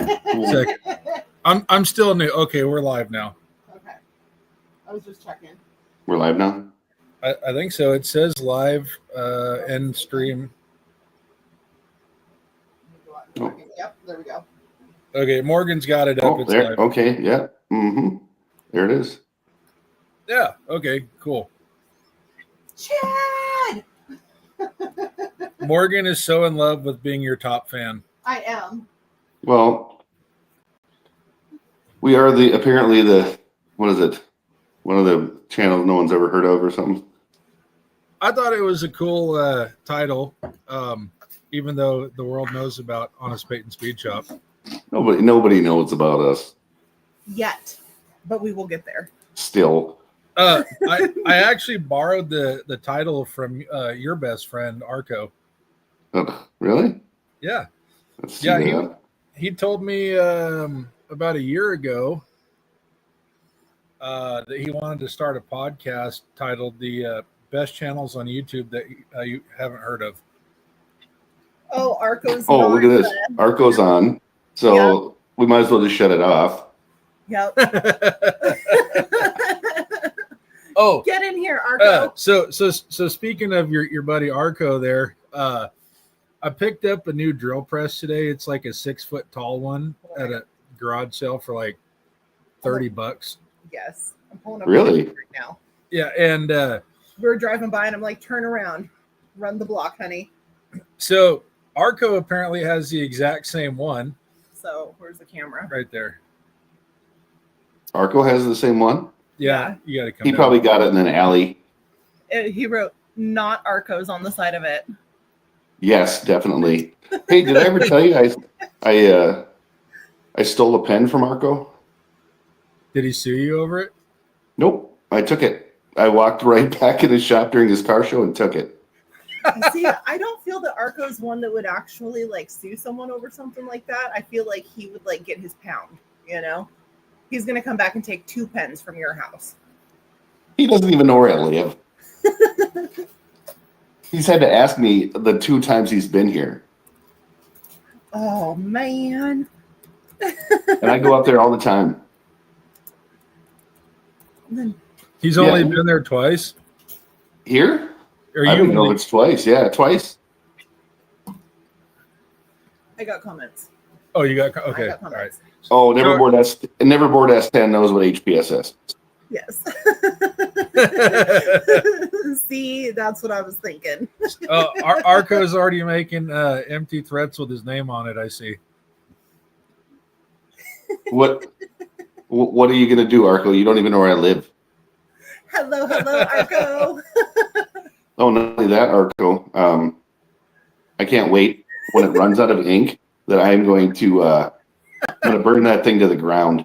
Second. I'm still new. Okay, we're live now. Okay. I was just checking. We're live now? I think so. It says live end stream. Oh. Yep, there we go. Okay, Morgan's got it up. Oh, It's there. live. Okay, yeah. Mm-hmm. There it is. Yeah, okay, cool. Chad! Morgan is so in love with being your top fan. I am. Well, we are apparently what is it? One of the channels no one's ever heard of or something. I thought it was a cool title, even though the world knows about Honest Peyton Speed Shop. Nobody knows about us. Yet. But we will get there. Still. I actually borrowed the title from your best friend, Arco. Really? Yeah. Let's see Yeah, that. he told me about a year ago that he wanted to start a podcast titled The Best Channels on YouTube That You Haven't Heard of. Oh, Arco's Oh, look at this. Arco's on. So we might as well just shut it off. Yep. Oh, get in here, Arco. So speaking of your buddy Arco there, I picked up a new drill press today. It's like a 6 foot tall one at a garage sale for like $30. Yes. I'm pulling up Really? right now. Yeah, and we were driving by and I'm like, turn around. Run the block, honey. so Arco apparently has the exact same one. So where's the camera? Right there. Arco has the same one? Yeah. You got to come He down. probably got it in an alley. He wrote not Arco's on the side of it. Yes, definitely. Hey, did I ever tell you I stole a pen from Arco? Did he sue you over it? Nope. I took it. I walked right back in his shop during his car show and took it. See, I don't feel that Arco's one that would actually like sue someone over something like that. I feel like he would like get his pound, you know? He's going to come back and take 2 pens from your house. He doesn't even know where I live. He's had to ask me the 2 times he's been here. Oh, man. And I go up there all the time. He's only been there twice. Here? Or I you don't know only, if it's twice. Yeah, twice. I got comments. oh, you got I okay. got All right. comments. Oh, Neverboard S10 knows what HPS is. Yes. See, that's what I was thinking. Arco's already making empty threats with his name on it. I see. What are you going to do, Arco? You don't even know where I live. Hello, Arco. Oh, not only that, Arco. I can't wait when it runs out of ink that I'm going to burn that thing to the ground.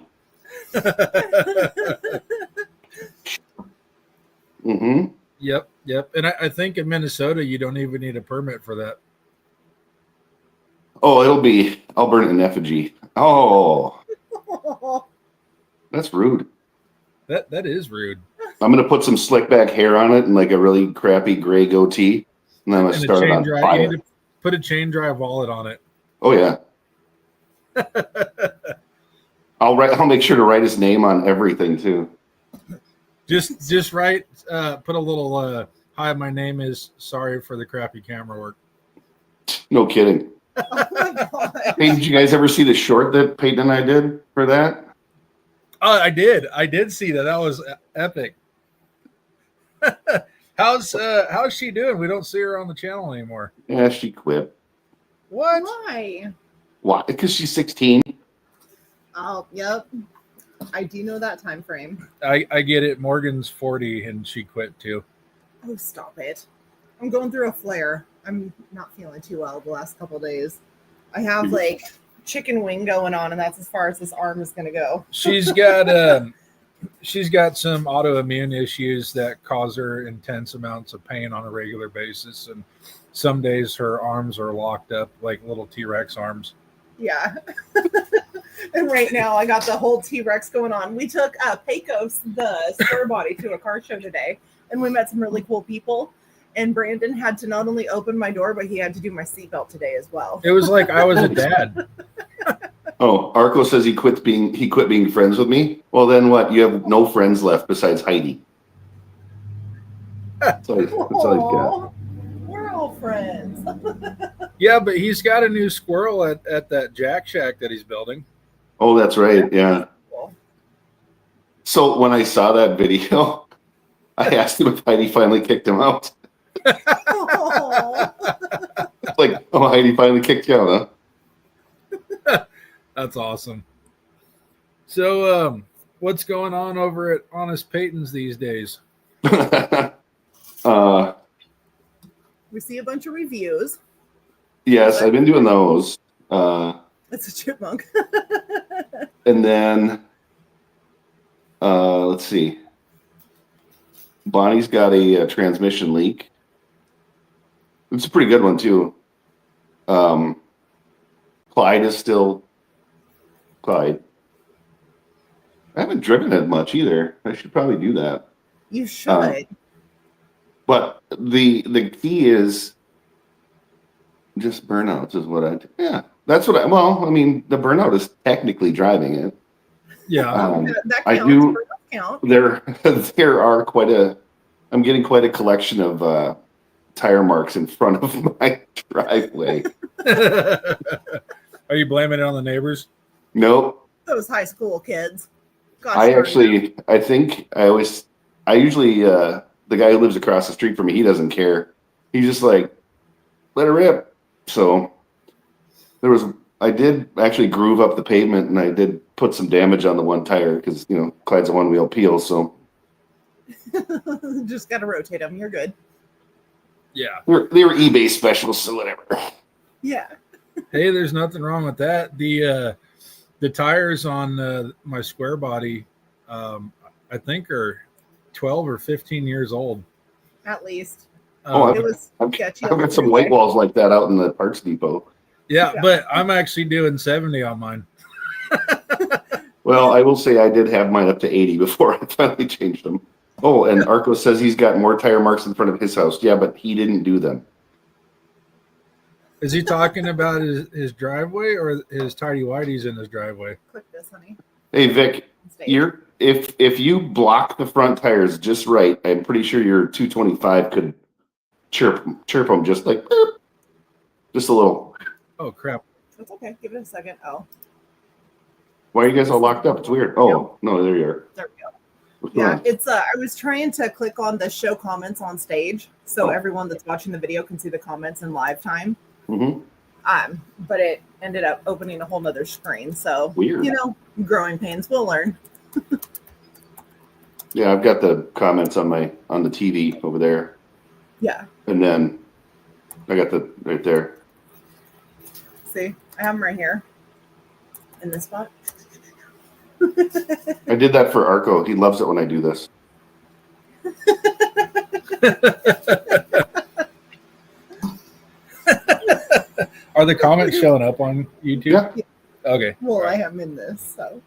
Mm-hmm. Yep. And I think in Minnesota you don't even need a permit for that. Oh, I'll burn it in effigy. Oh, that's rude. That is rude. I'm going to put some slick back hair on it and like a really crappy gray goatee. And then I'm going to And a start it chain on drive. fire. You need to put a chain drive wallet on it. Oh, yeah. I'll make sure to write his name on everything too. Just write. Put a little. Hi, my name is. Sorry for the crappy camera work. No kidding. Oh my God. Hey, did you guys ever see the short that Peyton and I did for that? Oh, I did see that. That was epic. How's she doing? We don't see her on the channel anymore. Yeah, she quit. What? Why? Why? Because she's 16. Oh, yep. I do know that time frame. I get it. Morgan's 40 and she quit too. Oh, stop it. I'm going through a flare. I'm not feeling too well the last couple of days. I have like chicken wing going on, and that's as far as this arm is going to go. She's got some autoimmune issues that cause her intense amounts of pain on a regular basis, and some days her arms are locked up like little T-Rex arms. Yeah. And right now I got the whole T-Rex going on. We took Pecos, the spur body, to a car show today, and we met some really cool people. And Brandon had to not only open my door, but he had to do my seatbelt today as well. It was like I was a dad. Oh, Arco says he quit being friends with me. Well, then what? You have no friends left besides Heidi. That's all he's got. Aw, we're all friends. Yeah, but he's got a new squirrel at that Jack Shack that he's building. Oh, that's right. Yeah. So when I saw that video, I asked him if Heidi finally kicked him out. Aw. Like, oh, Heidi finally kicked you out, huh? That's awesome. So, what's going on over at Honest Peyton's these days? We see a bunch of reviews. Yes, I've been doing those. It's a chipmunk. And then, let's see. Bonnie's got a transmission leak. It's a pretty good one, too. Clyde is still Clyde. I haven't driven it much either. I should probably do that. You should. But the key is just burnouts is what that's what I mean, the burnout is technically driving it. Yeah. That I counts. do. Count. There are I'm getting quite a collection of tire marks in front of my driveway. Are you blaming it on the neighbors? Nope. Those high school kids. Gosh, I usually the guy who lives across the street from me, he doesn't care. He's just like, let it rip. So I did actually groove up the pavement, and I did put some damage on the one tire because Clyde's a one-wheel peel. So just got to rotate them. You're good. Yeah. They were eBay specials, so whatever. Yeah. Hey, there's nothing wrong with that. The tires on my square body, I think are 12 or 15 years old. At least. It was I've sketchy. got some white walls like that out in the parts depot. Yeah, but I'm actually doing 70 on mine. Well, I will say I did have mine up to 80 before I finally changed them. Oh, and Arco says he's got more tire marks in front of his house. Yeah, but he didn't do them. Is he talking about his driveway or his tidy whities in his driveway? Click this, honey. Hey, Vic, if you block the front tires just right, I'm pretty sure your 225 could chirp them just like boop, just a little. Oh crap! That's okay. Give it a second. Oh. Why are you guys all locked up? It's weird. Oh no, there you are. There we go. Yeah, it's I was trying to click on the show comments on stage so everyone that's watching the video can see the comments in live time. Mm-hmm. But it ended up opening a whole nother screen. So weird. Growing pains. We'll learn. Yeah, I've got the comments on the TV over there. Yeah. And then I got the right there. See, I have them right here in this spot. I did that for Arco. He loves it when I do this. Are the comments showing up on YouTube? Yeah. Okay. Well, I am in this, so.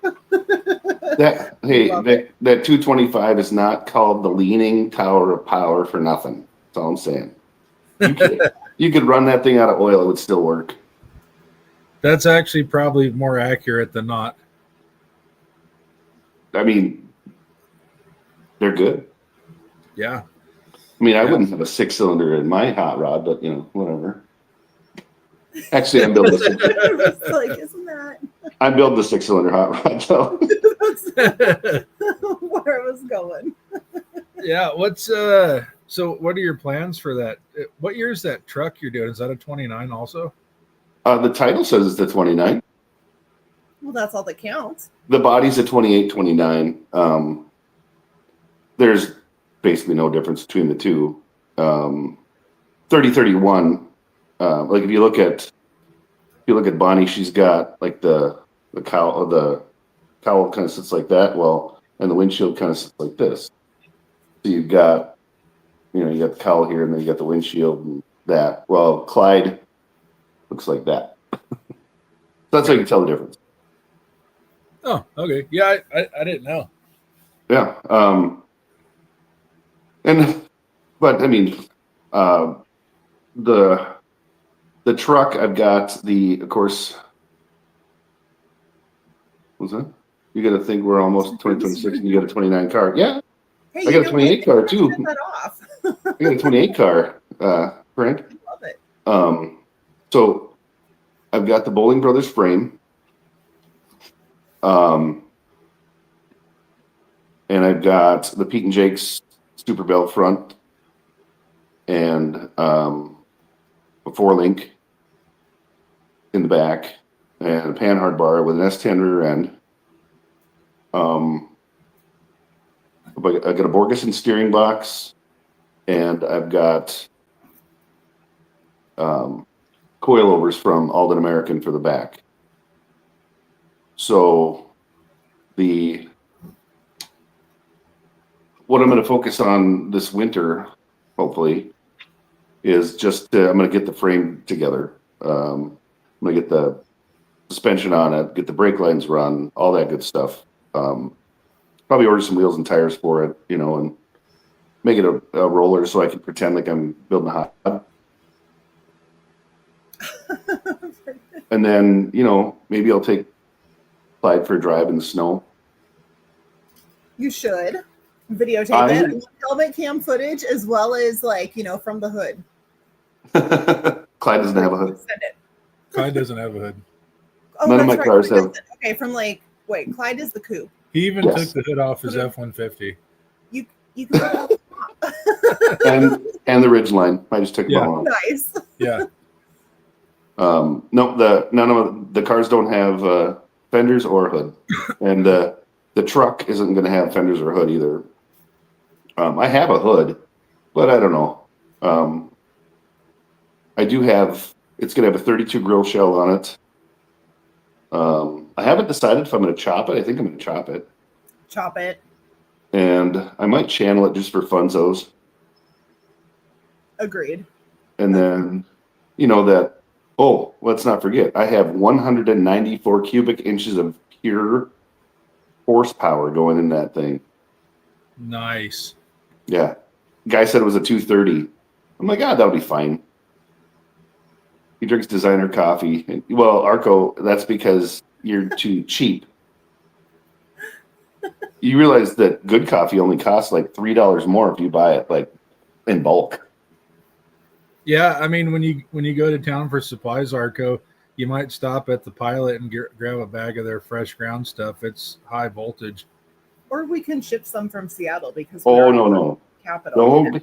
Vic, that 225 is not called the Leaning Tower of Power for nothing. That's all I'm saying. You could run that thing out of oil; it would still work. That's actually probably more accurate than not. I mean, they're good. Yeah. I mean, I wouldn't have a 6-cylinder in my hot rod, but whatever. Actually, I'm building. Isn't that? I'm building the 6-cylinder hot rod, so. Where I was going. Yeah. So what are your plans for that? What year is that truck you're doing? Is that a 29 also? The title says it's the 29. Well, that's all that counts. The body's a 28, 29. There's basically no difference between the two. 30, 31. Like if you look at Bonnie, she's got like the cowl kind of sits like that. Well, and the windshield kind of sits like this. So you've got, you got the cowl here, and then you got the windshield and that. Well, Clyde looks like that. That's how you can tell the difference. Oh, okay. Yeah, I didn't know. Yeah. But I mean, the truck, I've got of course, What's that? You got to think we're almost 2026 and you got a 29 car. Yeah. Hey, I got a 28 car too. Shut that off. I got a 28 car, Frank. I love it. So I've got the Bowling Brothers frame. And I've got the Pete and Jake's Super Bell front and a 4-link in the back and a Panhard bar with an S10 rear end. I got a Borgeson steering box, and I've got coilovers from Alden American for the back. So what I'm going to focus on this winter, hopefully, is just I'm going to get the frame together. I'm going to get the suspension on it, get the brake lines run, all that good stuff. Probably order some wheels and tires for it, and make it a roller so I can pretend like I'm building a hot tub. And then, maybe I'll take Clyde for a drive in the snow. You should videotape it. I want helmet cam footage as well as from the hood. Clyde doesn't have a hood. Send it. Clyde doesn't have a hood. Oh, None of my cars have. Okay, Clyde is the coupe. He even took the hood off his F-150. You can put it on the top. and the Ridgeline. I just took them all off. Nice. Yeah. No, none of the cars don't have fenders or hood, and the truck isn't going to have fenders or hood either. I have a hood, but I don't know. I do have. It's going to have a 32 grill shell on it. I haven't decided if I'm going to chop it. I think I'm going to chop it. Chop it. And I might channel it just for funzos. Agreed. And then, that. Oh, let's not forget. I have 194 cubic inches of pure horsepower going in that thing. Nice. Yeah. Guy said it was a 230. I'm like, that'll be fine. He drinks designer coffee. Well, Arco, that's because you're too cheap. You realize that good coffee only costs like $3 more if you buy it in bulk. Yeah, I mean, when you go to town for supplies, Arco, you might stop at the Pilot and grab a bag of their fresh ground stuff. It's high voltage. Or we can ship some from Seattle because no. Capital.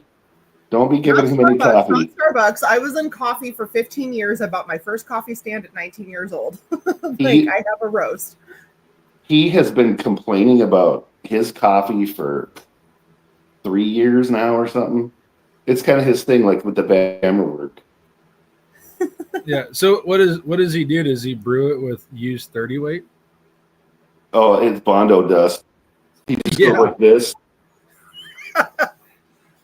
Don't be giving him any coffee. Not Starbucks. I was in coffee for 15 years. I bought my first coffee stand at 19 years old. I have a roast. He has been complaining about his coffee for 3 years now or something. It's kind of his thing, like with the Bammer work. Yeah. So what does he do? Does he brew it with used 30 weight? Oh, it's Bondo dust. He just goes like this.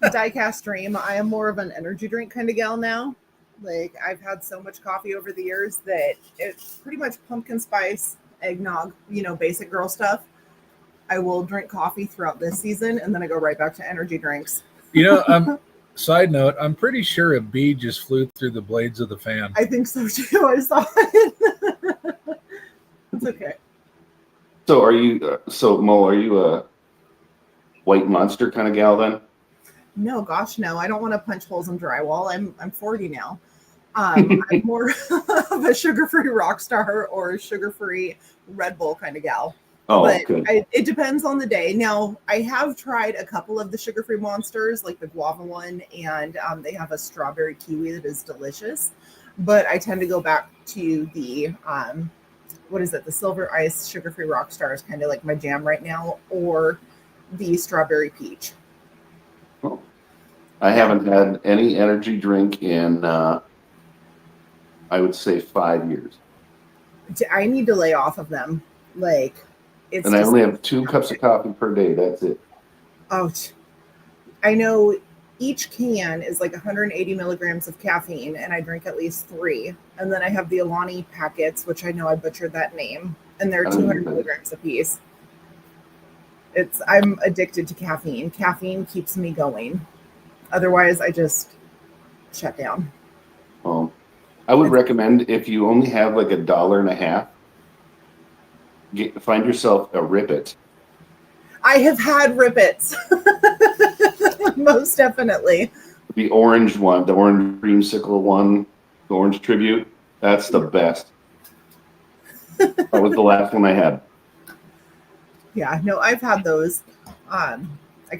Diecast Dream. I am more of an energy drink kind of gal now. I've had so much coffee over the years that it's pretty much pumpkin spice, eggnog, basic girl stuff. I will drink coffee throughout this season, and then I go right back to energy drinks. Side note, I'm pretty sure a bee just flew through the blades of the fan. I think so too. I saw it. It's okay. So Mo, are you a white monster kind of gal then? No, gosh, no. I don't want to punch holes in drywall. I'm 40 now. I'm more of a sugar-free rock star or a sugar-free Red Bull kind of gal. Oh, but good. It depends on the day. Now, I have tried a couple of the sugar-free monsters, like the guava one, and they have a strawberry kiwi that is delicious. But I tend to go back to the, the Silver Ice sugar-free rock star is kind of like my jam right now, or the strawberry peach. Oh. I haven't had any energy drink in, I would say 5 years. I need to lay off of them. And I only have 2 cups of coffee per day. That's it. Oh, I know each can is 180 milligrams of caffeine, and I drink at least 3. And then I have the Alani packets, which I know I butchered that name, and they're 200 milligrams a piece. I'm addicted to caffeine. Caffeine keeps me going. Otherwise, I just shut down. I would recommend if you only have $1.50, find yourself a Ribbit. I have had Ribbits. Most definitely. The orange one, the orange creamsicle one, the orange tribute. That's the best. That was the last one I had. Yeah, no, I've had those. I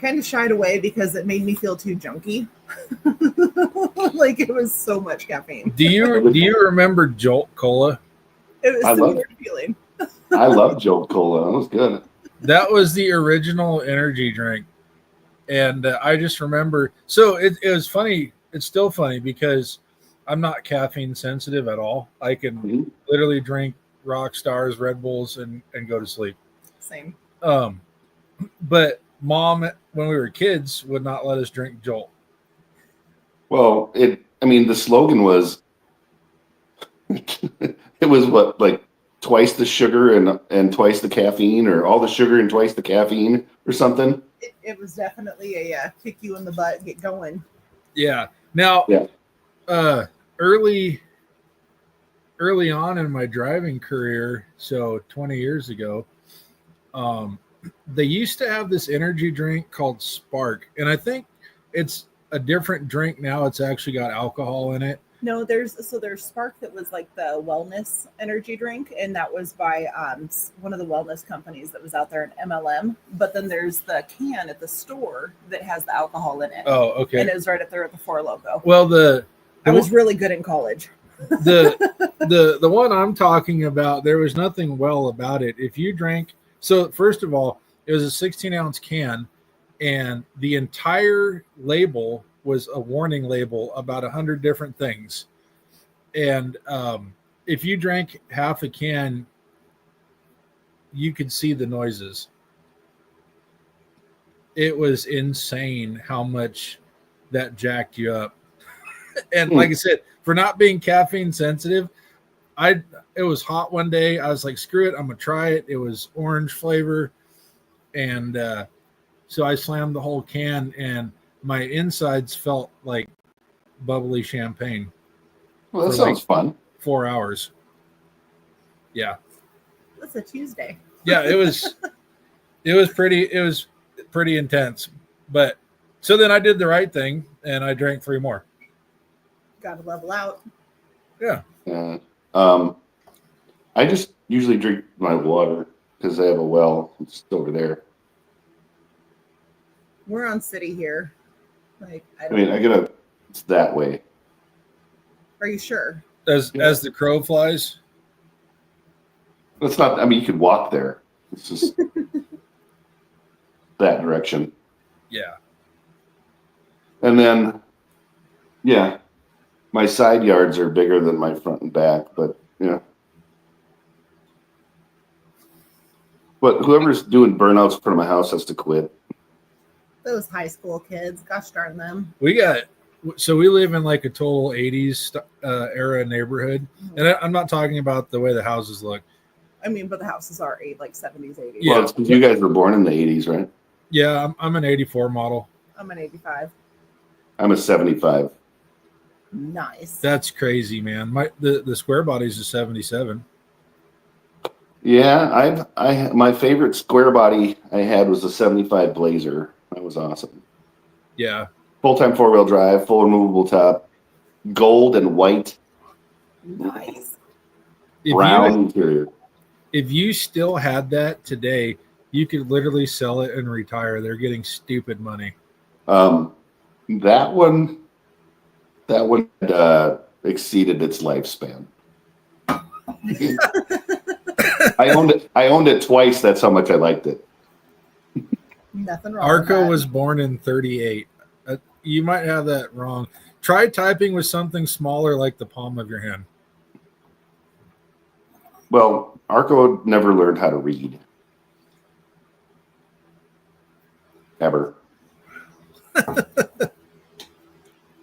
kind of shied away because it made me feel too junky. Like it was so much caffeine. Do you remember Jolt Cola? It was a weird feeling. I love Jolt Cola. That was good. That was the original energy drink. And I just remember, so it was funny. It's still funny because I'm not caffeine sensitive at all. I can literally drink Rock Stars, Red Bulls, and go to sleep. Same. But Mom, when we were kids, would not let us drink Jolt. Well, the slogan was, it was what, like twice the sugar and twice the caffeine, or all the sugar and twice the caffeine, or something. It was definitely a kick you in the butt, get going. Yeah. Now, early on in my driving career, so 20 years ago, they used to have this energy drink called Spark, and I think it's a different drink now. It's actually got alcohol in it. No, there's Spark that was like the wellness energy drink, and that was by one of the wellness companies that was out there in MLM. But then there's the can at the store that has the alcohol in it. Oh, okay. And it was right up there at the 4 logo. Well, I was really good in college. the one I'm talking about, there was nothing well about it. If you drank, so first of all, it was a 16-ounce can, and the entire label was a warning label about 100 different things. And if you drank half a can, you could see the noises. It was insane how much that jacked you up. And like I said, for not being caffeine sensitive, it was hot one day. I was like, screw it, I'm gonna try it. It was orange flavor, and so I slammed the whole can, and my insides felt like bubbly champagne. Well, that sounds fun. 4 hours. Yeah. That's a Tuesday. Yeah, it was pretty intense. But so then I did the right thing and I drank 3 more. Gotta level out. Yeah. I just usually drink my water because I have a well. It's over there. We're on city here. Like it's that way. Are you sure? As the crow flies? It's not, you could walk there. It's just that direction. Yeah. And then, my side yards are bigger than my front and back, but yeah. But whoever's doing burnouts in front of my house has to quit. Those high school kids, gosh darn them. We live in like a total 80s era neighborhood. And I'm not talking about the way the houses look. But the houses are like 70s, 80s. Yeah. Well, it's 'cause you guys were born in the 80s, right? Yeah, I'm an 84 model. I'm an 85. I'm a 75. Nice. That's crazy, man. The square body's a 77. Yeah, my favorite square body I had was a 75 Blazer. That was awesome. Yeah. Full-time 4-wheel drive, full removable top, gold and white. Nice. Brown interior. If you still had that today, you could literally sell it and retire. They're getting stupid money. That one exceeded its lifespan. I owned it twice. That's how much I liked it. Nothing wrong. Arco was born in 38. You might have that wrong. Try typing with something smaller like the palm of your hand. Well, Arco never learned how to read. Ever.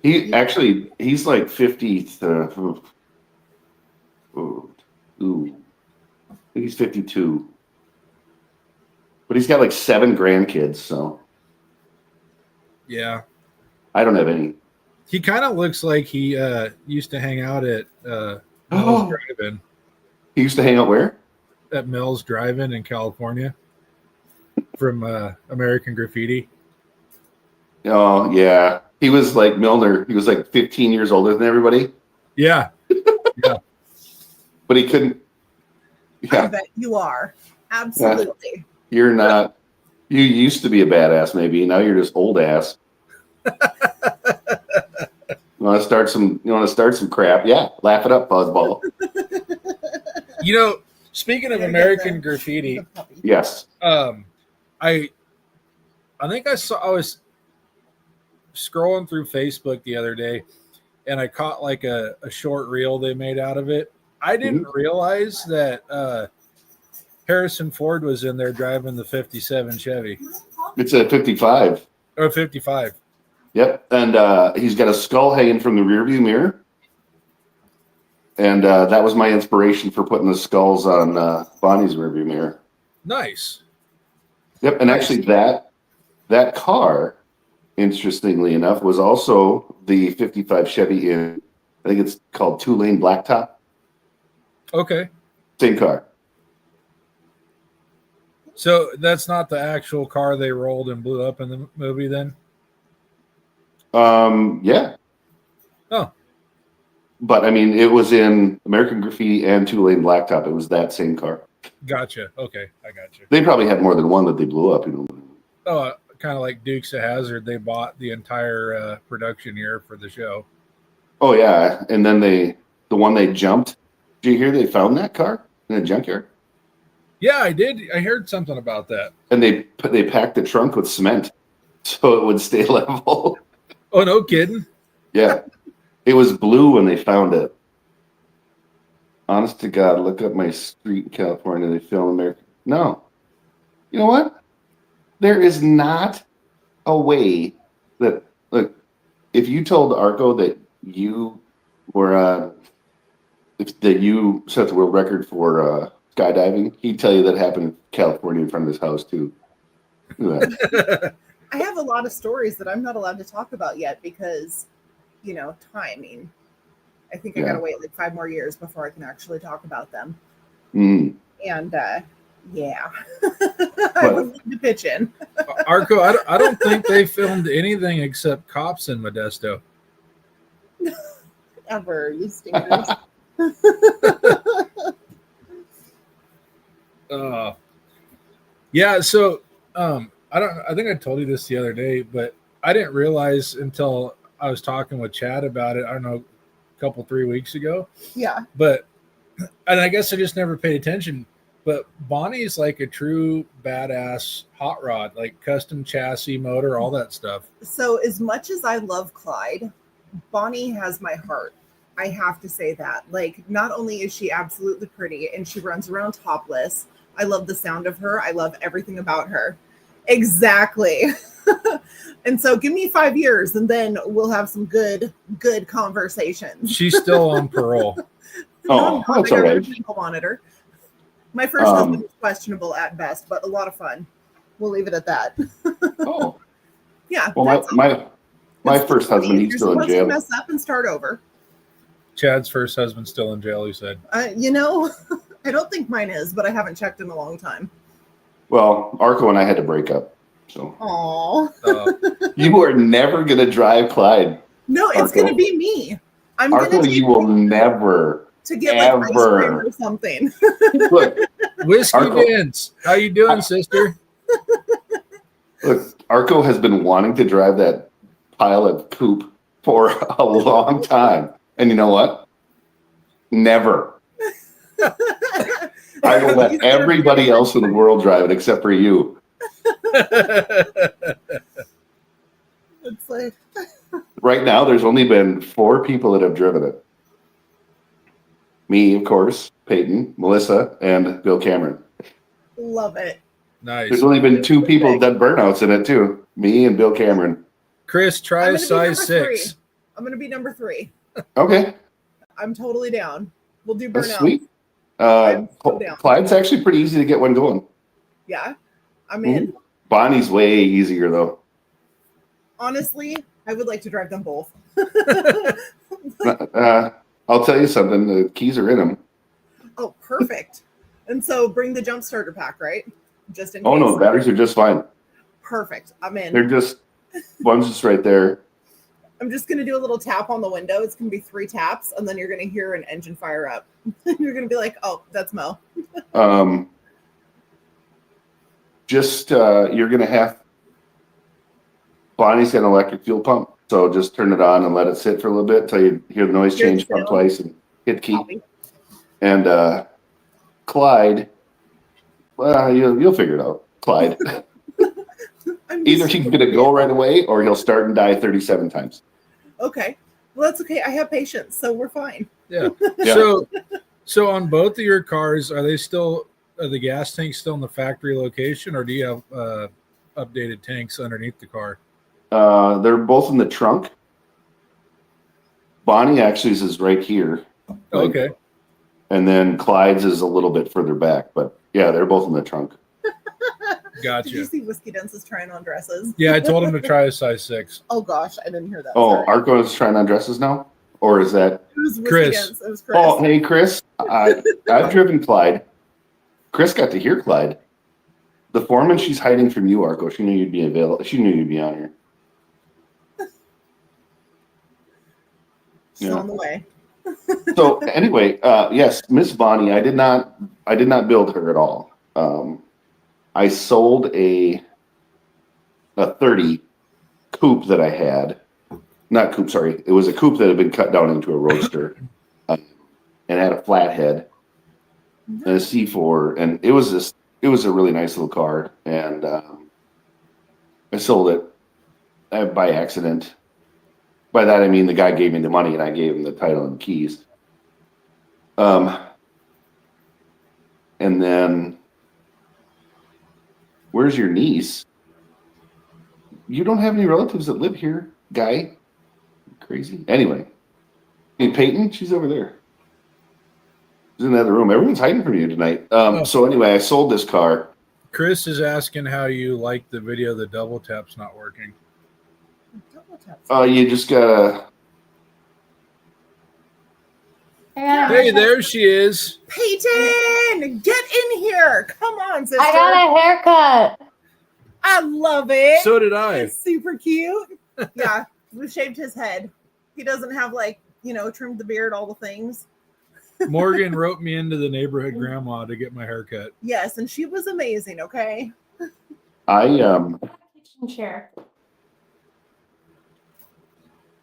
He's like 50. He's 52. But he's got like 7 grandkids, so. Yeah. I don't have any. He kind of looks like he used to hang out at Drive-In. He used to hang out where? at Mills Drive-In in California from American Graffiti? Oh yeah, he was like Milner. He was like 15 years older than everybody, Yeah. Yeah. but he couldn't. I Yeah, bet you are. Absolutely. you're not. You used to be a badass, maybe. Now you're just old ass. You want to start some? You want to start some crap? Yeah, laugh it up, fuzzball. You know, speaking of Gotta get American the Graffiti, puppy. Yes. I think I was scrolling through Facebook the other day, and I caught like a short reel they made out of it. I didn't realize that Harrison Ford was in there driving the 57 Chevy It's a 55. or 55. Yep, and he's got a skull hanging from the rearview mirror, and that was my inspiration for putting the skulls on Bonnie's rearview mirror. Nice. Yep, and actually that car, interestingly enough, was also the 55 Chevy in, I think it's called 2-lane blacktop. Okay. Same car. So that's not the actual car they rolled and blew up in the movie then? Yeah. Oh. But I mean, it was in American Graffiti and 2-lane blacktop. It was that same car. Gotcha. Okay, I got you. They probably had more than one that they blew up, you know. Oh, kind of like Dukes of Hazzard. They bought the entire production year for the show. Oh yeah, and then the one they jumped. Did you hear they found that car in a junkyard? Yeah, I did. I heard something about that. And they packed the trunk with cement so it would stay level. Oh, no kidding. Yeah, it was blue when they found it. Honest to God, look up my street in California. They filmed America. No, you know what? There is not a way that look. If you told Arco that you were that you set the world record for skydiving, he'd tell you that happened in California in front of his house too. Look at that. I have a lot of stories that I'm not allowed to talk about yet because, timing. I think I gotta wait like 5 more years before I can actually talk about them. Mm. And yeah, I would like to pitch in. Arco, I don't think they filmed anything except cops in Modesto. Ever, you stinkers. Yeah, so I think I told you this the other day, but I didn't realize until I was talking with Chad about it, I don't know, a couple 3 weeks ago. Yeah. But and I guess I just never paid attention. But Bonnie's like a true badass hot rod, like custom chassis, motor, all that stuff. So as much as I love Clyde, Bonnie has my heart. I have to say that. Like, not only is she absolutely pretty and she runs around topless, I love the sound of her. I love everything about her. Exactly. And so give me 5 years and then we'll have some good conversations. She's still on parole. Oh, that's all right. Monitor. My first husband was questionable at best, but a lot of fun. We'll leave it at that. Oh. Yeah. Well, my first husband, he's still in jail. Mess up and start over. Chad's first husband's still in jail, he said. I don't think mine is, but I haven't checked in a long time. Well, Arco and I had to break up. So. Aww. You are never going to drive Clyde. No, it's going to be me. I'm Arco, you will never. To get like ice cream or something. Look, Whiskey Arco. Vince, how you doing, sister? Look, Arco has been wanting to drive that pile of poop for a long time. And you know what? Never. I will let everybody else in the world drive it except for you. It's like Right now, there's only been 4 people that have driven it. Me, of course, Peyton, Melissa, and Bill Cameron. Love it. Nice. There's only been 2 people that done burnouts in it too. Me and Bill Cameron. Chris, try a size 6. I'm going to be number 3. Okay. I'm totally down. We'll do That's burnout. sweet. I'm so down. Clyde's actually pretty easy to get one going. Yeah. I'm in. Bonnie's way easier though. Honestly, I would like to drive them both. I'll tell you something. The keys are in them. Oh, perfect. And so bring the jump starter pack, right? Just in case. Oh no, the batteries are just fine. Perfect. I'm in. They're just one's just right there. I'm just going to do a little tap on the window. It's going to be 3 taps, and then you're going to hear an engine fire up. You're going to be like, oh, that's Mo. You're going to have Bonnie's got an electric fuel pump, so just turn it on and let it sit for a little bit until you hear the noise change, pump twice, and hit key. Copy. And Clyde, well, you'll figure it out. Clyde. Either he's going to go right away or he'll start and die 37 times. Okay. Well, that's okay. I have patience, so we're fine. Yeah. So on both of your cars, are the gas tanks still in the factory location, or do you have updated tanks underneath the car? They're both in the trunk. Bonnie actually is right here. Okay. And then Clyde's is a little bit further back, but yeah, they're both in the trunk. Gotcha. Did you see Whiskey Dense's trying on dresses? Yeah, I told him to try a size 6. Oh gosh, I didn't hear that. Oh, Sorry. Arco is trying on dresses now? Or is that It was Whiskey Chris? Dense. It was Chris. Oh, hey Chris. I've driven Clyde. Chris got to hear Clyde. The foreman, she's hiding from you, Arco. She knew you'd be available. She knew you'd be on here. She's on the way. So anyway, yes, Miss Bonnie, I did not build her at all. I sold a 30 coupe that I had. Not coupe, sorry. It was a coupe that had been cut down into a roadster and had a flathead and a C4, and it was a really nice little car, and I sold it by accident. By that I mean the guy gave me the money and I gave him the title and keys. And then, where's your niece? You don't have any relatives that live here, guy. Crazy. Anyway, hey Peyton, she's over there. She's in the other room. Everyone's hiding from you tonight. So anyway, I sold this car. Chris is asking how you like the video. The double tap's not working. Double tap. You just gotta. Hey, there she is. Peyton, get in here. Come on, sister. I got a haircut. I love it. So did I. It's super cute. Yeah, we shaved his head. He doesn't have trimmed the beard, all the things. Morgan wrote me into the neighborhood grandma to get my haircut. Yes, and she was amazing. Okay. Kitchen chair.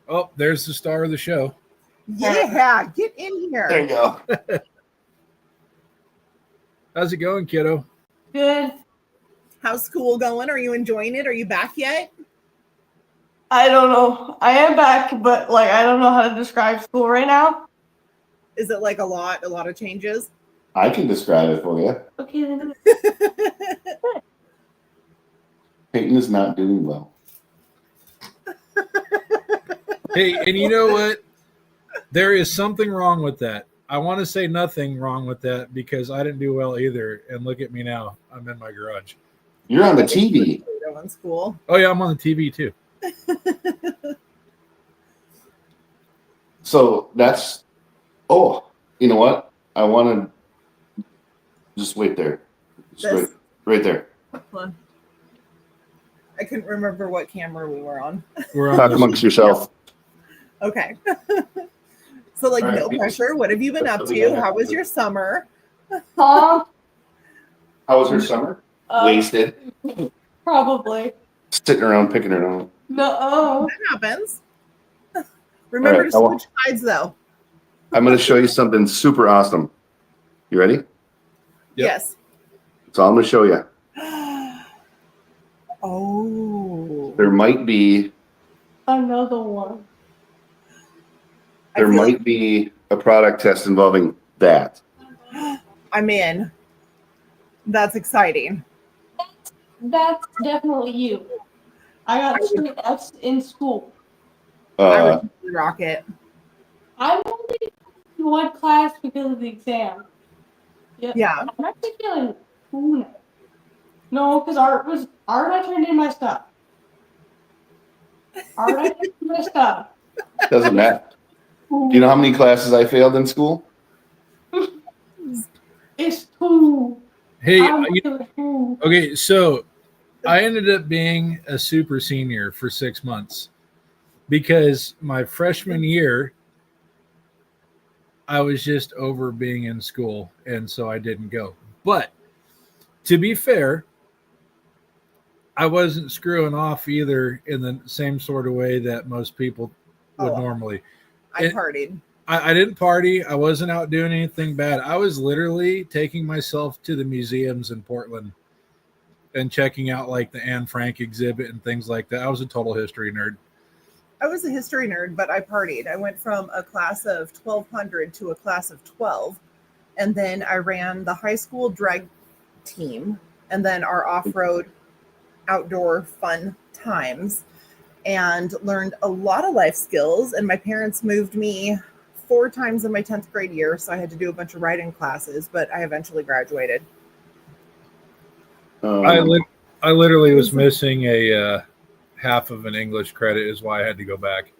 Oh, there's the star of the show. Yeah, get in here. There you go. How's it going, kiddo? Good. How's school going? Are you enjoying it? Are you back yet? I don't know. I am back, but I don't know how to describe school right now. Is it a lot of changes? I can describe it for you. Okay, then. Peyton is not doing well. Hey, and you know what? There is something wrong with that. I want to say nothing wrong with that because I didn't do well either. And look at me now. I'm in my garage. You're on the TV. In school. Oh, yeah, I'm on the TV too. So that's. Oh, you know what? I want to just wait there. Just right there. Hold on. I couldn't remember what camera we were on. We're on Talk this- amongst yourself. Okay. So All right. no pressure. What have you been up to? How was your summer? Huh? How was her summer? Wasted. Probably. Sitting around picking her nose. No. That happens. Remember All right, to switch sides though. I'm going to show you something super awesome. You ready? Yep. Yes. So I'm going to show you. Oh. There might be Another one. there might be a product test involving that. I'm in. That's exciting. That's definitely you. I got 3 F's in school. I would totally rock it. I'm only in one class because of the exam. Yeah. I'm actually feeling cool now. No, because art I turned in my stuff. Art I turned in my stuff. Doesn't matter. Do you know how many classes I failed in school? It's two. Hey, Two. okay, so I ended up being a super senior for 6 months because my freshman year, I was just over being in school, and so I didn't go. But to be fair, I wasn't screwing off either in the same sort of way that most people would normally. I partied. I didn't party. I wasn't out doing anything bad. I was literally taking myself to the museums in Portland and checking out like the Anne Frank exhibit and things like that. I was a total history nerd. I was a history nerd, but I partied. I went from a class of 1,200 to a class of 12. And then I ran the high school drag team and then our off-road outdoor fun times and learned a lot of life skills. And my parents moved me 4 times in my 10th grade year. So I had to do a bunch of writing classes, but I eventually graduated. I literally was missing a half of an English credit is why I had to go back.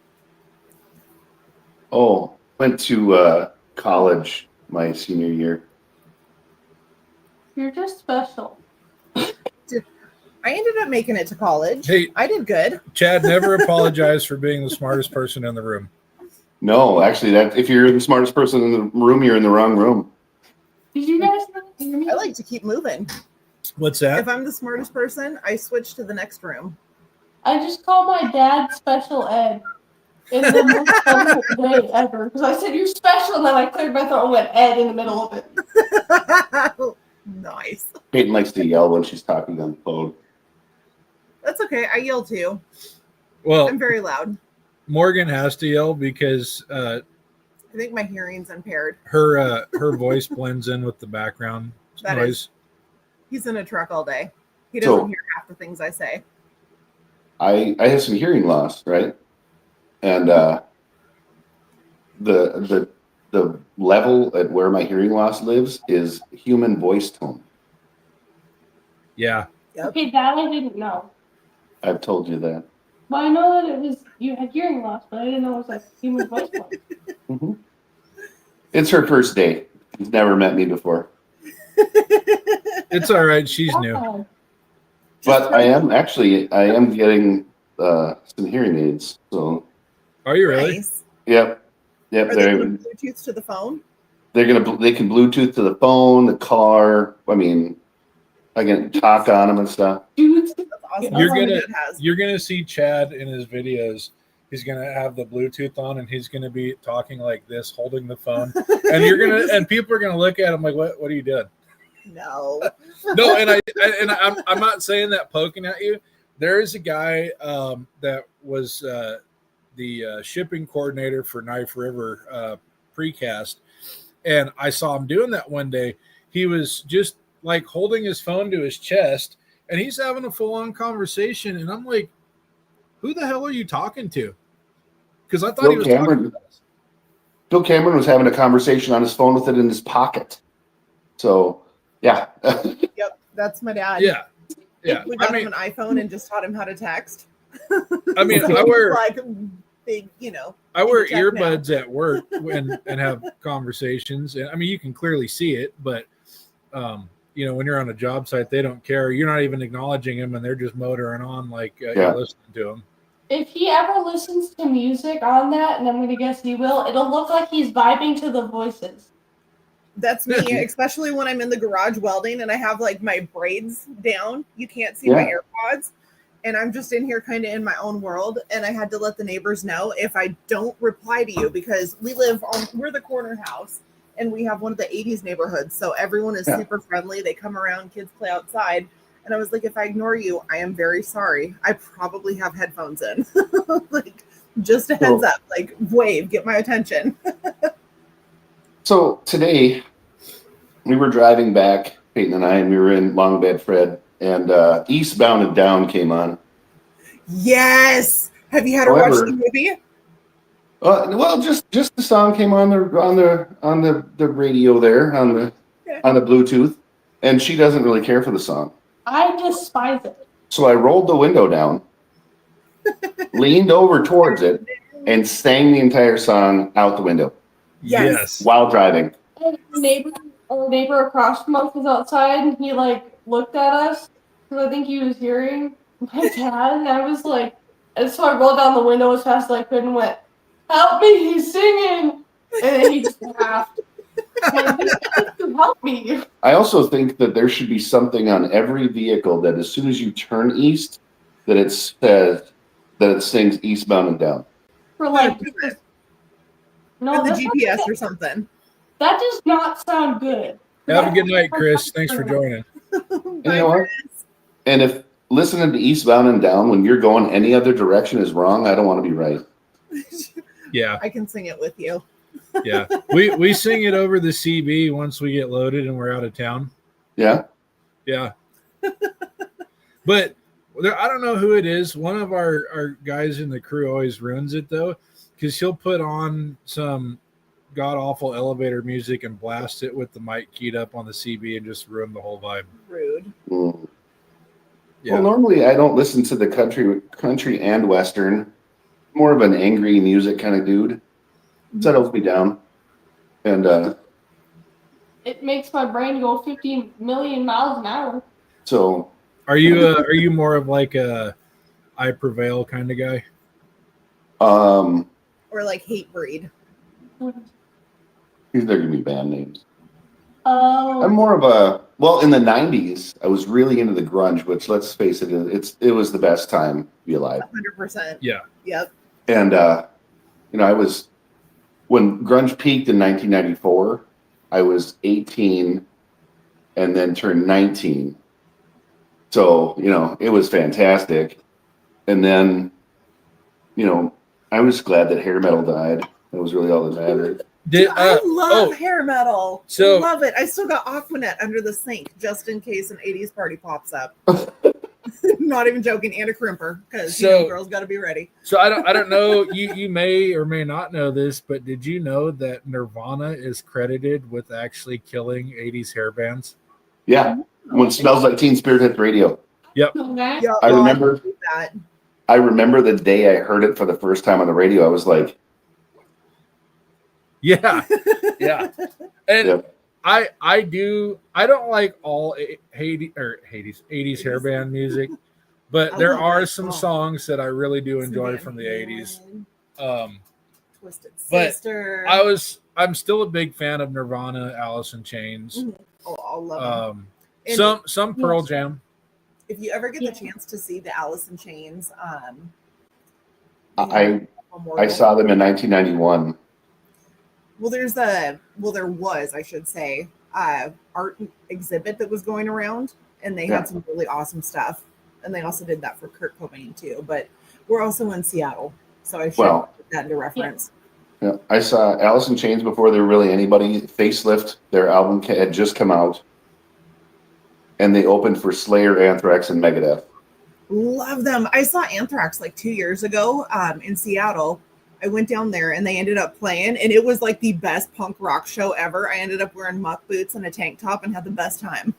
Oh, went to college my senior year. You're just special. I ended up making it to college. Hey, I did good. Chad, never apologize for being the smartest person in the room. No, actually, that if you're the smartest person in the room, you're in the wrong room. Did you guys hear me? I like to keep moving. What's that? If I'm the smartest person, I switch to the next room. I just called my dad special ed in the most funny day ever. Because I said, you're special, and then I cleared my throat and went ed in the middle of it. Nice. Peyton likes to yell when she's talking on the phone. That's okay. I yell too. Well, I'm very loud. Morgan has to yell because I think my hearing's impaired. her voice blends in with the background noise. He's in a truck all day. He doesn't hear half the things I say. I have some hearing loss, right? And the level at where my hearing loss lives is human voice tone. Yeah. Yep. Okay, that I didn't know. I've told you that. Well, I know that it was you had hearing loss, but I didn't know it was like human voice tone. Mm-hmm. It's her first day. She's never met me before. It's all right. She's new. But I am getting some hearing aids. So. Are you really? Nice. Yep. Are they Bluetooth to the phone? They can Bluetooth to the phone, the car. I mean, I can talk on them and stuff. Dudes, That's awesome. You're gonna see Chad in his videos. He's gonna have the Bluetooth on and he's gonna be talking like this, holding the phone, and people are gonna look at him like, "What are you doing?" No. No, I'm not saying that poking at you. There is a guy that was the shipping coordinator for Knife River precast, and I saw him doing that one day. He was just like holding his phone to his chest, and he's having a full-on conversation, and I'm like, "Who the hell are you talking to?" Because I thought he was talking to us. Bill Cameron was having a conversation on his phone with it in his pocket. So. Yeah. Yep, that's my dad. Yeah. We got him an iPhone and just taught him how to text. I mean, so I wear like big, I wear earbuds at work and have conversations. And I mean, you can clearly see it, but when you're on a job site, they don't care. You're not even acknowledging them, and they're just motoring on like you're listening to them. If he ever listens to music on that, and I'm going to guess he will, it'll look like he's vibing to the voices. That's me, especially when I'm in the garage welding and I have like my braids down. You can't see my AirPods. And I'm just in here kind of in my own world. And I had to let the neighbors know if I don't reply to you, because we're the corner house and we have one of the 80s neighborhoods. So everyone is super friendly. They come around, kids play outside. And I was like, if I ignore you, I am very sorry. I probably have headphones in. Like, just a heads up, like wave, get my attention. So today, we were driving back, Peyton and I, and we were in Long Bed Fred, and Eastbound and Down came on. Yes. Have you had to watch the movie? Well, just the song came on the radio there on the Bluetooth, and she doesn't really care for the song. I despise it. So I rolled the window down, leaned over towards it, and sang the entire song out the window. Yes. While driving. And the neighbors our neighbor across from us was outside, and he like looked at us because I think he was hearing my dad, and I was like, and so I rolled down the window as fast as I could and went, "Help me, he's singing!" And then he just laughed. And he said to help me. I also think that there should be something on every vehicle that as soon as you turn east, that it says that it sings eastbound and down. For like, Or no, the that's not GPS good. or something. That does not sound good. Have a good night, Chris. Thanks for joining. And you know what? And if listening to eastbound and down when you're going any other direction is wrong, I don't want to be right. Yeah, I can sing it with you. yeah. We sing it over the CB once we get loaded and we're out of town. Yeah. Yeah. But there, I don't know who it is. One of our guys in the crew always ruins it though, because he'll put on some god awful elevator music and blast it with the mic keyed up on the CB and just ruin the whole vibe. Rude. Mm. Yeah. Well, normally I don't listen to the country and western. More of an angry music kind of dude. Settles me down. And It makes my brain go 50 million miles an hour. so Are you more of like a I prevail kind of guy? Or like hate breed. they're giving me band names. Oh, I'm more of a in the 90s I was really into the grunge, which let's face it, it was the best time to be alive. 100%. Yeah. Yep. And I was when grunge peaked in 1994, I was 18 and then turned 19. So, it was fantastic. And then, I was glad that hair metal died. That was really all that mattered. I love hair metal. So- Love it. I still got Aquanet under the sink just in case an 80s party pops up. Not even joking, and a crimper because girls got to be ready. So I don't know. You may or may not know this, but did you know that Nirvana is credited with actually killing 80s hair bands? Yeah. When Smells Like Teen Spirit hit the radio. Yep. okay. Yeah, I remember that. I remember the day I heard it for the first time on the radio. I was like, Yeah. Yeah. And Yep. I don't like all 80s hair band music, but I there love are that some song. songs that I really do enjoy Some from the Van 80s. Halen, Twisted but Sister. I'm still a big fan of Nirvana, Alice in Chains. Oh, I'll love them. And Some Pearl Jam. if you ever get the chance to see the Alice in Chains, I memorial. saw them in 1991. Well, there was, I should say, art exhibit that was going around, and they Yeah. had some really awesome stuff. And they also did that for Kurt Cobain too. But we're also in Seattle, so I should put that into reference. Yeah, I saw Alice in Chains before there were really anybody. Facelift, their album had just come out, and they opened for Slayer, Anthrax, and Megadeth. Love them. I saw Anthrax like 2 years ago in Seattle. I went down there and they ended up playing, and it was like the best punk rock show ever. I ended up wearing muck boots and a tank top and had the best time.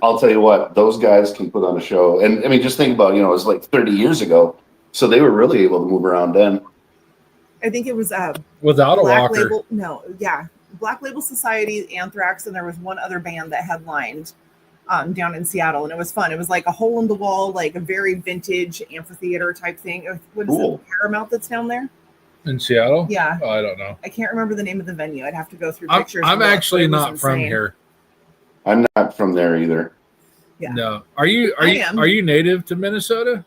I'll tell you what, those guys can put on a show. And I mean, just think about, it was like 30 years ago. So they were really able to move around then. I think it was Without a Black walker. Label. No, yeah, Black Label Society, Anthrax, and there was one other band that headlined down in Seattle, and it was fun. It was like a hole in the wall, like a very vintage amphitheater type thing. What is it, Paramount that's down there? In Seattle? Yeah. Oh, I don't know. I can't remember the name of the venue. I'd have to go through I'm pictures. and look, actually but it was not from insane. here. I'm not from there either. Yeah. No. Are you I am. native to Minnesota?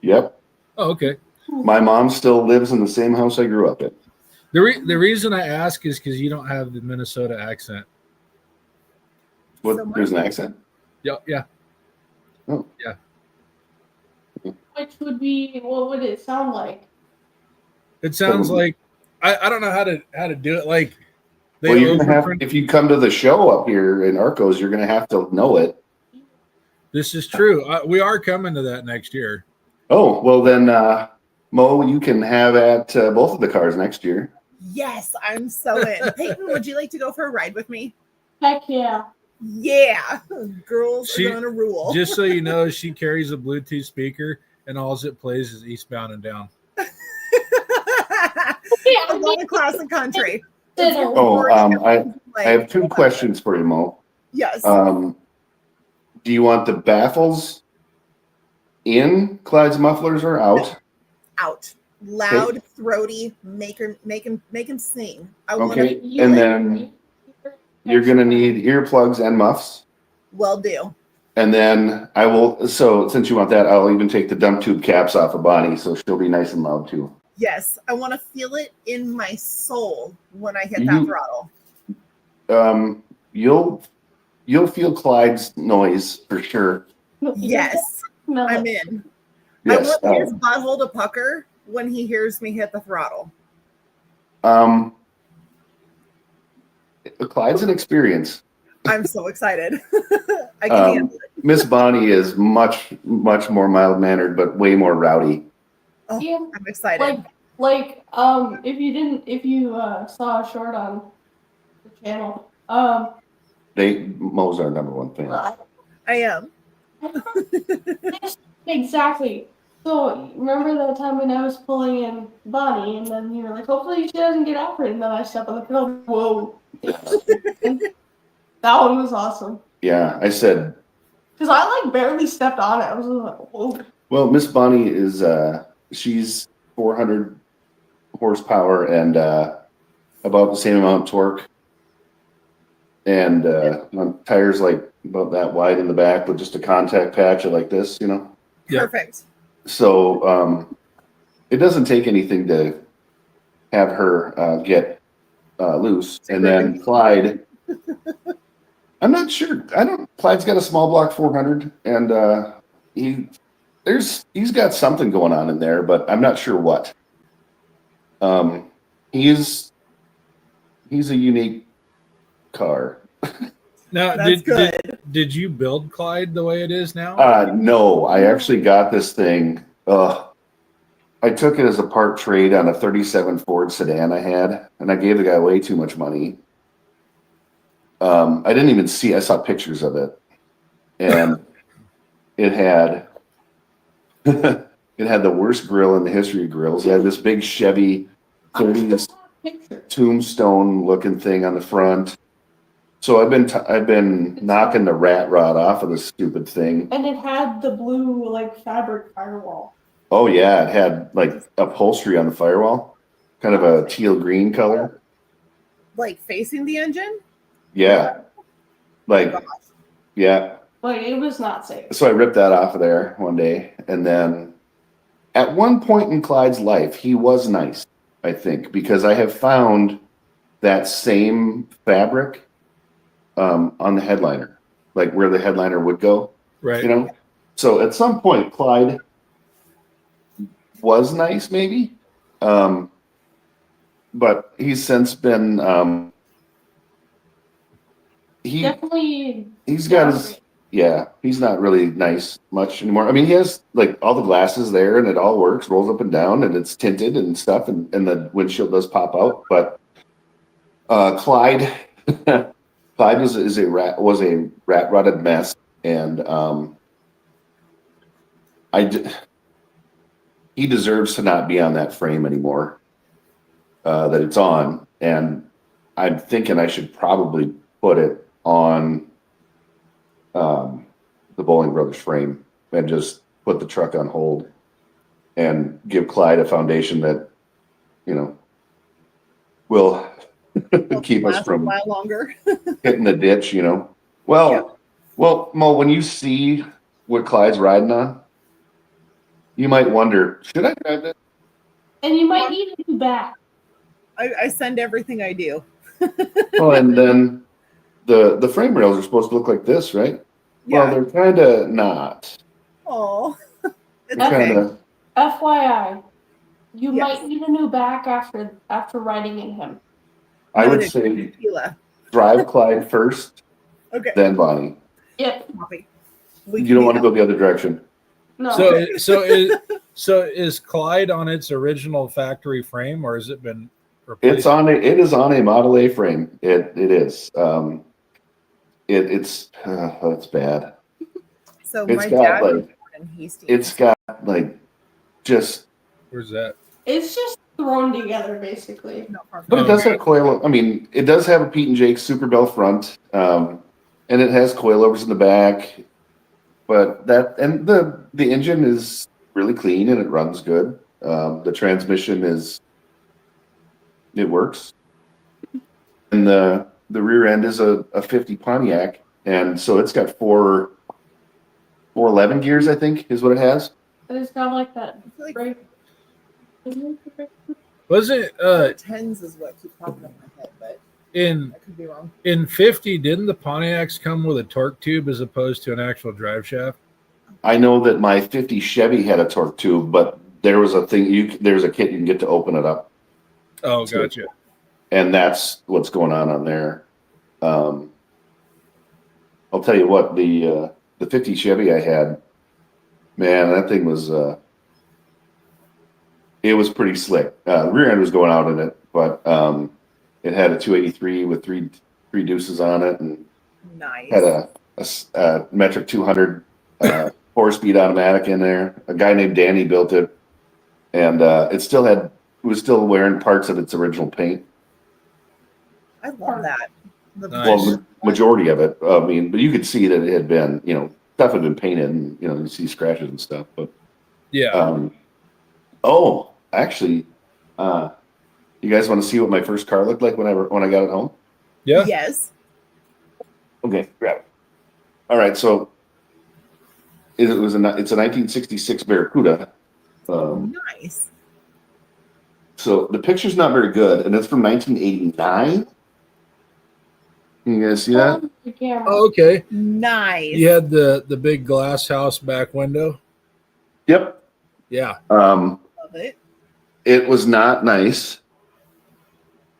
Yep. Oh, okay. My mom still lives in the same house I grew up in. The reason I ask is because you don't have the Minnesota accent. What? So There's an accent? Yeah, yeah. Which would be, what would it sound like? It sounds like I don't know how to do it. Like Well, you're gonna have, if you come to the show up here in Arcos, you're gonna have to know it. This is true. We are coming to that next year. Oh, well then, Mo, you can have at both of the cars next year. Yes, I'm so in. Peyton, would you like to go for a ride with me? Heck yeah. Yeah, girls She- are gonna rule. Just so you know, she carries a Bluetooth speaker, and all it plays is Eastbound and Down. Yeah, A lot of classic country. Dinner. Oh, I Like, have two questions for you, Mo. yes. Do you want the baffles in Clyde's mufflers or out? Out. Loud, throaty, make him sing. I want Okay, to and then you're gonna need earplugs and muffs. well do. And then I will. So since you want that, I'll even take the dump tube caps off of Bonnie, so she'll be nice and loud too. Yes, I want to feel it in my soul when I hit You- that throttle. You'll feel Clyde's noise for sure. Yes, Smell I'm it. in. Yes. I want his butthole to pucker when he hears me hit the throttle. Clyde's an experience. I'm so excited. I can handle it. Miss Bonnie is much more mild mannered, but way more rowdy. Oh, Yeah. I'm excited. If you saw a short on the channel, Mo's our number one fan. I am. Exactly. So remember that time when I was pulling in Bonnie, and then you were like, "Hopefully she doesn't get after it," and then I step on the pedal. Whoa! That one was awesome. Yeah, I said. Because I like barely stepped on it. I was like, "Whoa!" Well, Miss Bonnie is she's 400 horsepower and about the same amount of torque, and on tires like about that wide in the back with just a contact patch like this, you know. Yeah. Perfect. So it doesn't take anything to have her get loose, and then Clyde. I'm not sure. Clyde's got a small block 400, and he's got something going on in there, but I'm not sure what. He's a unique car. Now, That's good. did you build Clyde the way it is now? No, I actually got this thing. I took it as a part trade on a 37 Ford sedan I had, and I gave the guy way too much money. I didn't even see. I saw pictures of it, and it had the worst grill in the history of grills. It had this big Chevy 30s tombstone looking thing on the front. So I've been knocking the rat rod off of this stupid thing. And it had the blue like fabric firewall. Oh yeah, it had like upholstery on the firewall, kind of a teal green color. Like facing the engine? Yeah, like Gosh. yeah. Like it was not safe. So I ripped that off of there one day, and then at one point in Clyde's life, he was nice, I think, because I have found that same fabric on the headliner, like where the headliner would go, Right. you know. So at some point, Clyde was nice, maybe, but he's since been Definitely. he's got his. Yeah, he's not really nice much anymore. I mean, he has like all the glasses there and it all works, rolls up and down, and it's tinted and stuff, and the windshield does pop out. But Clyde was a rat rotted mess, and he deserves to not be on that frame anymore that it's on, and I'm thinking I should probably put it on the Bowling Brothers frame and just put the truck on hold and give Clyde a foundation that, you know, will keep us Last a from while longer. hitting the ditch, you know. Well, Mo, when you see what Clyde's riding on, you might wonder, should I drive this? And you might need to do back. I send everything I do. Well, and then the frame rails are supposed to look like this, right? Yeah. Well, they're kind of not. Oh, it's They're okay. kind of. FYI, you Yes. might need a new back after riding in him. I would Noted. say Tequila. drive Clyde first, Okay. then Bonnie. Yep. Copy. You don't want to go the other direction. No. So is Clyde on its original factory frame, or has it been replaced? It is on a Model A frame. It is. It's bad. So It's my got, dad like- was born in Hastings. It's got like just Where's that? It's just thrown together, basically. Not far But it from does have coil. I mean, it does have a Pete and Jake Super Bell front, and it has coilovers in the back. But the engine is really clean and it runs good. The transmission it works, and the rear end is a 50 Pontiac, and so it's got 411 gears, I think, is what it has. And it's got like that I feel like brake. Wasn't tens is what keeps popping up in my head, but in I could be wrong. in 50, didn't the Pontiacs come with a torque tube as opposed to an actual drive shaft? I know that my 50 Chevy had a torque tube, but there was a thing there's a kit you can get to open it up, Oh, gotcha. and that's what's going on there. I'll tell you what, the 50 Chevy I had, man, that thing was it was pretty slick. The rear end was going out in it, but it had a 283 with three deuces on it, and Nice. had a metric 200 4-speed automatic in there. A guy named Danny built it, and it was still wearing parts of its original paint. I love that. Nice. Well, majority of it. I mean, but you could see that it had been, stuff had been painted, and you see scratches and stuff. But Yeah. Actually, you guys want to see what my first car looked like when I got it home? Yeah. Yes. Okay, grab it. All right, so it's a 1966 Barracuda. Nice. So the picture's not very good, and it's from 1989. You guys see that? The camera. Oh, okay. Nice. You had the big glass house back window. Yep. Yeah. Love it. It was not nice.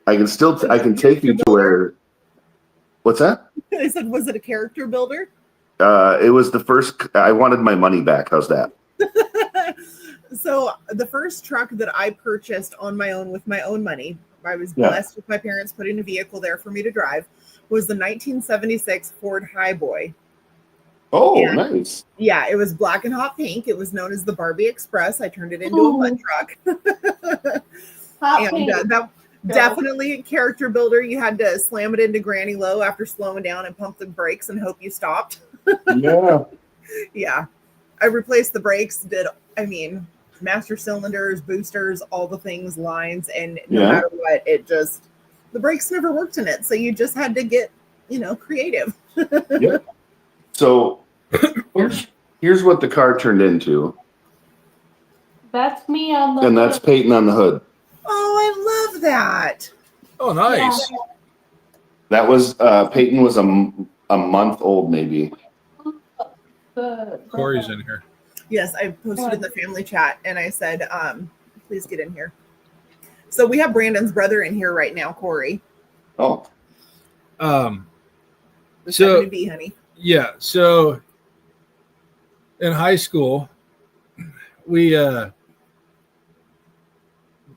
I can take you to where. What's that? I said, was it a character builder? It was the first. I wanted my money back. How's that? So the first truck that I purchased on my own with my own money, I was Yeah. blessed with my parents putting a vehicle there for me to drive, was the 1976 Ford Highboy. Oh, Yeah. nice. Yeah, it was black and hot pink. It was known as the Barbie Express. I turned it into Ooh. a mud truck. Hot And pink. that definitely a character builder. You had to slam it into granny low after slowing down and pump the brakes and hope you stopped. Yeah. Yeah. I replaced the brakes, master cylinders, boosters, all the things, lines, and no Yeah. matter what, the brakes never worked in it. So you just had to get, creative. Yep. So here's what the car turned into, That's me on the. and that's Peyton on the hood. Oh, I love that. Oh, nice. Yeah. That was Peyton was a month old, maybe. Corey's in here. Yes, I posted in the family chat and I said, please get in here. So we have Brandon's brother in here right now, Corey. Oh, Just So- happened to be, honey. Yeah. So in high school, we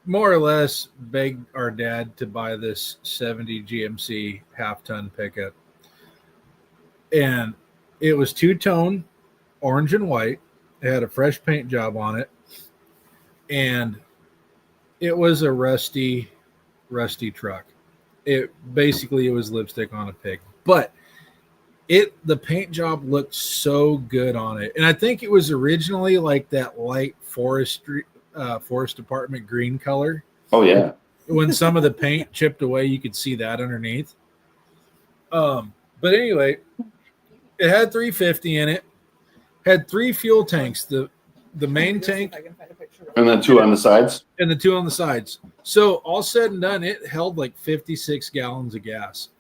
more or less begged our dad to buy this 70 GMC half-ton pickup. And it was two-tone, orange and white. It had a fresh paint job on it. And it was a rusty truck. It was lipstick on a pig. But the paint job looked so good on it. And I think it was originally like that light forest department green color. oh yeah. When some of the paint chipped away, you could see that underneath. But anyway, it had 350 in it. Had 3 fuel tanks. The main tank If I can find a picture. And then 2 on the sides. and the 2 on the sides. So all said and done, it held like 56 gallons of gas.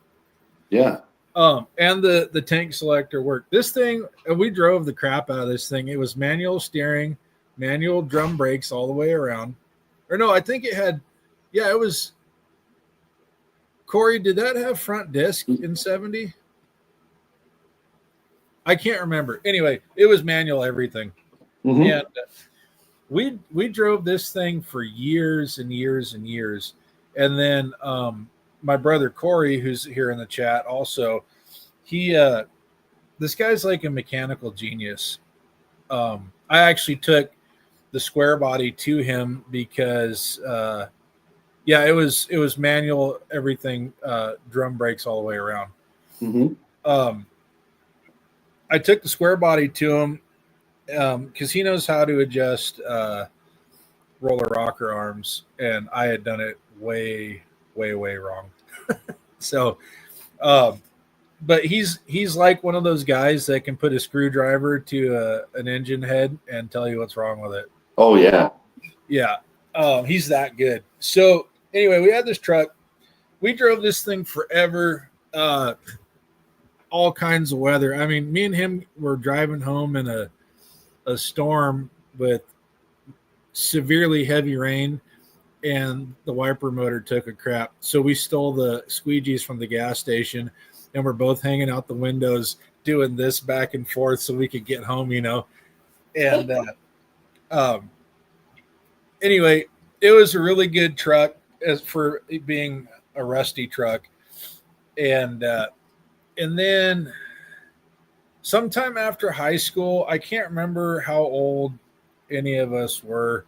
Yeah. And the tank selector worked. This thing, and we drove the crap out of this thing. It was manual steering, manual drum brakes all the way around. Or no, I think it had, yeah, it was. Corey, did that have front disc in 70? I can't remember. Anyway, it was manual everything. Mhm. And we drove this thing for years and years and years. And then my brother Corey, who's here in the chat also, this guy's like a mechanical genius. I actually took the square body to him because it was manual, everything, drum brakes all the way around. I took the square body to him because he knows how to adjust roller rocker arms, and I had done it way wrong. So but he's like one of those guys that can put a screwdriver to an engine head and tell you what's wrong with it. Oh yeah. He's that good. So anyway, we had this truck. We drove this thing forever. All kinds of weather. I mean, me and him were driving home in a storm with severely heavy rain, and the wiper motor took a crap. So we stole the squeegees from the gas station, and we're both hanging out the windows doing this back and forth so we could get home, And anyway, it was a really good truck as for it being a rusty truck. And then sometime after high school, I can't remember how old any of us were.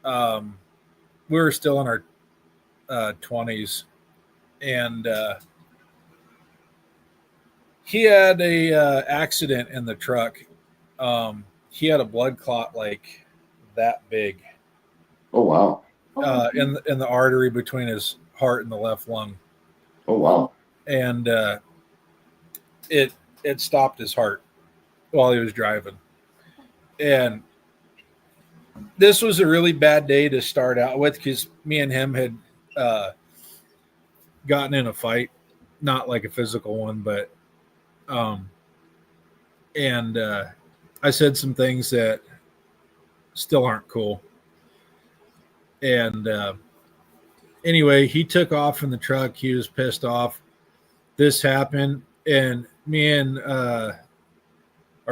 We were still in our 20s, and he had a accident in the truck. He had a blood clot like that big. Oh wow. In the artery between his heart and the left lung. Oh wow. And it stopped his heart while he was driving. And this was a really bad day to start out with because me and him had gotten in a fight, not like a physical one, but and I said some things that still aren't cool. And anyway, he took off in the truck. He was pissed off. This happened, and me and our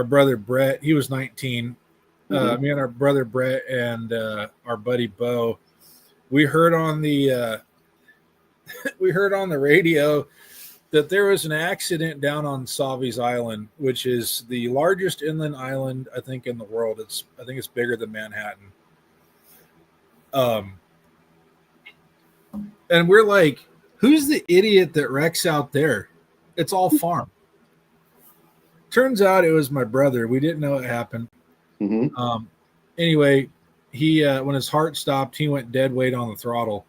brother Brett, he was 19. Me and our brother Brett and our buddy Bo, we heard on the radio that there was an accident down on Savi's Island, which is the largest inland island I think in the world. I think it's bigger than Manhattan. And we're like, who's the idiot that wrecks out there? It's all farm. Turns out it was my brother. We didn't know it happened. Anyway, he when his heart stopped, he went dead weight on the throttle.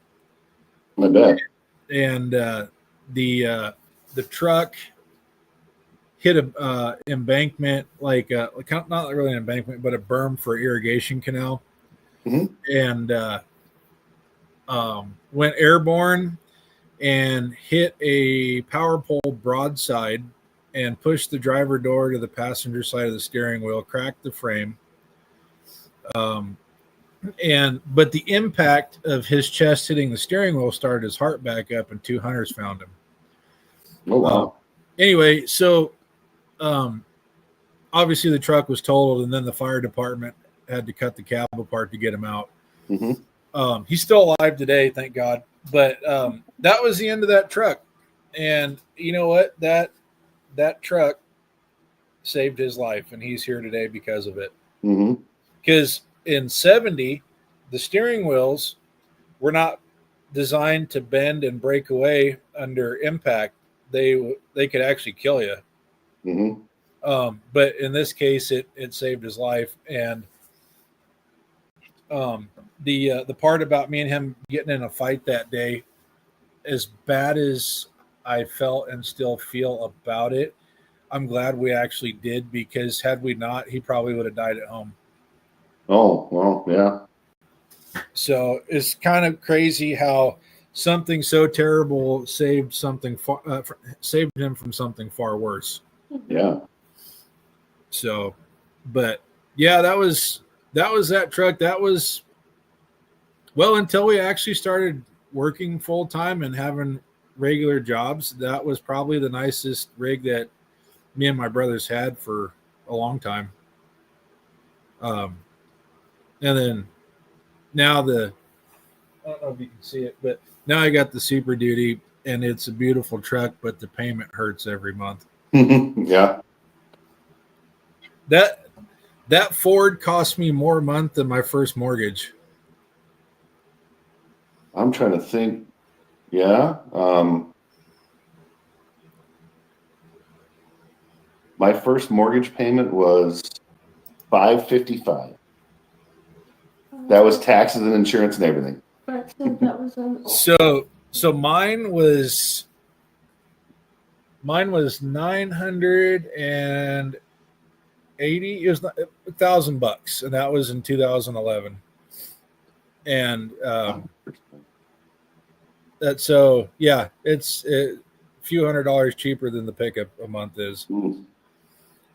I bet. And the truck hit a embankment, like not really an embankment, but a berm for irrigation canal, and went airborne and hit a power pole broadside and pushed the driver door to the passenger side of the steering wheel, cracked the frame. But the impact of his chest hitting the steering wheel started his heart back up, and 2 hunters found him. Oh wow. Anyway, so obviously the truck was totaled, and then the fire department had to cut the cab apart to get him out. He's still alive today, thank God. But that was the end of that truck. And you know what? That truck saved his life, and he's here today because of it. Because in 70, the steering wheels were not designed to bend and break away under impact. They could actually kill you. But in this case, it saved his life. And the part about me and him getting in a fight that day, as bad as I felt and still feel about it, I'm glad we actually did, because had we not, he probably would have died at home. Oh, well, yeah. So it's kind of crazy how something so terrible saved saved him from something far worse. Yeah. So, but yeah, that was that truck. That was, well, until we actually started working full time and having regular jobs, that was probably the nicest rig that me and my brothers had for a long time. And then now I don't know if you can see it, but now I got the Super Duty, and it's a beautiful truck, but the payment hurts every month. Yeah. That Ford cost me more a month than my first mortgage. I'm trying to think. Yeah. My first mortgage payment was $555. That was taxes and insurance and everything. Brett said that was an So mine was $980. It was $1,000, and that was in 2011. And that so yeah, it's a few $100s cheaper than the pickup a month is. Mm.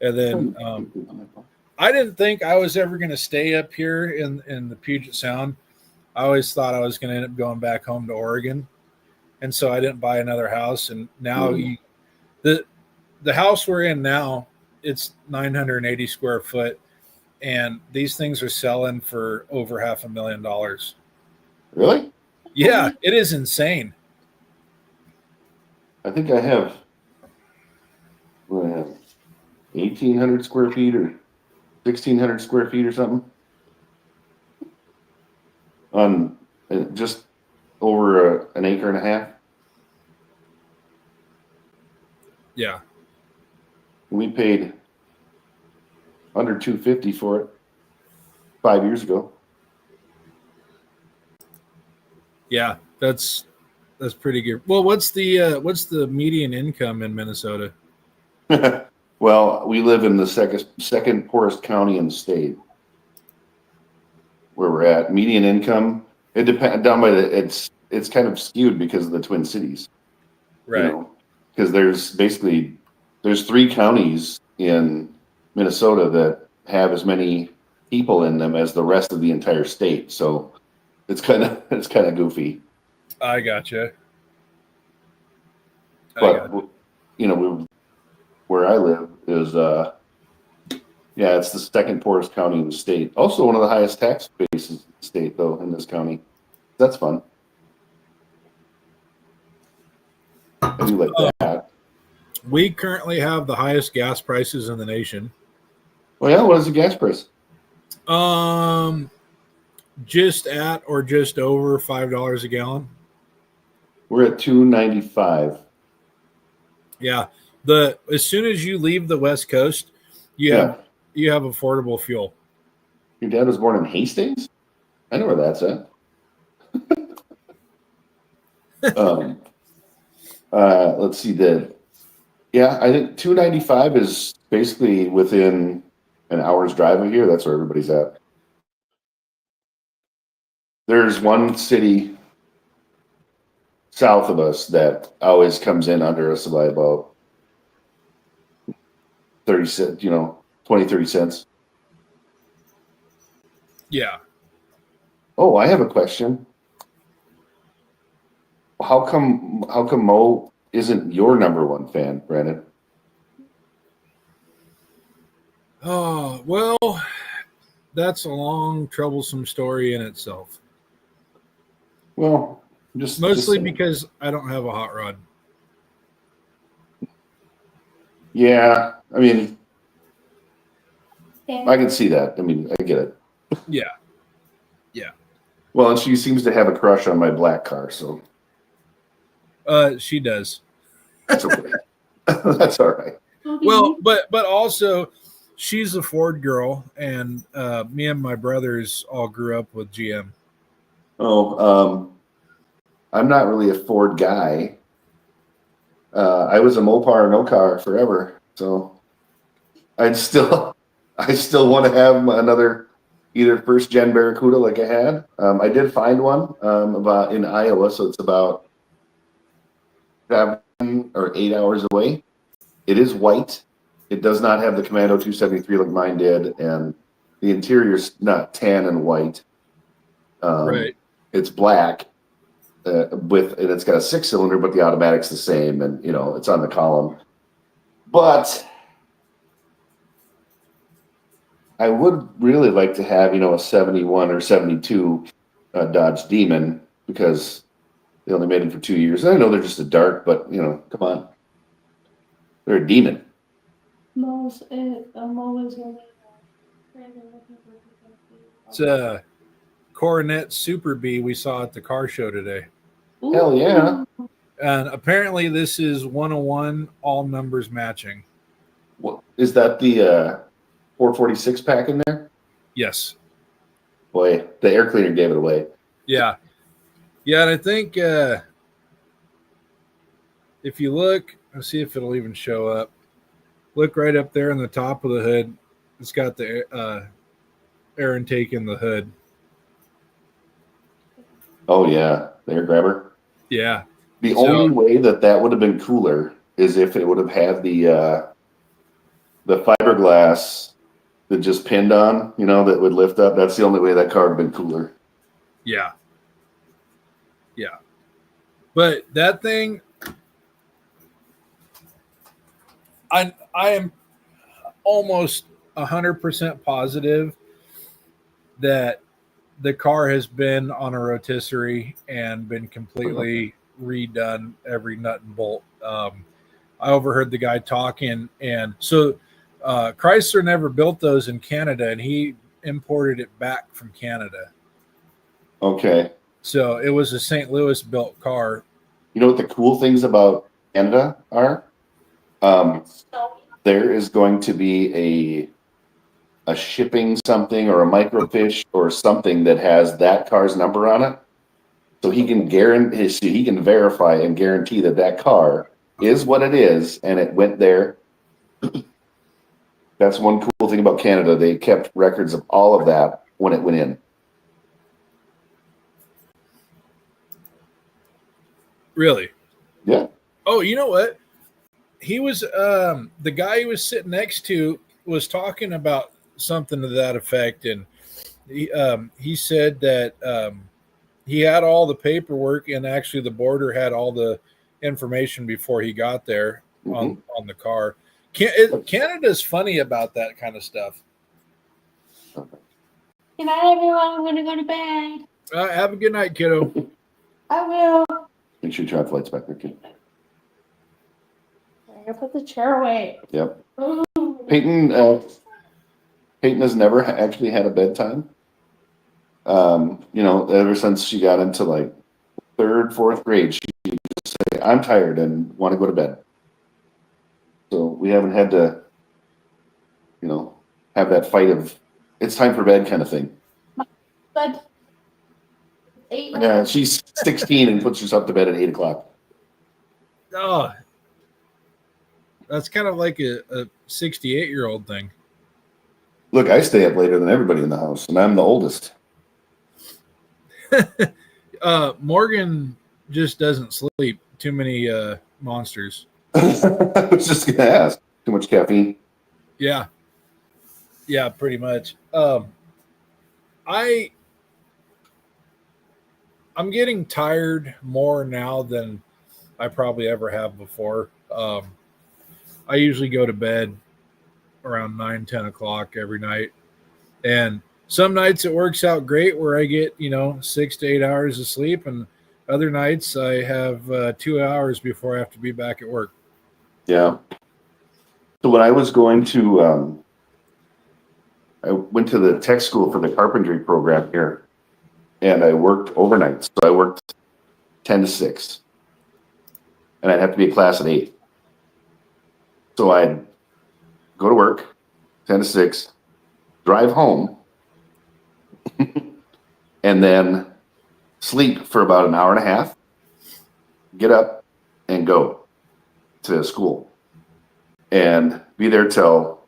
And then I didn't think I was ever going to stay up here in the Puget Sound. I always thought I was going to end up going back home to Oregon, and so I didn't buy another house. And now the house we're in now, it's 980 square foot, and these things are selling for over $500,000. Really? Yeah, it is insane. I think I have 1,800 square feet or 1,600 square feet or something on just over an acre and a half. Yeah. We paid under $250 for it 5 years ago. Yeah, that's pretty good. Well, what's the median income in Minnesota? Well, we live in the second poorest county in the state where we're at. Median income, it depends down by it's kind of skewed because of the Twin Cities. Right. You know, because there's 3 counties in Minnesota that have as many people in them as the rest of the entire state. So it's kind of goofy. I gotcha. But you know, where I live is it's the second poorest county in the state. Also one of the highest tax bases in the state, though, in this county. That's fun. I do like that. We currently have the highest gas prices in the nation. Well, yeah, what is the gas price? Just at or just over $5 a gallon. We're at $2.95. Yeah. As soon as you leave the West Coast, you have affordable fuel. Your dad was born in Hastings? I know where that's at. Let's see. I think $2.95 is basically within an hour's drive of here. That's where everybody's at. There's one city south of us that always comes in under us by about 30 cents, 20, 30 cents. Yeah. Oh, I have a question. How come Mo isn't your number one fan, Brandon? Oh, well, that's a long, troublesome story in itself. Well, mostly because I don't have a hot rod. Yeah, I mean, I can see that. I mean, I get it. Yeah. Well, and she seems to have a crush on my black car, so. She does. That's okay. That's all right. Well, but also, she's a Ford girl, and me and my brothers all grew up with GM. Oh, I'm not really a Ford guy. I was a Mopar no car forever, so I still want to have another either first gen Barracuda like I had. I did find one about in Iowa, so it's about 7 or 8 hours away. It is white. It does not have the Commando 273 like mine did, and the interior's not tan and white. Right. It's black. And it's got a 6-cylinder, but the automatic's the same, and it's on the column. But I would really like to have a 71 or 72 Dodge Demon, because they only made them for 2 years. I know they're just a dark, but come on, they're a demon. Mo is in It's a Coronet Super B we saw at the car show today. Hell yeah. And apparently this is 101, all numbers matching. What, is that the 446 pack in there? Yes. Boy, the air cleaner gave it away. Yeah. Yeah, and I think if you look, let's see if it'll even show up. Look right up there on the top of the hood. It's got the air intake in the hood. Oh yeah, the air grabber. Yeah. The only way that would have been cooler is if it would have had the fiberglass that just pinned on, that would lift up. That's the only way that car would have been cooler. Yeah. Yeah. But that thing, I am almost 100% positive that the car has been on a rotisserie and been completely redone, every nut and bolt. I overheard the guy talking, and so Chrysler never built those in Canada, and he imported it back from Canada. Okay. So it was a St. Louis built car. You know what the cool things about Canada are? There is going to be a shipping something or a microfiche or something that has that car's number on it. So he can verify and guarantee that car is what it is and it went there. That's one cool thing about Canada. They kept records of all of that when it went in. Really? Yeah. Oh, you know what? He was the guy he was sitting next to was talking about something to that effect, and he said that he had all the paperwork, and actually the border had all the information before he got there on the car. Canada's funny about that kind of stuff. Good night, everyone. I'm going to go to bed. Have a good night, kiddo. I will. Make sure you try flights back there, kid. I gotta put the chair away. Yep. Peyton has never actually had a bedtime. Ever since she got into like 3rd, 4th grade, she would just say, "I'm tired and want to go to bed." So we haven't had to, have that fight of it's time for bed kind of thing. Bed. 8. Yeah, she's 16 and puts herself to bed at 8 o'clock. Oh, that's kind of like a 68-year-old thing. Look, I stay up later than everybody in the house, and I'm the oldest. Morgan just doesn't sleep. Too many monsters. I was just going to ask. Too much caffeine? Yeah, pretty much. I'm getting tired more now than I probably ever have before. I usually go to bed around 9, 10 o'clock every night. And some nights it works out great where I get, 6 to 8 hours of sleep. And other nights I have 2 hours before I have to be back at work. Yeah. So when I was going to, I went to the tech school for the carpentry program here. And I worked overnight. So I worked 10 to 6. And I'd have to be a class at 8. So I'd go to work, 10 to 6, drive home, and then sleep for about an hour and a half, get up, and go to school. And be there till,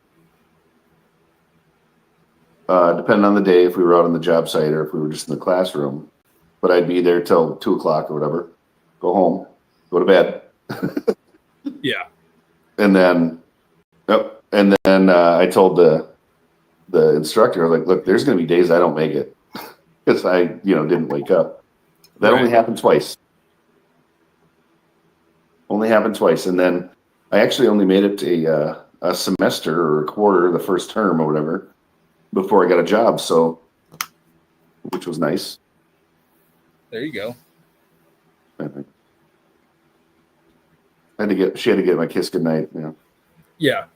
depending on the day, if we were out on the job site or if we were just in the classroom. But I'd be there till 2 o'clock or whatever, go home, go to bed. Yeah. And then, I told the instructor, I was like, "Look, there's going to be days I don't make it because I, didn't wake up." That only happened twice. And then I actually only made it a semester or a quarter, the first term or whatever, before I got a job. So, which was nice. There you go. I think. She had to get my kiss goodnight. Yeah.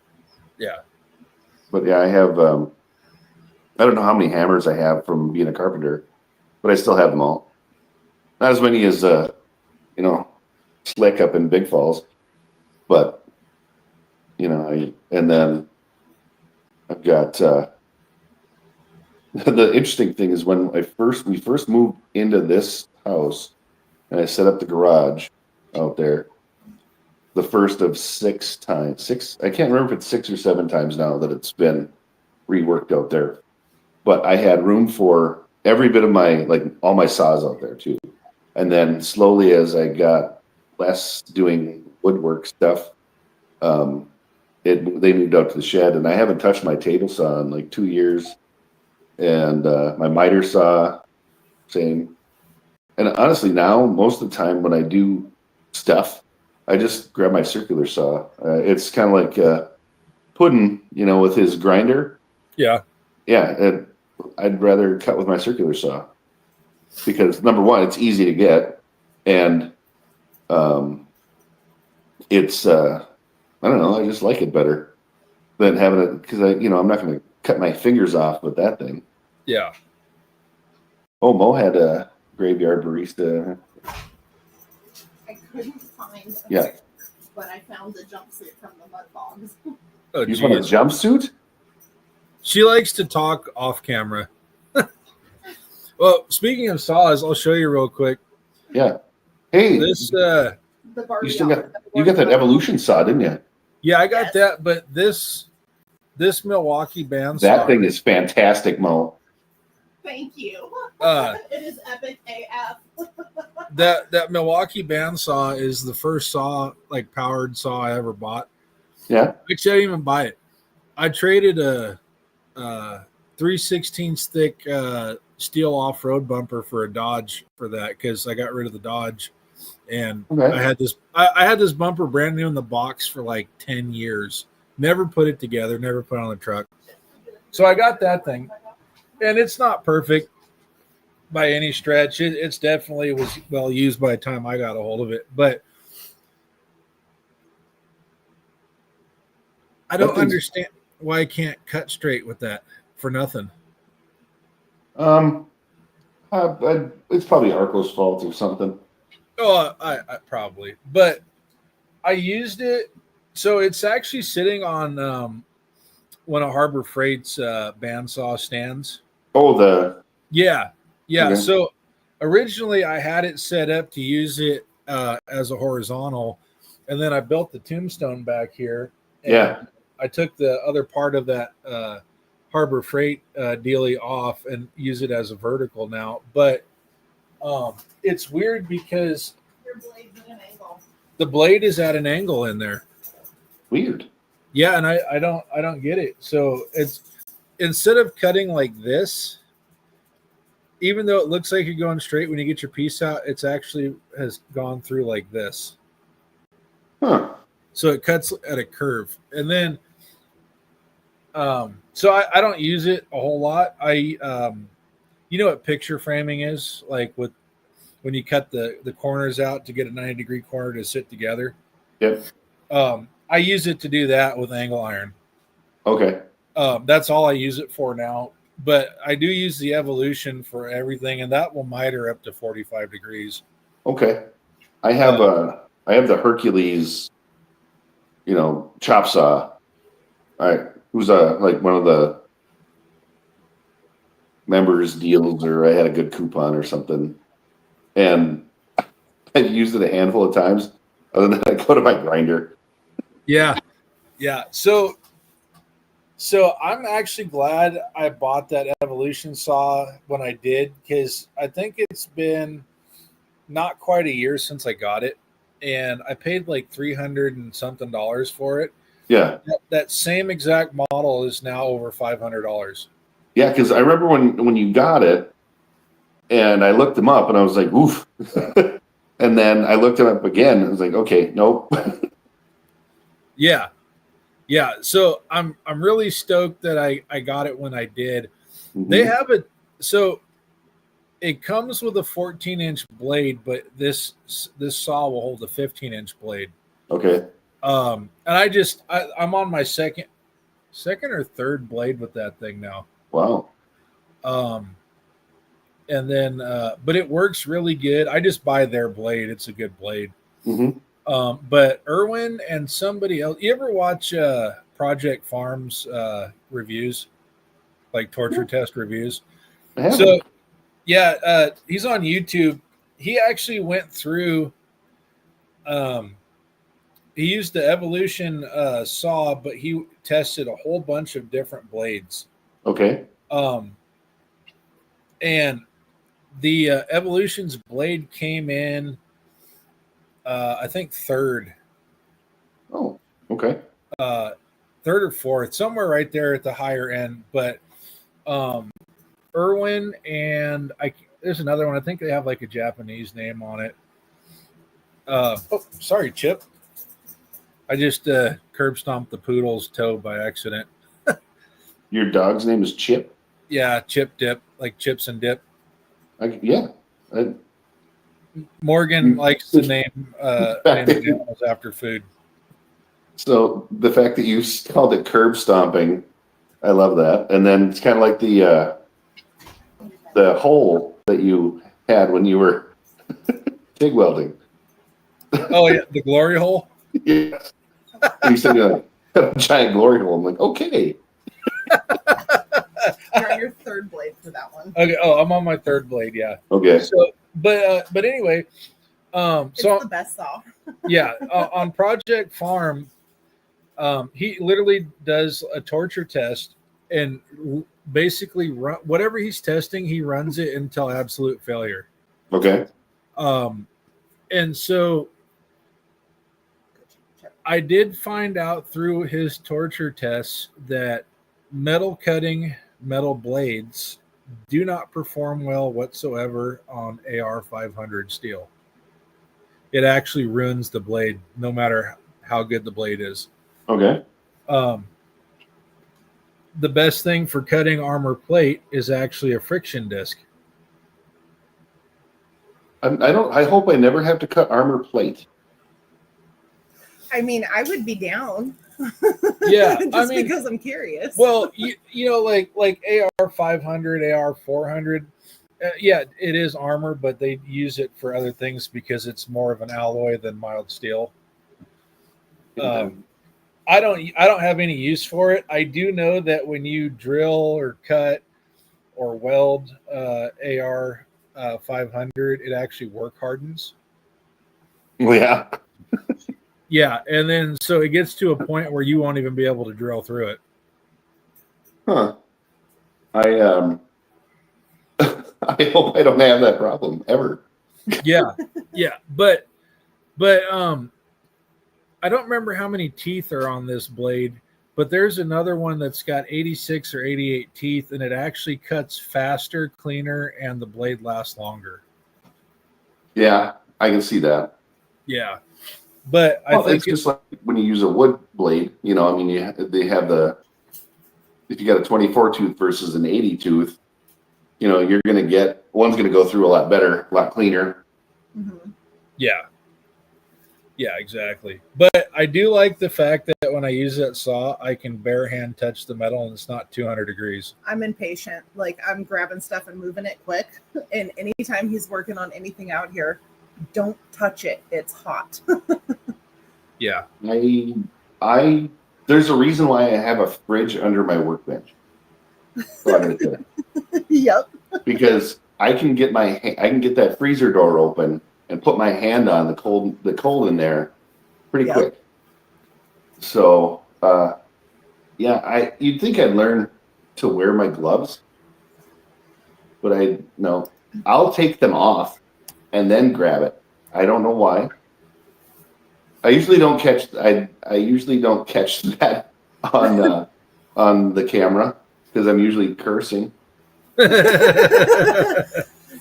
But yeah, I have I don't know how many hammers I have from being a carpenter, but I still have them all. Not as many as Slick up in Big Falls, but and then I've got the interesting thing is when we first moved into this house and I set up the garage out there, the first of six, I can't remember if it's 6 or 7 times now that it's been reworked out there, but I had room for every bit of all my saws out there too. And then slowly as I got less doing woodwork stuff, they moved out to the shed, and I haven't touched my table saw in like 2 years, and my miter saw, same. And honestly, now most of the time when I do stuff, I just grab my circular saw. It's kind of like Puddin', with his grinder. Yeah. Yeah, I'd rather cut with my circular saw because number one, it's easy to get, and it's I don't know, I just like it better than having it because I'm not going to cut my fingers off with that thing. Yeah. Oh, Mo had a graveyard barista. I couldn't find a Yeah. picture, but I found the jumpsuit from the mud bogs. Oh, You just want a geez. jumpsuit? She likes to talk off camera. Well, speaking of saws, I'll show you real quick. Yeah. Hey, This, The Barbie you still got outfit. you got that evolution saw, didn't you? yeah, I got Yes. that, but this Milwaukee band That saw, thing is fantastic, Mo. Thank you. Uh, It is epic AF. that Milwaukee bandsaw is the first powered saw I ever bought. Yeah. Actually, I didn't even buy it. I traded a 3/16 thick steel off-road bumper for a Dodge for that because I got rid of the Dodge, and Okay. I had this bumper brand new in the box for like 10 years. Never put it together, never put it on the truck. So I got that thing, and it's not perfect by any stretch. It's definitely was well used by the time I got a hold of it, but I don't understand why I can't cut straight with that for nothing. It's probably Arco's fault or something. Oh, I probably, but I used it. So it's actually sitting on one of Harbor Freight's bandsaw stands. Oh, Yeah. Okay. So originally I had it set up to use it as a horizontal, and then I built the tombstone back here. And Yeah. I took the other part of that Harbor Freight dealie off and use it as a vertical now. But it's weird because Your blade's at an angle. the blade is at an angle in there. weird. Yeah, and I don't get it. So it's instead of cutting like this, even though it looks like you're going straight when you get your piece out, it's actually has gone through like this. Huh. So it cuts at a curve. And then so I don't use it a whole lot. You know what picture framing is? Like with when you cut the corners out to get a 90-degree corner to sit together. Yep. I use it to do that with angle iron. Okay. That's all I use it for now. But I do use the Evolution for everything, and that will miter up to 45 degrees. Okay. I have the Hercules, chop saw. Who's like one of the members deals, or I had a good coupon or something, and I've used it a handful of times. Other than I go to my grinder. Yeah. So I'm actually glad I bought that Evolution saw when I did, because I think it's been not quite a year since I got it, and I paid like $300 and something for it. Yeah. That same exact model is now over $500. Yeah, because I remember when you got it, and I looked them up, and I was like, oof. And then I looked it up again, and I was like, okay, nope. Yeah. So I'm really stoked that I got it when I did. They have so it comes with a 14-inch blade, but this saw will hold a 15-inch blade. Okay. And I'm on my second or third blade with that thing now. Wow. And then, but it works really good. I just buy their blade. It's a good blade. Mm-hmm. But Irwin and somebody else, you ever watch Project Farms reviews, like torture test reviews? So, yeah, he's on YouTube. He actually went through, he used the Evolution saw, but he tested a whole bunch of different blades. Okay. And the Evolution's blade came in, I think third. Oh, okay. Third or fourth, somewhere right there at the higher end. But Irwin and there's another one. I think they have like a Japanese name on it. Oh, sorry, Chip. I just curb stomped the poodle's toe by accident. Your dog's name is Chip? Yeah, Chip Dip, like chips and dip. Yeah. Morgan likes to name animals after food. So the fact that you called it curb stomping, I love that. And then it's kind of like the hole that you had when you were TIG welding. Oh yeah, the glory hole. Yes. You said a giant glory hole. I'm like, okay. You're on your third blade for that one. Okay. Oh, I'm on my third blade. Yeah. Okay. So, but anyway, It's so the best saw. yeah, on Project Farm, he literally does a torture test and basically whatever he's testing, he runs it until absolute failure. Okay. And so I did find out through his torture tests that metal cutting metal blades do not perform well whatsoever on AR 500 steel. It actually ruins the blade no matter how good the blade is. Okay. The best thing for cutting armor plate is actually a friction disc. I hope I never have to cut armor plate. I mean, I would be down. Yeah, just because I'm curious. Well, you know, like AR 500, AR 400. Yeah, it is armor, but they use it for other things because it's more of an alloy than mild steel. I don't have any use for it. I do know that when you drill or cut or weld AR 500, it actually work hardens. Well, yeah. Yeah, and then so it gets to a point where you won't even be able to drill through it. Huh. I hope I don't have that problem ever. Yeah, but I don't remember how many teeth are on this blade, but there's another one that's got 86 or 88 teeth, and it actually cuts faster, cleaner, and the blade lasts longer. Yeah, I can see that. Yeah, but I think it's just like when you use a wood blade. You know, I mean, they have if you got a 24 tooth versus an 80 tooth, you know, you're going to get one's going to go through a lot better, a lot cleaner. Mm-hmm. Yeah, exactly. But I do like the fact that when I use that saw, I can bare hand touch the metal and it's not 200 degrees. I'm impatient. Like, I'm grabbing stuff and moving it quick. And anytime he's working on anything out here, don't touch it. It's hot. Yeah. There's a reason why I have a fridge under my workbench. So I'm gonna do it. Yep. Because I can get that freezer door open and put my hand on the cold in there pretty quick. So you'd think I'd learn to wear my gloves, but I'll take them off and then grab it. I don't know why. I usually don't catch that on the camera because I'm usually cursing.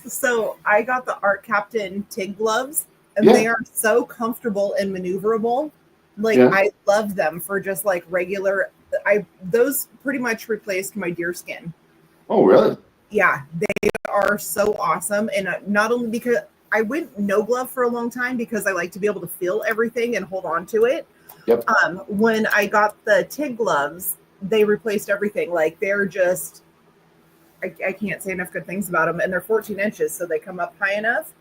So I got the Art Captain TIG gloves, and they are so comfortable and maneuverable. Like, I love them for just like regular. Those pretty much replaced my deer skin. Oh, really? Yeah, they are so awesome, and not only because I went no glove for a long time because I like to be able to feel everything and hold on to it. Yep. When I got the TIG gloves, they replaced everything. Like, they're just I can't say enough good things about them. And they're 14 inches, so they come up high enough.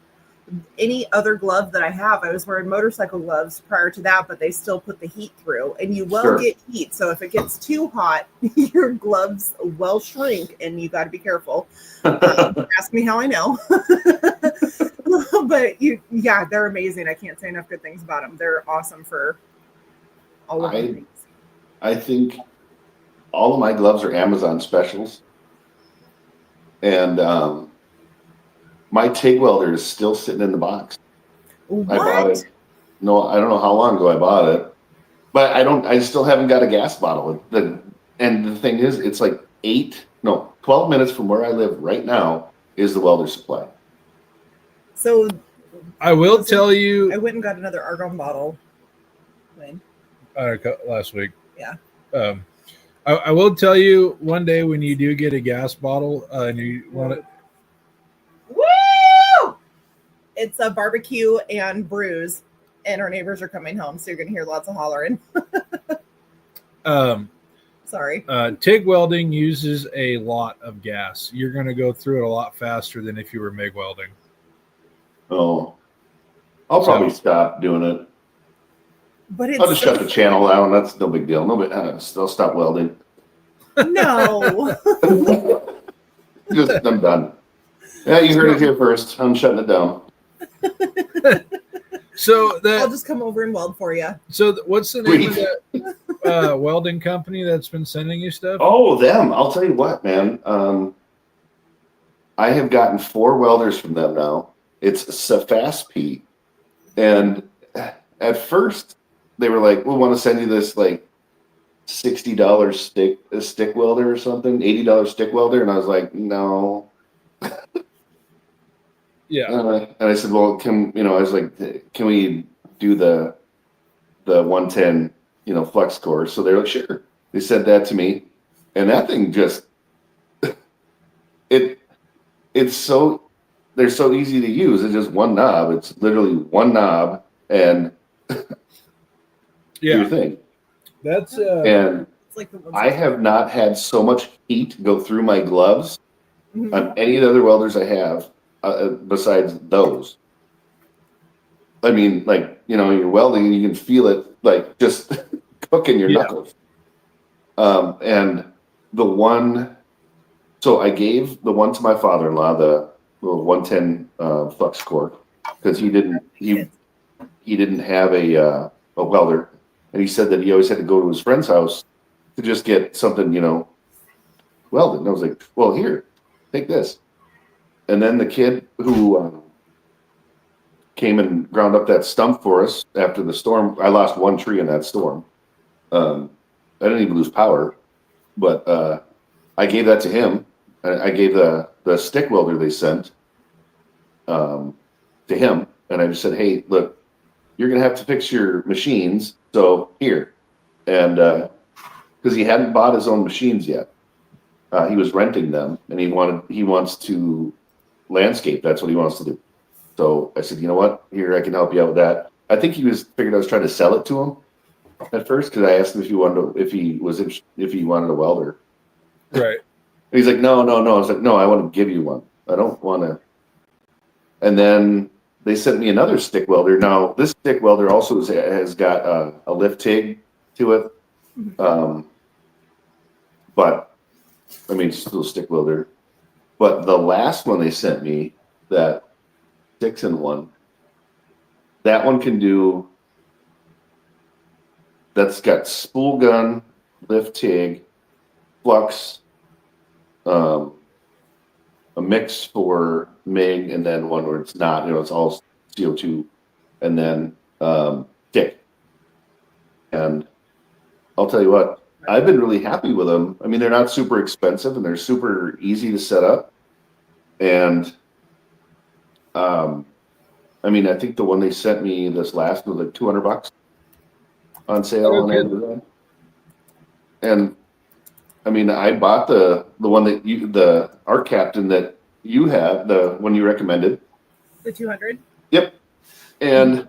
Any other glove that I have, I was wearing motorcycle gloves prior to that, but they still put the heat through, and you will Sure. get heat. So if it gets too hot, your gloves will shrink, and you got to be careful. Ask me how I know. But they're amazing. I can't say enough good things about them. They're awesome for all of the things. I think all of my gloves are Amazon specials. And my TIG welder is still sitting in the box. What? I bought it. No, I don't know how long ago I bought it, but I still haven't got a gas bottle. And the thing is, it's like 12 minutes from where I live right now is the welder supply. So I will tell you. I went and got another argon bottle. When? Last week. Yeah. I will tell you one day when you do get a gas bottle and you want it. Woo! It's a barbecue and brews, and our neighbors are coming home, so you're going to hear lots of hollering. Sorry. TIG welding uses a lot of gas. You're going to go through it a lot faster than if you were MIG welding. Oh, I'll probably stop doing it. But I'll just shut the channel down. That's no big deal. Nobody, I'll stop welding. No. I'm done. Yeah, you heard it here first. I'm shutting it down. So I'll just come over and weld for you. So what's the name of that welding company that's been sending you stuff? Oh, them. I'll tell you what, man. I have gotten 4 welders from them now. It's Safasp. And at first, they were like, we want to send you this like $60 stick welder or something, $80 stick welder. And I was like, no. Yeah. And I said, well, can we do the 110, flex core? So they're like, sure. They said that to me. And that thing just, they're so easy to use. It's just one knob. It's literally one knob and your thing. That's and it's like I have not had so much heat go through my gloves on any of the other welders I have besides those. I mean, like, you're welding and you can feel it like just cooking your knuckles. And the one, so I gave the one to my father-in-law, the 110 flux core, because he didn't have a welder, and he said that he always had to go to his friend's house to just get something, welded. And I was like, well, here, take this. And then the kid who came and ground up that stump for us after the storm, I lost one tree in that storm. I didn't even lose power, but I gave that to him. I gave the stick welder they sent to him, and I just said, hey, look, you're going to have to fix your machines, so here. And because he hadn't bought his own machines yet. He was renting them, and he wants to landscape. That's what he wants to do. So I said, you know what? Here, I can help you out with that. I think he figured I was trying to sell it to him at first, because I asked him if he wanted a welder. right. And he's like, no. I was like, no, I want to give you one. I don't want to. And then they sent me another stick welder. Now, this stick welder also has got a lift TIG to it. But, I mean, it's still a stick welder. But the last one they sent me, that 6-in-1, that one can do, that's got spool gun, lift TIG, flux, a mix for MIG, and then one where it's not, it's all CO2, and then TIG. And I'll tell you what, I've been really happy with them. I mean, they're not super expensive, and they're super easy to set up. And I mean, I think the one they sent me this last was like $200 on sale on Amazon. And I mean, I bought the one that the Arc Captain that you have, the one you recommended. The 200? Yep. And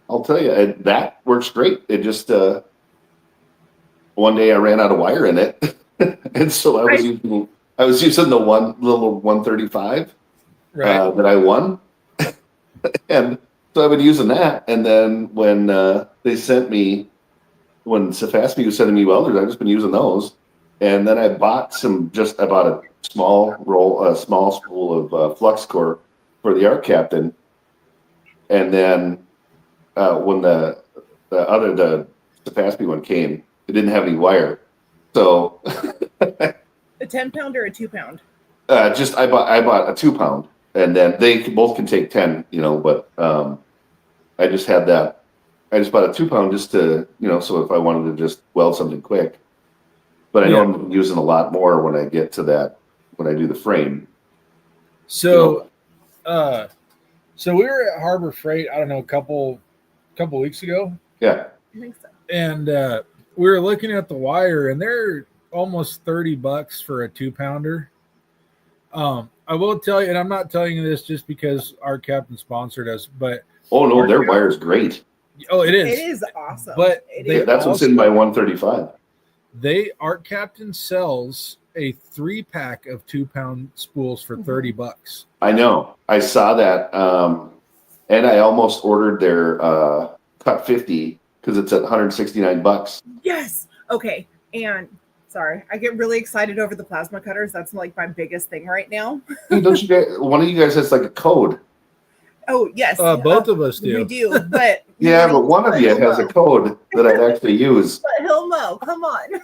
I'll tell you, that works great. It just, one day I ran out of wire in it. And so I was using I was using the little 135 Right. that I won, and so I've been using that. And then when they sent me, when Safasby was sending me welders, I've just been using those. And then I bought a small spool of flux core for the Arc Captain. And then when the Safasby one came, it didn't have any wire. So A 10-pound or a 2-pound? I bought a 2-pound, and then they both can take 10, but I just had that. I just bought a 2-pound just to, so if I wanted to just weld something quick. But I know I'm using a lot more when I get to that, when I do the frame. So, so we were at Harbor Freight, I don't know, a couple weeks ago. Yeah. I think so. And we were looking at the wire, and they're almost $30 for a 2-pounder. I will tell you, and I'm not telling you this just because our captain sponsored us, but Oh no, their wire is great. oh, it is. It is awesome. But That's what's in my 135. Our captain sells a 3-pack of 2-pound spools for $30. I know. I saw that, and I almost ordered their Cut 50 because it's at $169. Yes. Okay. And sorry, I get really excited over the plasma cutters. That's like my biggest thing right now. Hey, don't you guys? One of you guys has like a code. Oh yes, Both of us do. We do, but Yeah, but one of you has a code that I'd actually use. But he'll mow. Come on.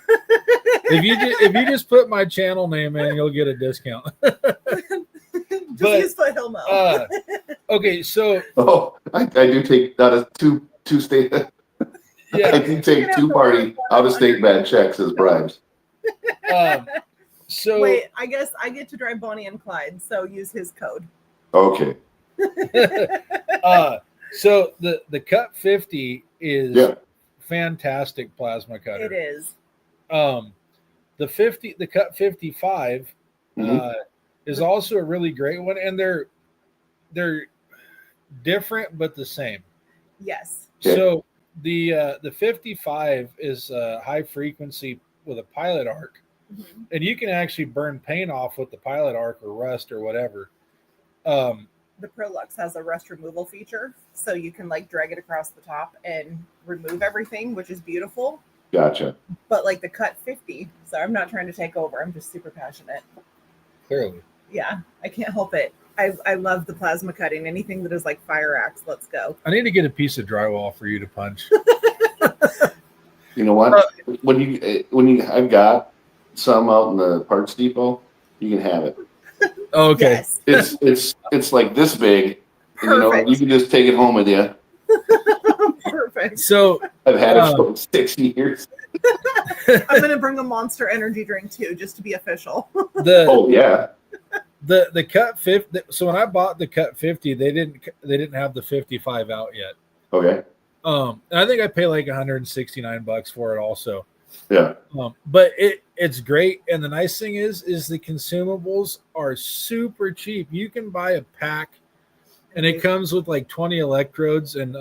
If you just put my channel name in, you'll get a discount. Just use foot he'll mow. Okay, so I do take not a two state. yeah, I do take 2-party out of state bad checks as bribes. So wait, I guess I get to drive Bonnie and Clyde, so use his code. Okay. So the Cut 50 is fantastic plasma cutter. It is. The Cut 55 is also a really great one, and they're different but the same. Yes. So the 55 is high frequency with a pilot arc, and you can actually burn paint off with the pilot arc or rust or whatever. The Prolux has a rust removal feature, so you can like drag it across the top and remove everything, which is beautiful. Gotcha. But like the Cut 50, so I'm not trying to take over. I'm just super passionate. Clearly. Yeah, I can't help it. I love the plasma cutting. Anything that is like fire axe, let's go. I need to get a piece of drywall for you to punch. You know what? When you I've got some out in the parts depot, you can have it. Okay. Yes. It's like this big. And, you can just take it home with you. Perfect. So I've had it for 6 years. I'm gonna bring a Monster Energy drink too, just to be official. Oh yeah. The Cut 50. So when I bought the Cut 50, they didn't have the 55 out yet. Okay. And I think I pay like $169 for it also. Yeah. But it's great, and the nice thing is the consumables are super cheap. You can buy a pack, and it comes with like 20 electrodes and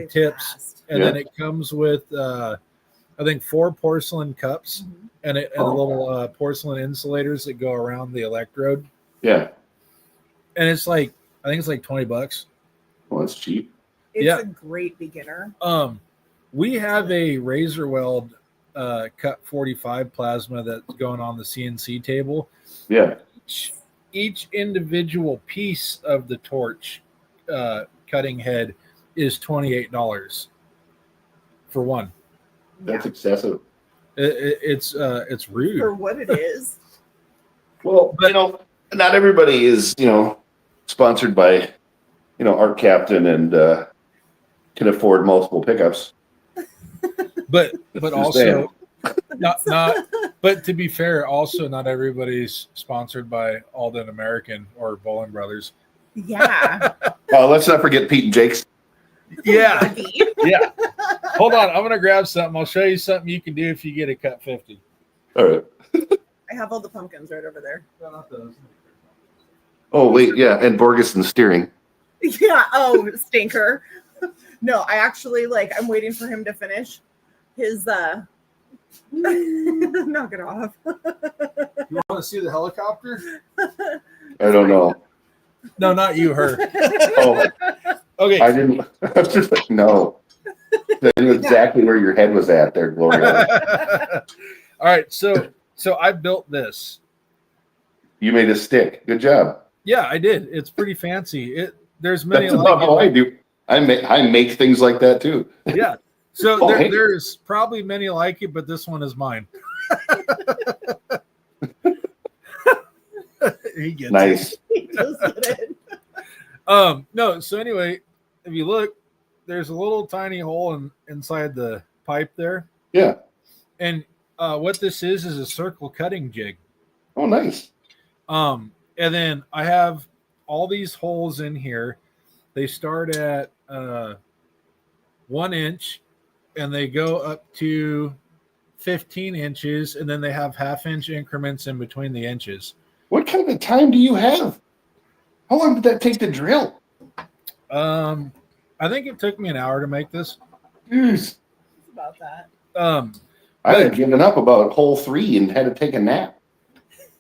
tips, and then it comes with I think 4 porcelain cups and a little porcelain insulators that go around the electrode. Yeah. And it's like I think it's like $20. Well, that's cheap. It's a great beginner. We have a razor weld Cut 45 plasma that's going on the CNC table. Yeah. Each individual piece of the torch cutting head is $28 for one. That's excessive. It's rude For what it is. Well, not everybody is, sponsored by, Art Captain and can afford multiple pickups. But also not but to be fair, also not everybody's sponsored by Alden American or Bowling Brothers. Yeah. Let's not forget Pete and Jake's. Yeah. Yeah. Hold on, I'm gonna grab something. I'll show you something you can do if you get a Cut 50. All right. I have all the pumpkins right over there. Oh wait, yeah, and Borgeson steering. Yeah. Oh, stinker. No, I actually I'm waiting for him to finish his Knock it off. You want to see the helicopter? I don't know. No, not you, her. Oh, Okay. I didn't. I was just like, no. I knew exactly where your head was at there, Gloria. All right, so I built this. You made a stick. Good job. Yeah, I did. It's pretty fancy. There's many That's like about how I do. I make things like that too. it. Yeah. So Oh, hey. there's probably many like it, but this one is mine. He gets Nice. He just did it. it. No, so anyway, if you look, there's a little tiny hole inside the pipe there. Yeah. And what this is a circle cutting jig. Oh, nice. And then I have all these holes in here. They start at 1 inch and they go up to 15 inches, and then they have half-inch increments in between the inches. What kind of time do you have? How long did that take to drill? I think it took me an hour to make this. Jeez. It's about that. I had given up about hole 3 and had to take a nap.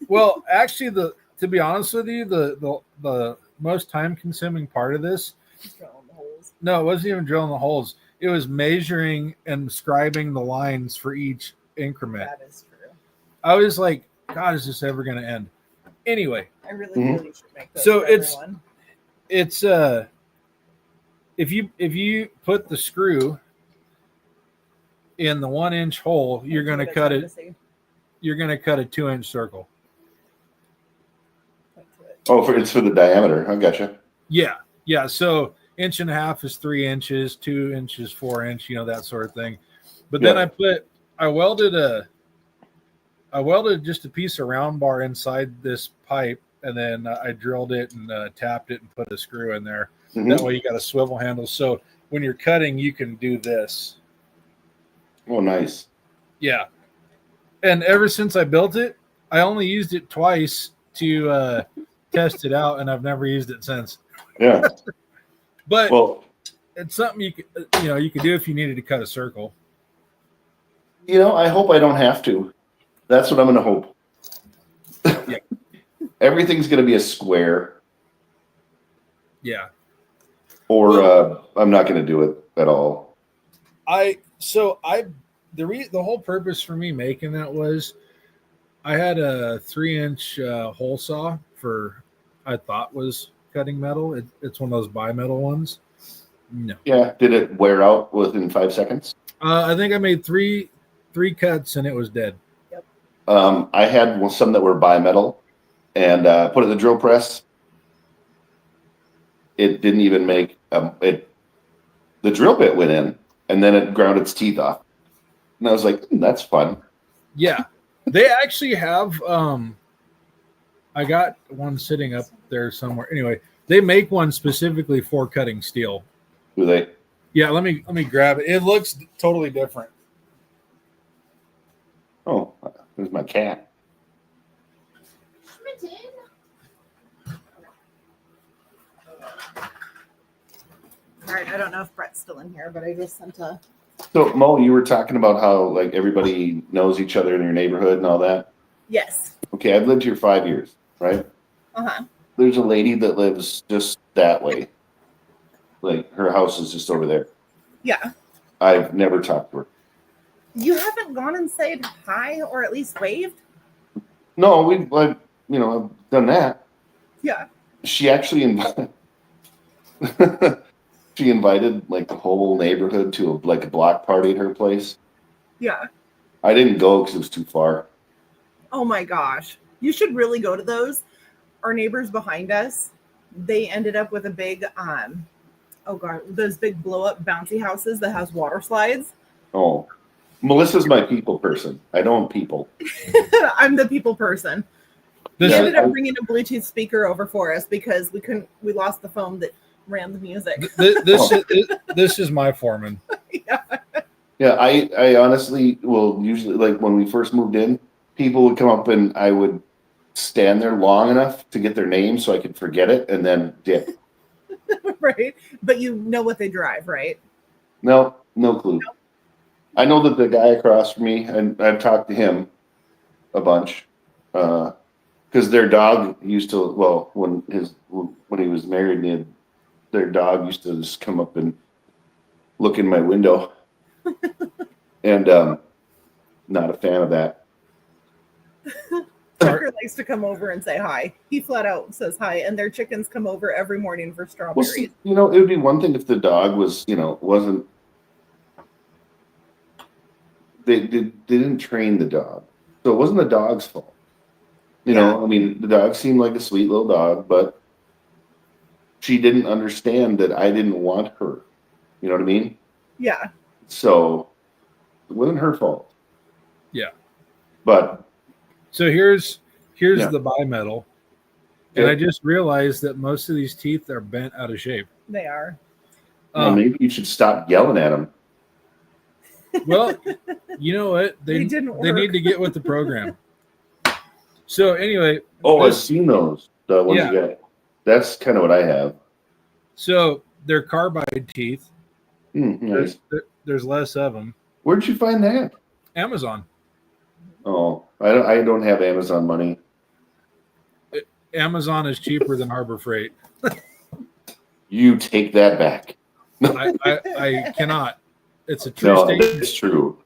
Well, actually, to be honest with you, the most time-consuming part of this, Just drilling the holes. no, it wasn't even drilling the holes. It was measuring and scribing the lines for each increment. That is true. I was like, God, is this ever going to end? Anyway, I really, Mhm. really should make those So for it's- everyone. it's if you put the screw in the 1 inch hole, you're going to That's cut fun it. to see. You're going to cut a 2 inch circle. Point to it. Oh, it's for the diameter. I gotcha. Yeah. So 1.5 inches is 3 inches, 2 inches, 4 inch, that sort of thing. But then Yeah. I welded just a piece of round bar inside this pipe, and then I drilled it and tapped it and put a screw in there. Mhm. That way you got a swivel handle. So when you're cutting, you can do this. Oh, nice. Yeah. And ever since I built it, I only used it twice to test it out, and I've never used it since. Yeah. But Well, it's something you could do if you needed to cut a circle. I hope I don't have to. That's what I'm going to hope. Yeah. Everything's going to be a square, Yeah. or I'm not going to do it at all. The whole purpose for me making that was I had a 3-inch hole saw I thought was cutting metal. It's one of those bimetal ones. No. Yeah. Did it wear out within 5 seconds? I think I made three cuts and it was dead. I had some that were bimetal, and put it in the drill press. It didn't even make it. The drill bit went in, and then it ground its teeth off. And I was like, "That's fun." Yeah. They actually have I got one sitting up there somewhere. Anyway, they make one specifically for cutting steel. Do they? Yeah, let me grab it. It looks totally different. Oh, there's my cat. All right, I don't know if Brett's still in here, but I just sent a. So Mo, you were talking about how like everybody knows each other in your neighborhood and all that. Yes. Okay, I've lived here 5 years, right? Uh-huh. There's a lady that lives just that way. Like her house is just over there. Yeah. I've never talked to her. You haven't gone and said hi or at least waved? No, I've done that. Yeah. She actually invited. She invited like the whole neighborhood to a block party at her place. Yeah. I didn't go because it was too far. Oh my gosh. You should really go to those. Our neighbors behind us, they ended up with a big those big blow up bouncy houses that has water slides. Oh, Melissa's my people person. I don't people. I'm the people person. This They Yeah, ended up I- bringing a Bluetooth speaker over for us because we lost the phone that ran the music. This is my foreman. Yeah, I honestly will usually, like when we first moved in, people would come up and I would stand there long enough to get their name so I could forget it and then dip. Right? But you know what they drive, right? No clue. I know that the guy across from me, and I've talked to him a bunch, because their dog used to. Well, when he was married, their dog used to just come up and look in my window, and not a fan of that. Tucker likes to come over and say hi. He flat out says hi, and their chickens come over every morning for Well, strawberries. see, it would be one thing if the dog was, wasn't. They didn't train the dog, so it wasn't the dog's fault. I mean, the dog seemed like a sweet little dog, but she didn't understand that I didn't want her. You know what I mean? Yeah. So it wasn't her fault. Yeah. But so here's Yeah. the bimetal, and Yeah. I just realized that most of these teeth are bent out of shape. They are. well, maybe you should stop yelling at him. Well, you know what? They didn't They work. need to get with the program. So anyway, Oh, I've seen those. The ones Yeah. you got. That's kind of what I have. so they're carbide teeth. Nice. There's less of them. Where'd you find that? Amazon. Oh, I don't have Amazon money. Amazon is cheaper than Harbor Freight. You take that back. I cannot. It's a true No, statement. it's true.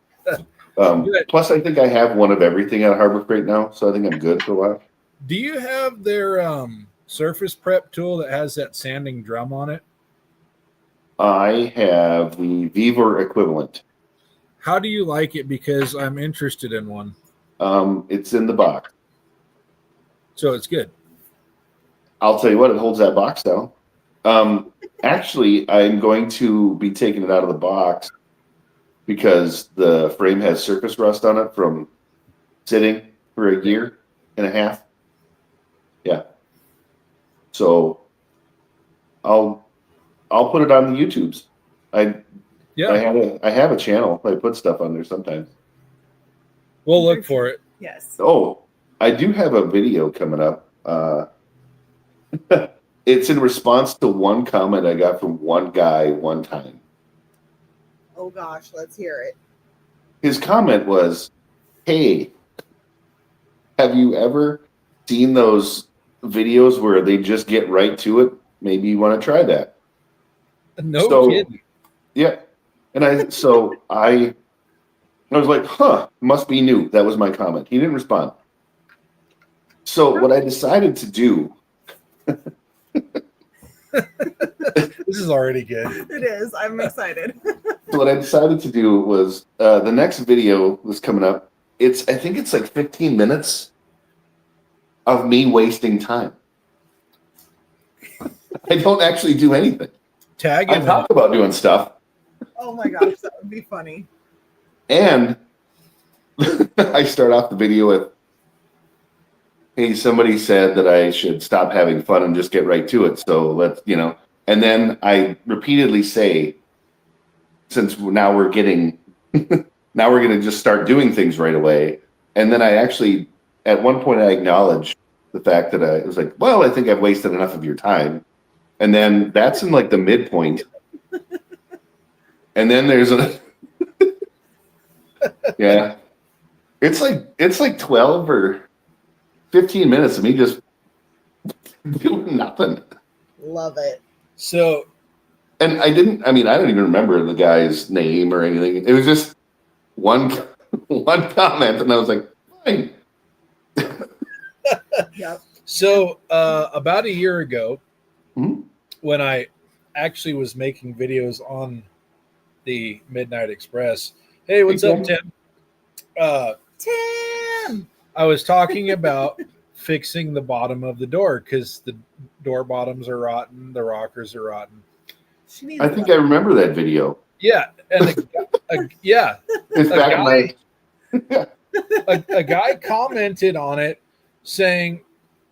Good. Plus, I think I have one of everything at Harbor Freight now, so I think I'm good for a while. Do you have their surface prep tool that has that sanding drum on it? I have the Vevor equivalent. How do you like it? Because I'm interested in one. It's in the box. So it's good. I'll tell you what, it holds that box down. Actually, I'm going to be taking it out of the box because the frame has surface rust on it from sitting for a year and a half. Yeah. So I'll put it on the YouTubes. I have a channel. I put stuff on there sometimes. We'll look for it. Yes. Oh, I do have a video coming up. It's in response to one comment I got from one guy one time. Oh gosh, let's hear it. His comment was, "Hey, have you ever seen those videos where they just get right to it? Maybe you want to try that." No kidding. Yeah. And I was like, huh, must be new. That was my comment. He didn't respond. So what I decided to do. This is already good. It is. I'm excited. So what I decided to do was the next video was coming up. I think it's like 15 minutes of me wasting time. I don't actually do anything. Tag I him. talk about doing stuff. Oh my gosh, that would be funny. And I start off the video with, "Hey, somebody said that I should stop having fun and just get right to it. So let's, and then I repeatedly say, since now we're going to just start doing things right away. And then I actually, at one point, I acknowledged the fact that I was like, well, I think I've wasted enough of your time. And then that's in like the midpoint. And then there's yeah, it's like 12 or 15 minutes of me just doing nothing. Love it. So, and I don't even remember the guy's name or anything. It was just one comment, and I was like, fine. Yep. So about a year ago, Mhm. when I actually was making videos on the Midnight Express. Hey, what's up, Tim? Tim. I was talking about fixing the bottom of the door because the door bottoms are rotten, the rockers are rotten. She needs I think I remember that video. Yeah, and It's back in my. a guy commented on it saying,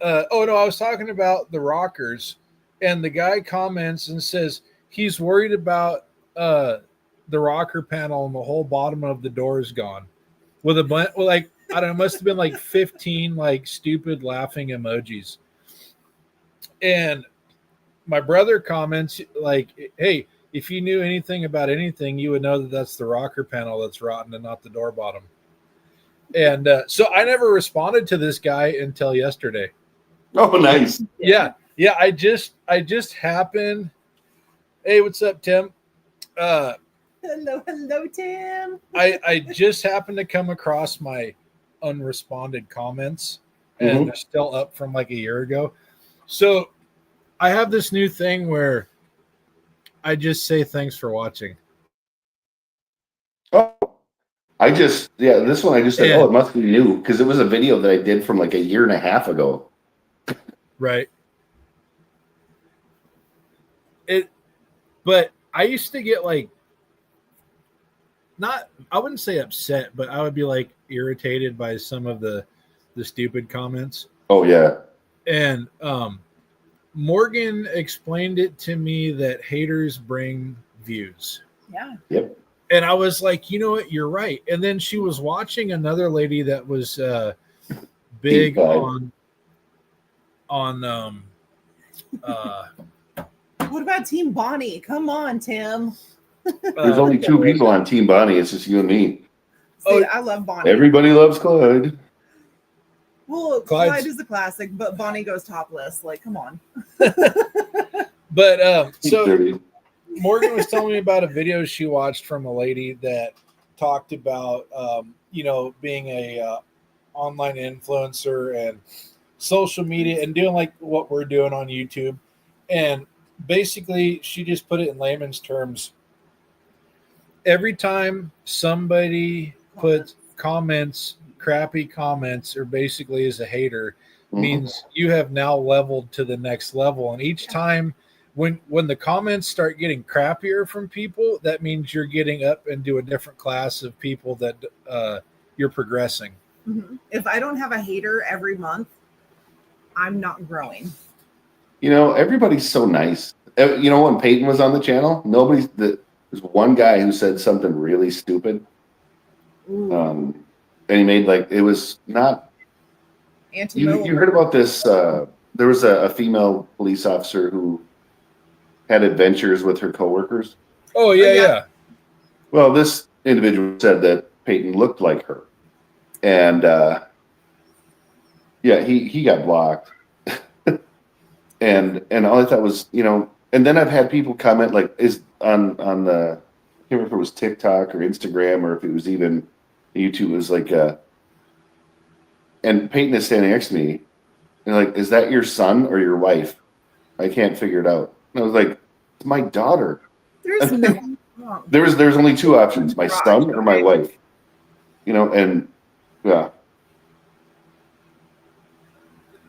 "Oh no, I was talking about the rockers," and the guy comments and says he's worried about the rocker panel and the whole bottom of the door is gone. With I don't know, it must have been like 15 like stupid laughing emojis. And my brother comments like, "Hey, if you knew anything about anything, you would know that that's the rocker panel that's rotten and not the door bottom. And so I never responded to this guy until yesterday. Oh, nice. Yeah. I just happened. Hey, what's up, Tim? Hello, Tim. I just happened to come across my unresponded comments, and they're still up from like a year ago. So I have this new thing where I just say thanks for watching. Oh, this one I just said, it must be new because it was a video that I did from like a year and a half ago. Right. But I used to get like, I wouldn't say upset, but I would be like irritated by some of the stupid comments. Oh yeah. And Morgan explained it to me that haters bring views. Yeah. Yep. And I was like, you know what, you're right. And then she was watching another lady that was big on what about Team Bonnie? Come on, Tim. There's only two people on Team Bonnie. It's just you and me. See, I love Bonnie. Everybody loves Clyde. Well, Clyde is a classic, but Bonnie goes topless. Like, come on. But so Morgan was telling me about a video she watched from a lady that talked about, being a online influencer and social media and doing like what we're doing on YouTube. And basically, she just put it in layman's terms. Every time somebody puts crappy comments, or basically is a hater, means you have now leveled to the next level. And each time when the comments start getting crappier from people, that means you're getting up into a different class of people that you're progressing. Mm-hmm. If I don't have a hater every month, I'm not growing. Everybody's so nice. When Peyton was on the channel, there's one guy who said something really stupid. And he made it was not. You heard about this? There was a female police officer who had adventures with her coworkers. Oh yeah. Well, this individual said that Peyton looked like her, and he got blocked. and all I thought was, and then I've had people comment is on the, I can't remember if it was TikTok or Instagram or if it was even YouTube. It was and Peyton is standing next to me, and is that your son or your wife? I can't figure it out. And I was like, it's my daughter. There's nothing wrong. There's only two options: my son or my wife. And yeah.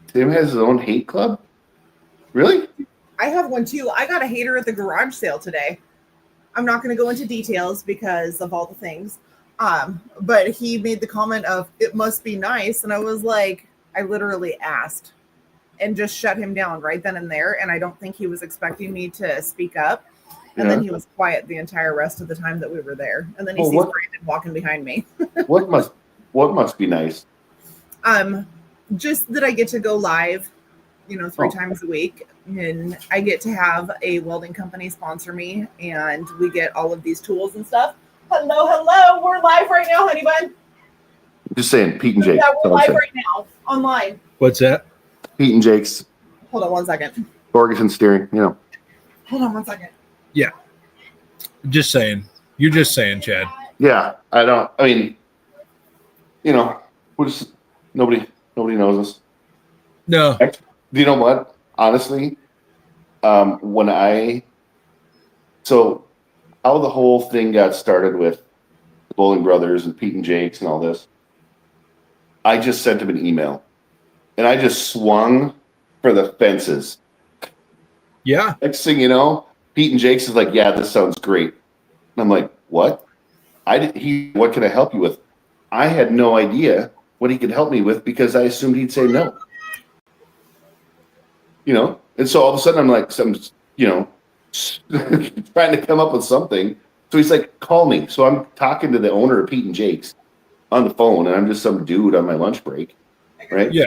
Tim has his own hate club. Really? I have one too. I got a hater at the garage sale today. I'm not going to go into details because of all the things. But he made the comment of, it must be nice. And I was like, I literally asked and just shut him down right then and there. And I don't think he was expecting me to speak up. And then he was quiet the entire rest of the time that we were there. And then he sees Brandon walking behind me. What must be nice? Just that I get to go live, 3 times a week, and I get to have a welding company sponsor me, and we get all of these tools and stuff. Hello, we're live right now, honey bun. Just saying, Pete and Jake. Yeah, we're live right now, online. What's that? Pete and Jake's. Hold on 1 second. Ferguson steering, Hold on 1 second. Yeah. Just saying. You're just saying, Chad. Yeah, we're just, nobody knows us. No. Do you know what? Honestly, how the whole thing got started with the Bowling Brothers and Pete and Jake's and all this, I just sent him an email, and I just swung for the fences. Yeah. Next thing you know, Pete and Jake's is like, yeah, this sounds great. And I'm like, what? What can I help you with? I had no idea what he could help me with because I assumed he'd say no. And so all of a sudden I'm like, trying to come up with something. So he's like, call me. So I'm talking to the owner of Pete and Jake's on the phone, and I'm just some dude on my lunch break, right? Yeah.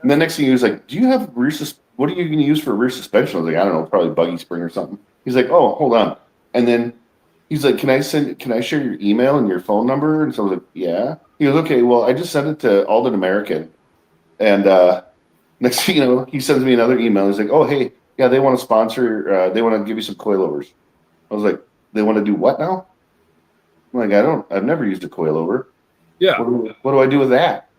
And the next thing he was like, do you have what are you going to use for rear suspension? I was like, I don't know, probably buggy spring or something. He's like, oh, hold on. And then he's like, can I share your email and your phone number? And so I was like, yeah. He goes, okay, well, I just sent it to Alden American. And next thing you know, he sends me another email. He's like, oh, hey, yeah, they want to sponsor, they want to give you some coilovers. I was like, they want to do what now? I'm like, I've never used a coilover. Yeah. What do I do with that?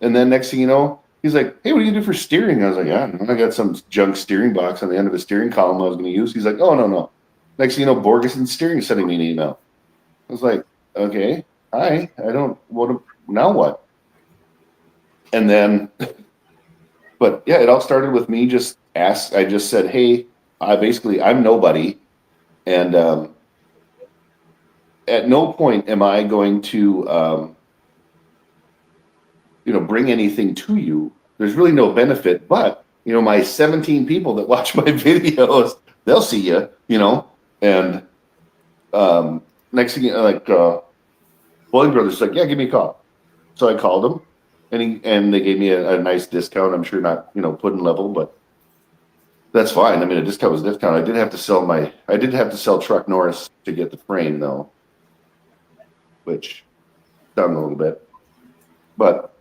And then next thing you know, he's like, hey, what do you do for steering? I was like, yeah, I got some junk steering box on the end of a steering column I was going to use. He's like, oh, no. Next thing you know, Borgeson Steering is sending me an email. I was like, okay, hi, now what? And then, but yeah, it all started with me I just said, hey, I'm nobody. And at no point am I going to, bring anything to you. There's really no benefit, but, my 17 people that watch my videos, they'll see you, and next thing, Bowling Brothers like, yeah, give me a call. So I called them, and they gave me a nice discount. I'm sure not, pudding level, but that's fine. I mean, a discount was a discount. I did have to sell Truck Norris to get the frame though, which down a little bit. But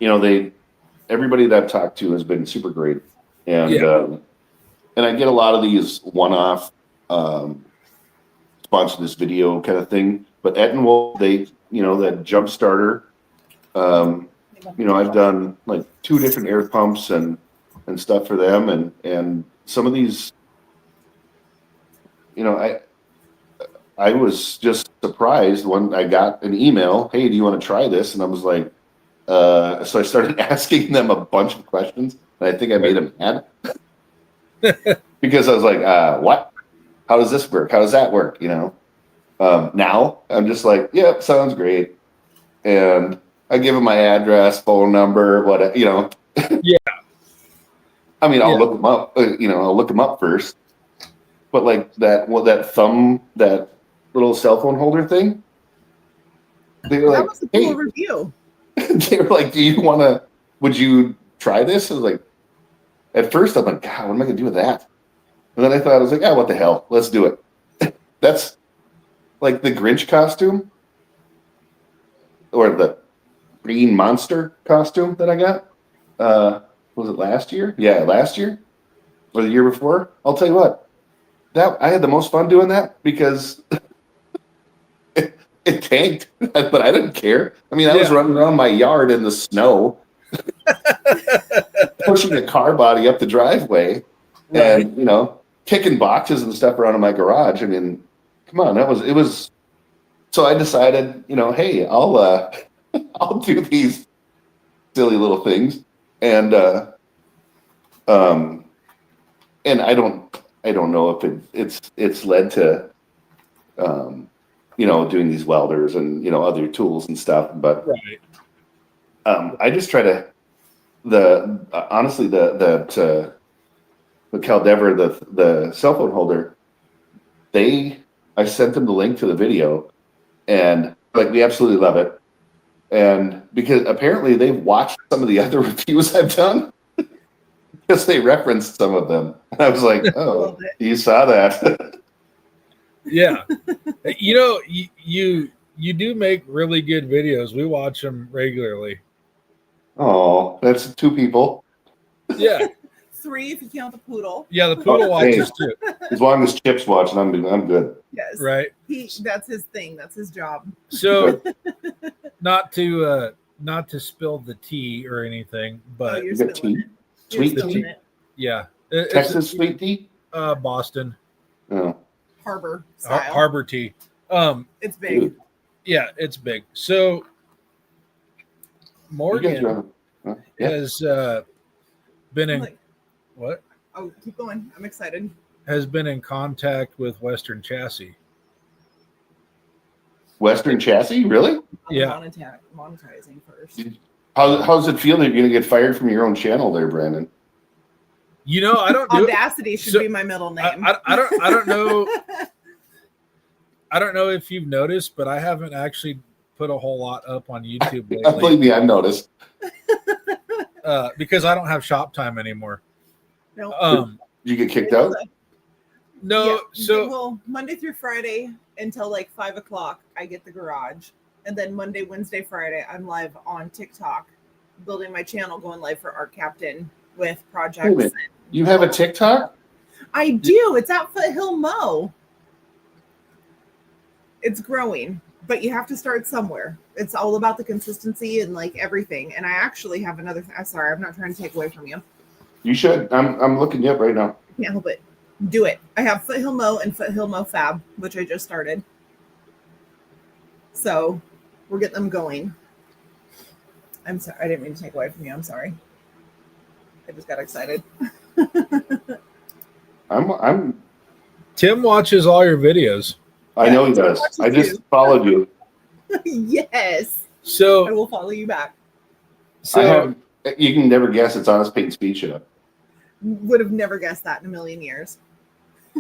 everybody that I've talked to has been super great, and and I get a lot of these one-off sponsor this video kind of thing. But Ettenwolf, that jump starter. I've done like 2 different air pumps and stuff for them, and some of these, I was just surprised when I got an email, hey, do you want to try this? And I was like, so I started asking them a bunch of questions, and I think I made them mad because I was like, what? How does this work? How does that work? Now I'm just like, yep, sounds great. And I give them my address, phone number, Yeah. I mean, I'll look them up, I'll look them up first. But like that little cell phone holder thing, they were That like, was a cool hey, review. they were like, would you try this? I was like, at first I'm like, God, what am I going to do with that? And then I was like, what the hell? Let's do it. That's like the Grinch costume or the Green Monster costume that I got. Was it last year? Yeah, last year or the year before. I'll tell you what, I had the most fun doing that because it tanked, but I didn't care. I mean, I was running around my yard in the snow, pushing a car body up the driveway, and kicking boxes and stuff around in my garage. I mean, come on, it was. So I decided, hey, I'll do these silly little things, and I don't know if it's led to doing these welders and other tools and stuff, but I just try to honestly the Caldever, the cell phone holder, I sent them the link to the video, and like we absolutely love it. And because apparently they've watched some of the other reviews I've done because they referenced some of them. And I was like, oh, you saw that. Yeah. You do make really good videos. We watch them regularly. Oh, that's 2 people. Yeah. 3 if you count the poodle. Yeah, the poodle watches too. As long as Chip's watching, I'm good. Yes. Right. That's his thing. That's his job. So not to spill the tea or anything, but you're got spilling tea? it. You're Sweet spilling tea? it. yeah. Texas sweet tea? Boston. Oh. Harbor style. Harbor tea. It's big. Dude. Yeah, it's big. So Morgan has been in what? Oh, keep going. I'm excited. Has been in contact with Western Chassis. Western Chassis? Really? Yeah. Monetizing first. How's it feel that you're going to get fired from your own channel there, Brandon? I don't do Audacity should be my middle name. I don't know. I don't know if you've noticed, but I haven't actually put a whole lot up on YouTube lately. Believe me, I've noticed. Because I don't have shop time anymore. No. Did you get kicked out? No, so well, Monday through Friday until like 5 o'clock, I get the garage, and then Monday, Wednesday, Friday, I'm live on TikTok, building my channel, going live for Art Captain with Wait a projects. minute. You have a TikTok? I do. It's at Foothill Mo. It's growing, but you have to start somewhere. It's all about the consistency and like everything. And I actually have another. Sorry, I'm not trying to take away from you. You should. I'm looking you up right now. I can't help it. Do it. I have Foothill Mo and Foothill Mo Fab, which I just started. So we're getting them going. I'm sorry. I didn't mean to take away from you. I'm sorry. I just got excited. I'm Tim watches all your videos. I know he does. I just followed you. Yes. I So will follow you back. You can never guess it's Honest Peyton Speed Show. Would have never guessed that in a million years.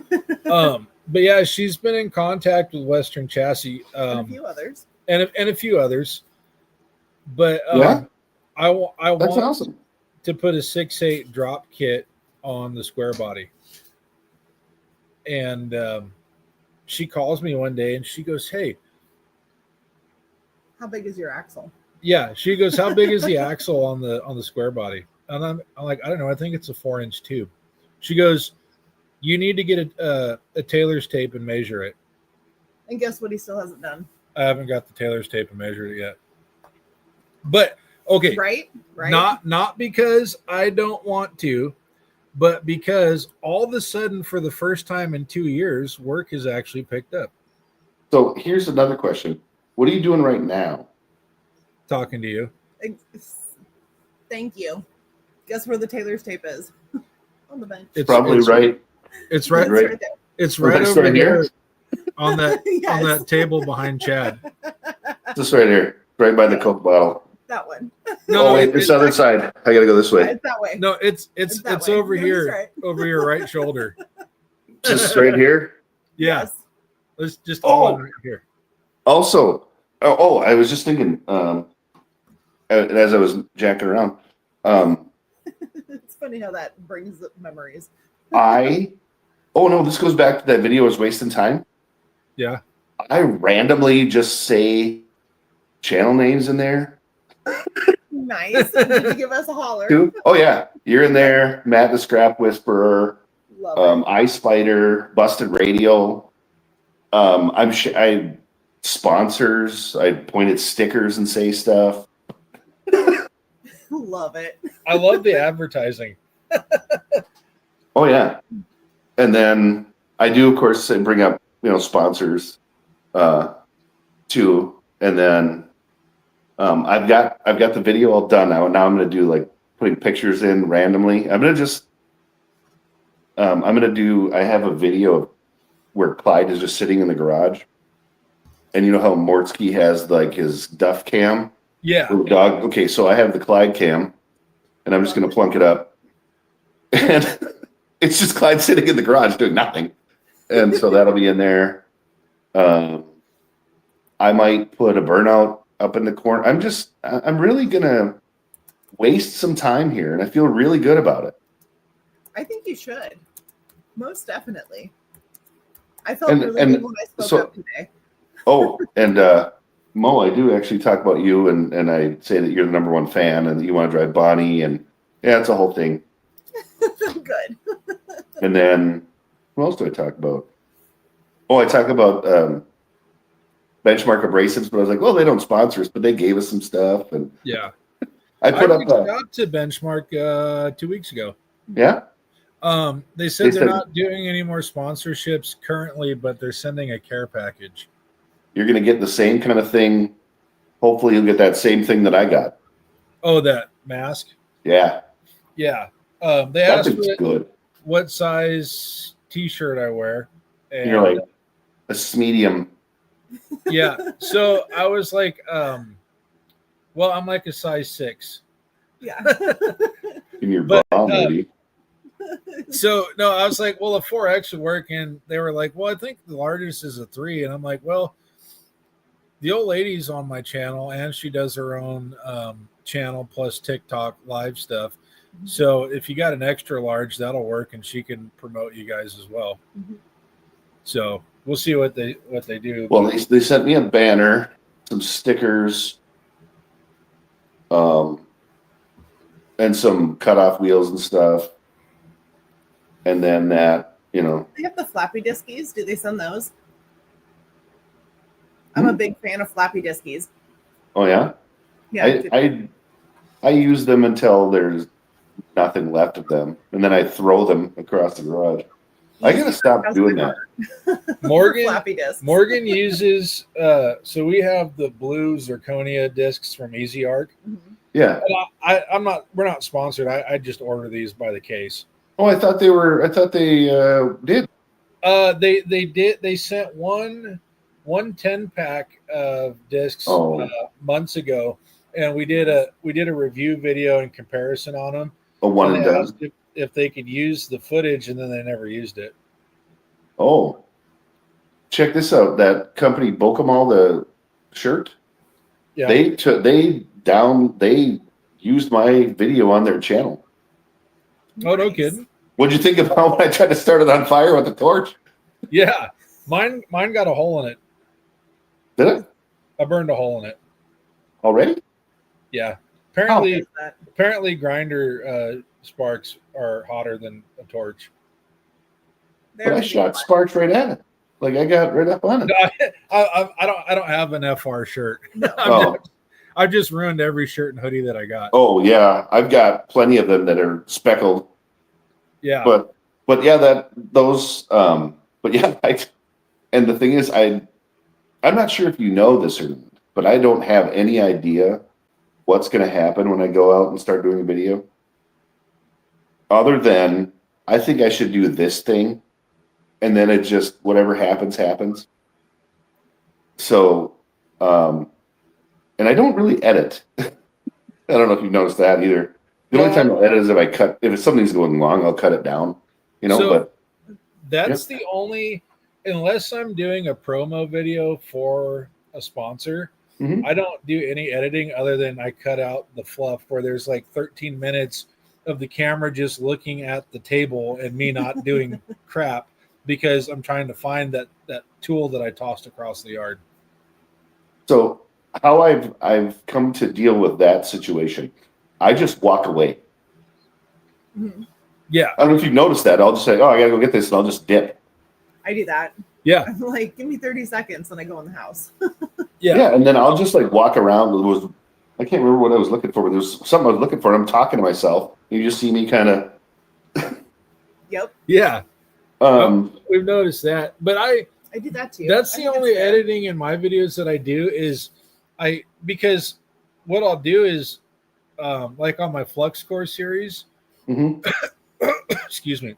but yeah, she's been in contact with Western Chassis, And a few others. and a few others. But Yeah? I That's want awesome. to put a 6.8 drop kit on the square body. And she calls me one day and she goes, "Hey," How big is your axle? yeah, she goes, "How big is the axle on the square body?" And I'm like, "I don't know. I think it's a 4-inch tube." She goes, "You need to get a Taylor's tape and measure it." And guess what he still hasn't done? I haven't got the Taylor's tape and measured it yet. But okay, Right? not because I don't want to, but because all of a sudden, for the first time in 2 years, work has actually picked up. So here's another question. What are you doing right now? Talking to you. Thank you. Guess where the Taylor's tape is? On the bench. It's Probably it's, right. It's right. Right. there. It's right It's over right here here? on that on Yes. that table behind Chad. Just right here, right by the Coke bottle. That one. Oh wait, it's the other side. I gotta go this Yeah, way. it's that way. No, it's that way. over No, he's here, right. over your right shoulder. Just right here. Yeah, Yes. let's just Oh. right here. Also, I was just thinking, as I was jacking around, It's funny how that brings up memories. oh no, this goes back to that video I was wasting time. Yeah. I randomly just say channel names in there. Nice. Did you give us a holler? Too. Oh yeah, you're in there. Matt the Scrap Whisperer, Love it. Ice Spider, Busted Radio. I sponsors. I point at stickers and say stuff. Love it. I love the advertising. Oh yeah, and then I do, of course, bring up sponsors too, and then I've got the video all done now, and now I'm going to do like putting pictures in randomly. I have a video of where Clyde is just sitting in the garage, and you know how Mortsky has like his Duff cam. Yeah. Little dog. Okay, so I have the Clyde cam, and I'm just going to plunk it up, and it's just Clyde sitting in the garage doing nothing, and so that'll be in there. I might put a burnout up in the corner. I'm really going to waste some time here, and I feel really good about it. I think you should. Most definitely. I felt And- really and good when I spoke so- up today. Oh, and Mo, I do actually talk about you, and I say that you're the number one fan, and that you want to drive Bonnie, and yeah, it's a whole thing. Good. And then what else do I talk about? Oh, I talk about Benchmark Abrasives, but I was like, well, they don't sponsor us, but they gave us some stuff, and Yeah. I put reached up. out to Benchmark 2 weeks ago. Yeah, They said they're not doing any more sponsorships currently, but they're sending a care package. you're gonna get the same kind of thing. Hopefully, you'll get that same thing that I got. Oh, that mask. Yeah, Yeah. They that asked thing's me good. what size T-shirt I wear, and You're like a medium. yeah. So I was like, well, I'm like a size 6. Yeah. In your But, ball, maybe. So no, I was like, well, a 4X would work, and they were like, well, I think the largest is a 3, and I'm like, well, the old lady's on my channel, and she does her own channel plus TikTok live stuff. So if you got an extra large, that'll work, and she can promote you guys as well. So we'll see what they do. Well, they sent me a banner, some stickers, and some cutoff wheels and stuff. And then that, They have the flappy diskies. Do they send those? I'm Hmm. a big fan of flappy diskies. Oh yeah, Yeah. I use them until there's nothing left of them, and then I throw them across the garage. I gotta stop doing that. Flappy discs. Morgan uses so we have the blue zirconia discs from Easy Arc. Mhm. Yeah. We're not sponsored. I just order these by the case. Oh, I thought they did. They did. They sent one 10-pack of discs months ago, and we did a review video in comparison on them. A one and they done. asked if they could use the footage, and then they never used it. Oh, check this out. That company Bokomal, the shirt. Yeah. They used my video on their channel. Oh, no Nice. kidding. What'd you think about when I tried to start it on fire with the torch? Yeah, mine got a hole in it. Did it I burned a hole in it. already? Yeah. What is that? Apparently grinder sparks are hotter than a torch. But I shot sparks right at it. Like I got right up on it. No, I don't have an FR shirt. Oh. I've just ruined every shirt and hoodie that I got. Oh yeah, I've got plenty of them that are speckled. Yeah. But yeah, but yeah, and the thing is, I'm not sure if you know this or not, but I don't have any idea what's going to happen when I go out and start doing a video. Other than I think I should do this thing, and then it just whatever happens happens. So, and I don't really edit. I don't know if you've noticed that either. The only time I'll edit is if something's going long, I'll cut it down. But that's the only, unless I'm doing a promo video for a sponsor, Mhm. I don't do any editing other than I cut out the fluff where there's like 13 minutes of the camera just looking at the table and me not doing crap because I'm trying to find that tool that I tossed across the yard. So how I've come to deal with that situation, I just walk away. Mhm. Yeah. I don't know if you've noticed that. I'll just say, "Oh, I gotta go get this," and I'll just dip. I do that. Yeah. I'm like, give me 30 seconds, and I go in the house. Yeah. And then I'll just like walk around. I can't remember what I was looking for, but there was something I was looking for. And I'm talking to myself. You just see me kind of. Yep, Yeah. We've noticed that. But I do that too. that's I the think only it's good. editing in my videos that I do is because what I'll do is like on my Flux Core series, Mhm. excuse me,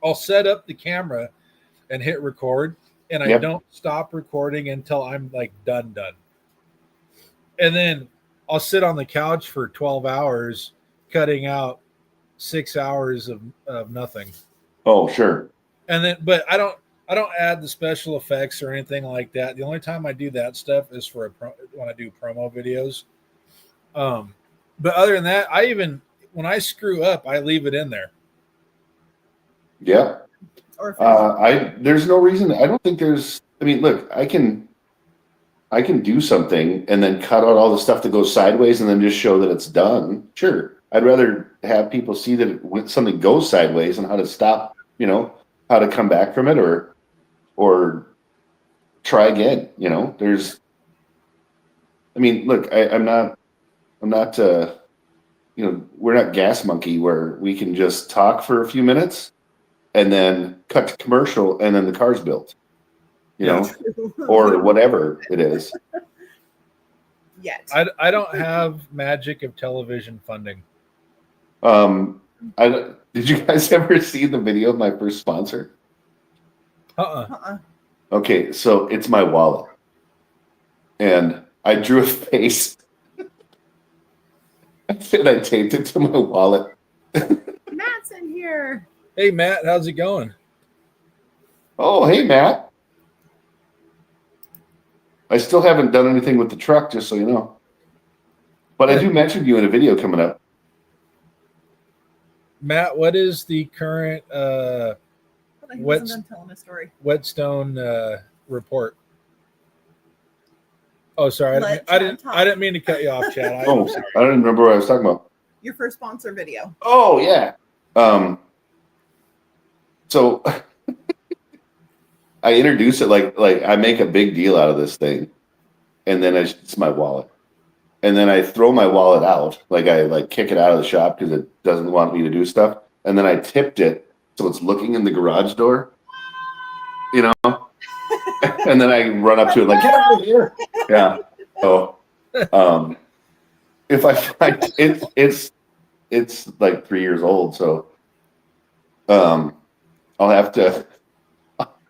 I'll set up the camera and hit record, and I Yep. don't stop recording until I'm like done. And then I'll sit on the couch for 12 hours cutting out 6 hours of nothing. Oh, sure. And then but I don't add the special effects or anything like that. The only time I do that stuff is for when I do promo videos. But other than that, when I screw up, I leave it in there. Yeah. Or if There's no reason. I don't think there's. I mean, look, I can do something and then cut out all the stuff that goes sideways and then just show that it's done. Sure. I'd rather have people see that when something goes sideways and how to stop, how to come back from it or try again. Look, I'm not, we're not Gas Monkey where we can just talk for a few minutes and then cut to commercial and then the car's built, or whatever it is. yet. I don't have magic of television funding. Did you guys ever see the video of my first sponsor? Okay, so it's my wallet. And I drew a face. And I taped it to my wallet. Matt's in here. Hey Matt, how's it going? Oh, hey Matt. I still haven't done anything with the truck, just so you know. But I do mention you in a video coming up. Matt, what is the current He wasn't done telling a story. Whetstone report. Oh, sorry. I didn't mean to cut you off, Chad. I don't remember what I was talking about. Your first sponsor video. Oh yeah. So I introduce it like I make a big deal out of this thing, and then it's my wallet, and then I throw my wallet out, I kick it out of the shop because it doesn't want me to do stuff, and then I tipped it so it's looking in the garage door, and then I run up to it get out of here. Yeah. So, if I find it's like 3 years old, so I'll have to.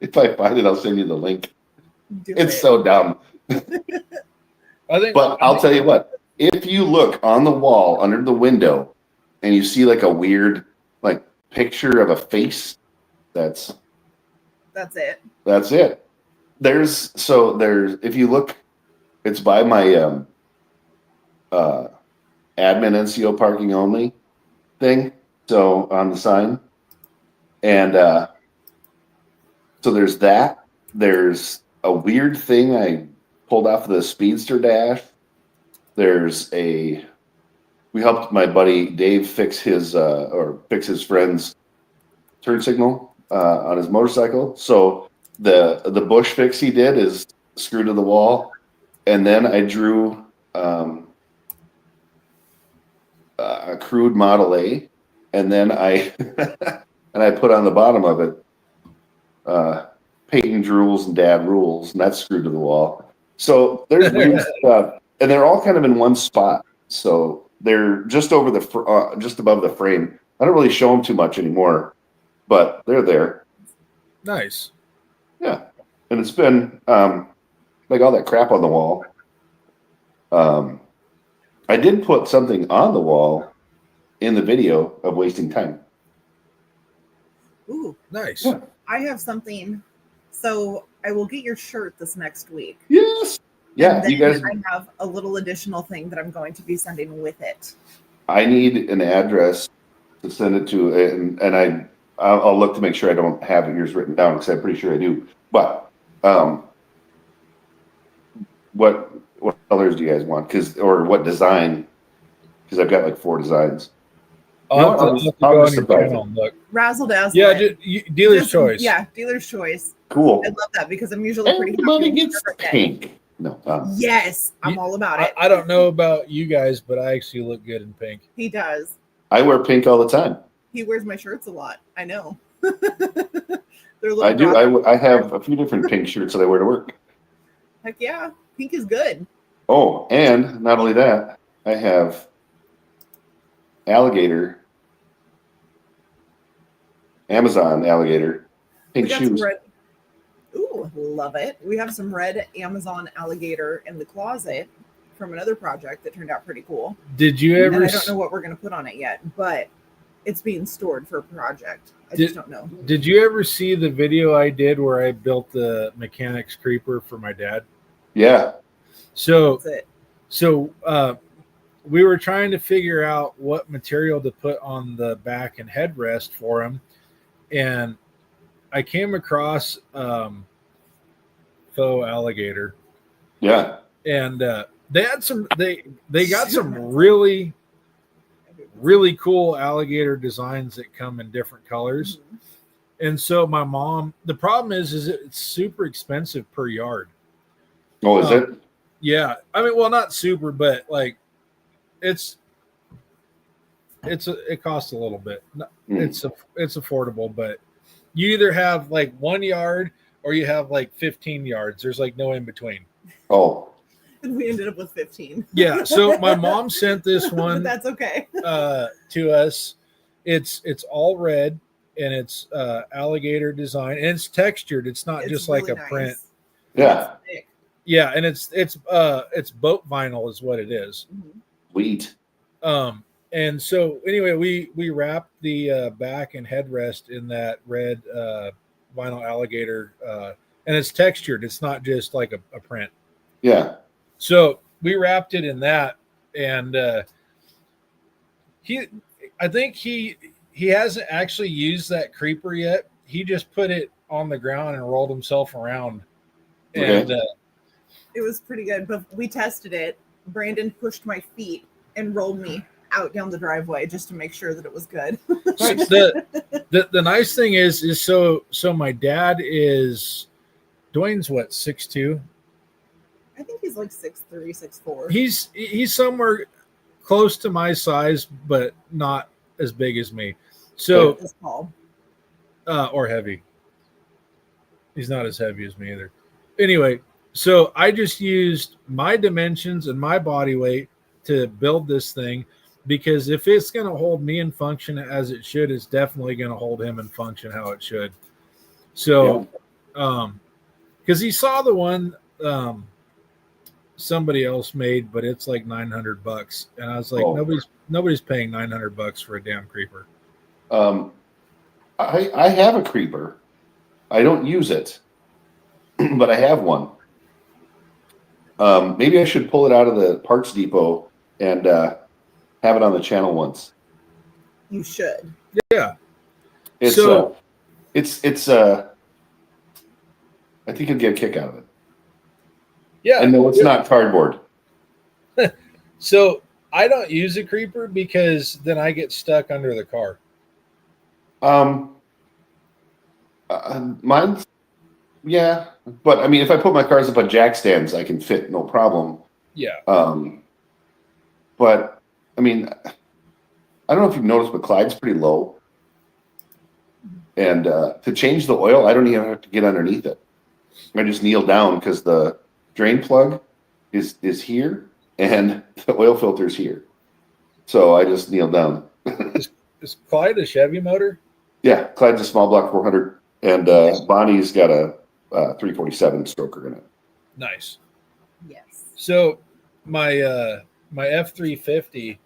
If I find it, I'll send you the link. It's so dumb. But I'll tell you what. If you look on the wall under the window, and you see a weird picture of a face, that's it. That's it. There's if you look, it's by my admin NCO parking only thing. So on the sign, and so there's that. There's a weird thing I pulled off the Speedster dash. We helped my buddy Dave fix his friend's turn signal on his motorcycle. So the bush fix he did is screwed to the wall, and then I drew a crude Model A, and then I put on the bottom of it Peyton drools and Dad rules, and that's screwed to the wall. So there's weird stuff, and they're all kind of in one spot. So they're just over just above the frame. I don't really show them too much anymore, but they're there. Nice. Yeah, and it's been all that crap on the wall. I did put something on the wall in the video of wasting time. Ooh, nice. Yeah. I have something. So I will get your shirt this next week. Yes. Yeah, you guys. I have a little additional thing that I'm going to be sending with it. I need an address to send it to, and I'll look to make sure I don't have yours written down because I'm pretty sure I do. But what colors do you guys want? Or what design? Because I've got 4 designs. I'll just go on your channel and look. Razzle dazzle. Yeah, dealer's choice. Yeah, dealer's choice. Cool. I love that because I'm usually pretty Everybody happy gets pink. No. Yes, I'm all about it. I don't know about you guys, but I actually look good in pink. He does. I wear pink all the time. He wears my shirts a lot. I know. I do. I have a few different pink shirts that I wear to work. Heck yeah, pink is good. Oh, and not only that, I have Amazon alligator pink shoes. Ooh, love it. We have some red Amazon alligator in the closet from another project that turned out pretty cool. Did you ever? And I don't know what we're going to put on it yet, but it's being stored for a project. I just don't know. Did you ever see the video I did where I built the mechanics creeper for my dad? Yeah. So That's it. So we were trying to figure out what material to put on the back and headrest for him, and I came across faux alligator. Yeah. And they had some. They got some really cool alligator designs that come in different colors. Mm-hmm. And so my mom. The problem is it's super expensive per yard. Oh, is it? Yeah, I mean, well, not super, but it costs a little bit. It's affordable, but you either have 1 yard or you have 15 yards. There's no in between. Oh, and we ended up with 15. Yeah, so my mom sent this one. That's okay. To us, it's all red and it's alligator design and it's textured. It's not just really like a print. Yeah. Yeah, and it's boat vinyl is what it is. Sweet. And so anyway, we wrapped the back and headrest in that red vinyl alligator, and it's textured. It's not just like a print. Yeah. So we wrapped it in that, and I think he hasn't actually used that creeper yet. he just put it on the ground and rolled himself around. Okay. And It was pretty good, but we tested it. Brandon pushed my feet and rolled me out down the driveway just to make sure that it was good. the nice thing is so my dad is Dwayne's what 6'2". I think he's like 6'3", 6'4". He's somewhere close to my size, but not as big as me. So It's tall. or heavy. He's not as heavy as me either. Anyway, so I just used my dimensions and my body weight to build this thing, because if it's going to hold me in function as it should, it's definitely going to hold him in function how it should. So, because he saw the one somebody else made, but it's like $900, and I was like, nobody's paying $900 for a damn creeper. I have a creeper. I don't use it, but I have one. Maybe I should pull it out of the parts depot and have it on the channel once. You should. Yeah. It's I think you'd get a kick out of it. Yeah. And no, it's not cardboard. So I don't use a creeper because then I get stuck under the car. Mine, yeah, but I mean, if I put my cars up on jack stands, I can fit no problem. Yeah. But I mean, I don't know if you've noticed, but Clyde's pretty low, and to change the oil, I don't even have to get underneath it. I just kneel down because the drain plug is here and the oil filter is here, so I just kneel down. Is Clyde a Chevy motor? Yeah, Clyde's a small block 400, and Bonnie's got a 347 stroker in it. Nice. Yes. So my F350,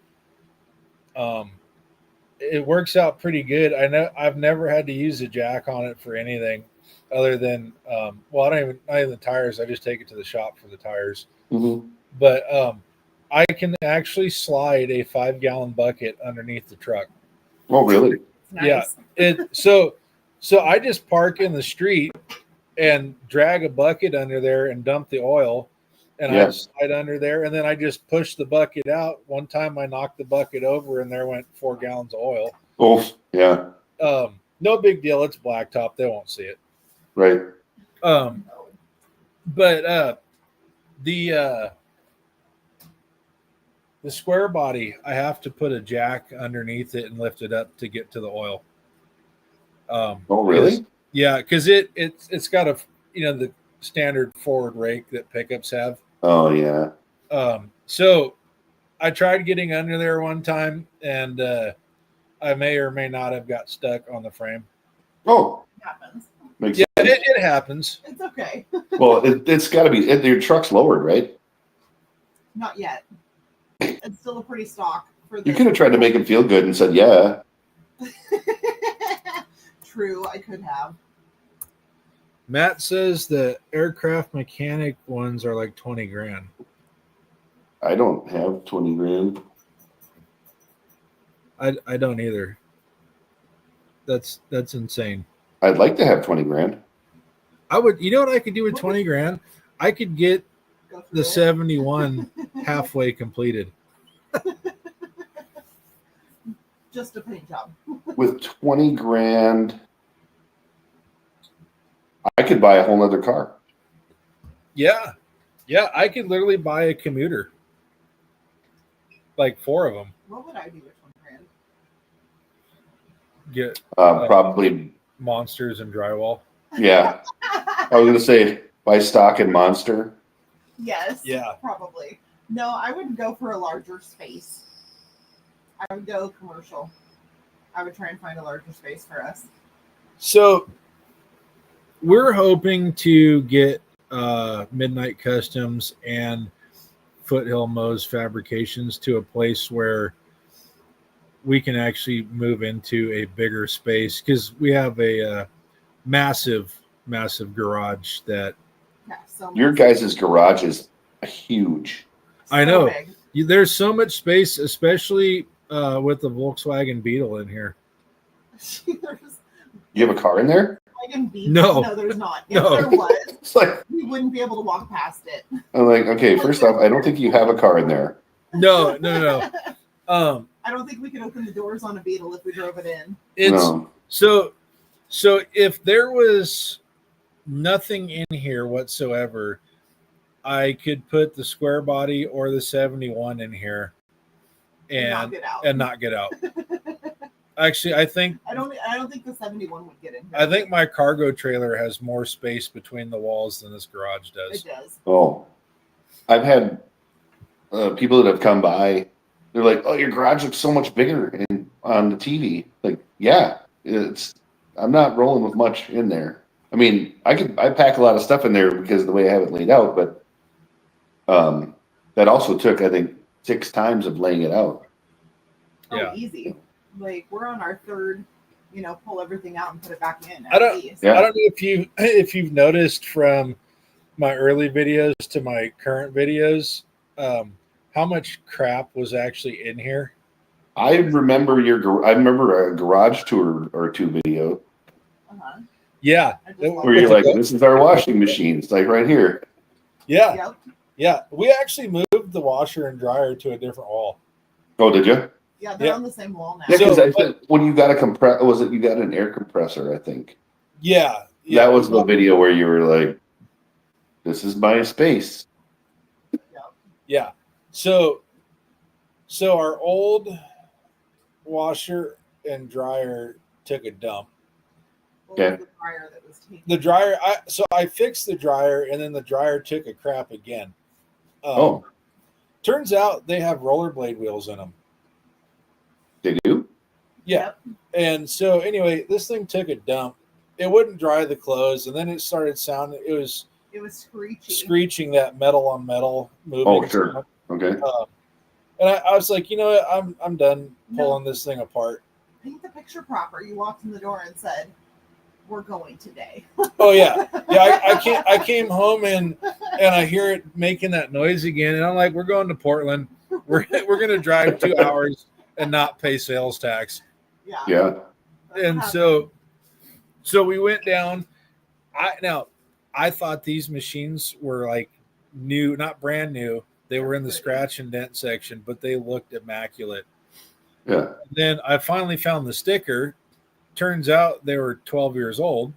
it works out pretty good. I know I've never had to use a jack on it for anything other than not even the tires. I just take it to the shop for the tires. Mm-hmm. But I can actually slide a 5-gallon bucket underneath the truck. Oh, really? Nice. Yeah. So I just park in the street and drag a bucket under there and dump the oil, and I slide under there, and then I just push the bucket out. One time I knocked the bucket over, and there went 4 gallons of oil. Oh, yeah. No big deal. It's blacktop. They won't see it. Right. But the square body, I have to put a jack underneath it and lift it up to get to the oil. Oh, really? Yeah, because it's got the standard forward rake that pickups have. Oh, yeah. So I tried getting under there one time, and I may or may not have got stuck on the frame. Oh, It happens. makes Yeah, sense. it happens. It's okay. Well, it's got to be. Your truck's lowered, right? Not yet. It's still a pretty stock for You this. could have tried to make him feel good and said, "Yeah." True, I could have. Matt says the aircraft mechanic ones are like 20 grand. I don't have 20 grand. I don't either. That's insane. I'd like to have 20 grand. I would. You know what I could do with 20 grand? I could get Go through the it. 71 halfway completed. Just a paint job. With 20 grand, I could buy a whole nother car. Yeah. I could literally buy a commuter, like 4 of them. What would I do with 20 grand? Get Probably, monsters and drywall. yeah. I was going to say buy stock in Monster. Yes. Yeah. Probably. No, I would go for a larger space. I would go commercial. I would try and find a larger space for us. So we're hoping to get Midnight Customs and Foothill Mo's Fabrications to a place where we can actually move into a bigger space, because we have a massive garage that Yeah, so Your guys' garage is huge. I know. big. There's so much space, especially with the Volkswagen Beetle in here. There's You have a car in there? Like in beef? No. No, there's not. If No. there was, It's like, we wouldn't be able to walk past it. I'm like, okay, first off, I don't think you have a car in there. No. I don't think we could open the doors on a Beetle if we drove it in. It's No. so if there was nothing in here whatsoever, I could put the square body or the 71 in here Not get out. and not get out. Actually, I think I don't think the 71 would get in here. I think my cargo trailer has more space between the walls than this garage does. It does. Oh, I've had people that have come by. They're like, "Oh, your garage looks so much bigger on the TV." Like, yeah, I'm not rolling with much in there. I mean, I pack a lot of stuff in there because of the way I have it laid out, but that also took, I think, 6 times of laying it out. Oh, Yeah. easy. Like we're on our third, pull everything out and put it back in. I don't- Yeah. I don't know if you've noticed from my early videos to my current videos, how much crap was actually in here. I remember a garage tour or 2 video Uh-huh. Yeah, I just where you're like, "This is our washing machine." It's like right here. yeah, Yep. yeah. We actually moved the washer and dryer to a different wall. Oh, did you? Yeah, they're Yeah. on the same wall now. Yeah, because So- I said when you got you got an air compressor? I think Yeah. that was the video where you were like, "This is my space." Yeah. So our old washer and dryer took a dump. What Okay. was the dryer that was taken? The dryer, I fixed the dryer, and then the dryer took a crap again. Oh, Turns out they have rollerblade wheels in them. they do? Yeah. And so anyway, this thing took a dump. It wouldn't dry the clothes, and then it started sounding. It was It was screechy. screeching, that metal on metal moving. Oh, sure. Okay. And I was like, you know what? I'm done pulling this thing apart. Paint the picture proper. You walked in the door and said, "We're going today." Oh yeah, yeah. I came home and I hear it making that noise again, and I'm like, we're going to Portland. We're gonna drive 2 hours and not pay sales tax. Yeah. Yeah. That's And what so we went down. I thought these machines were like new, not brand new. They were in the scratch and dent section, but they looked immaculate. Yeah. Then I finally found the sticker. Turns out they were 12 years old.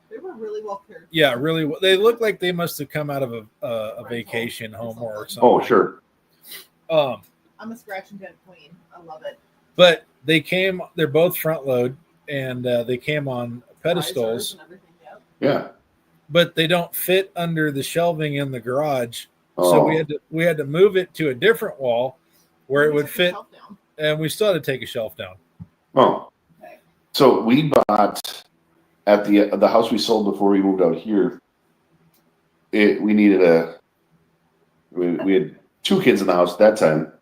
They were really well cared. Yeah, really. They look like they must have come out of a vacation home or something. Oh, sure. I'm a scratch and dent queen. I love it. But they're both front load, and they came on pedestals, Risers and everything, yep. Yeah. but they don't fit under the shelving in the garage. Oh. So we had to move it to a different wall where it We would took the fit, shelf down. and we still had to take a shelf down. Oh. Okay. So we bought at the house we sold before we moved out here. We needed we had 2 kids in the house at that time.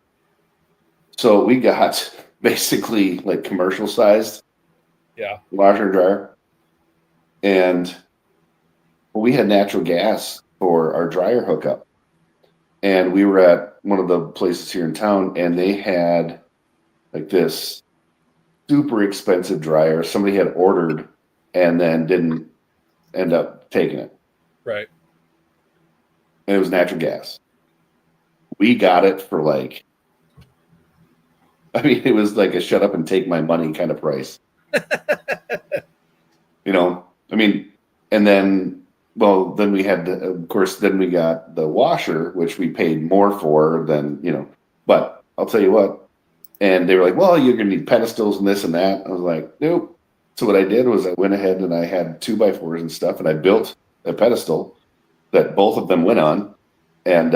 So we got basically like commercial sized washer and dryer. And we had natural gas for our dryer hookup. And we were at one of the places here in town, and they had like this super expensive dryer somebody had ordered and then didn't end up taking it. Right. And it was natural gas. We got it for it was like a shut up and take my money kind of price. And then we had, of course, then we got the washer, which we paid more for than, but I'll tell you what. And they were like, well, you're going to need pedestals and this and that. I was like, nope. So what I did was I went ahead and I had 2x4s and stuff, and I built a pedestal that both of them went on. And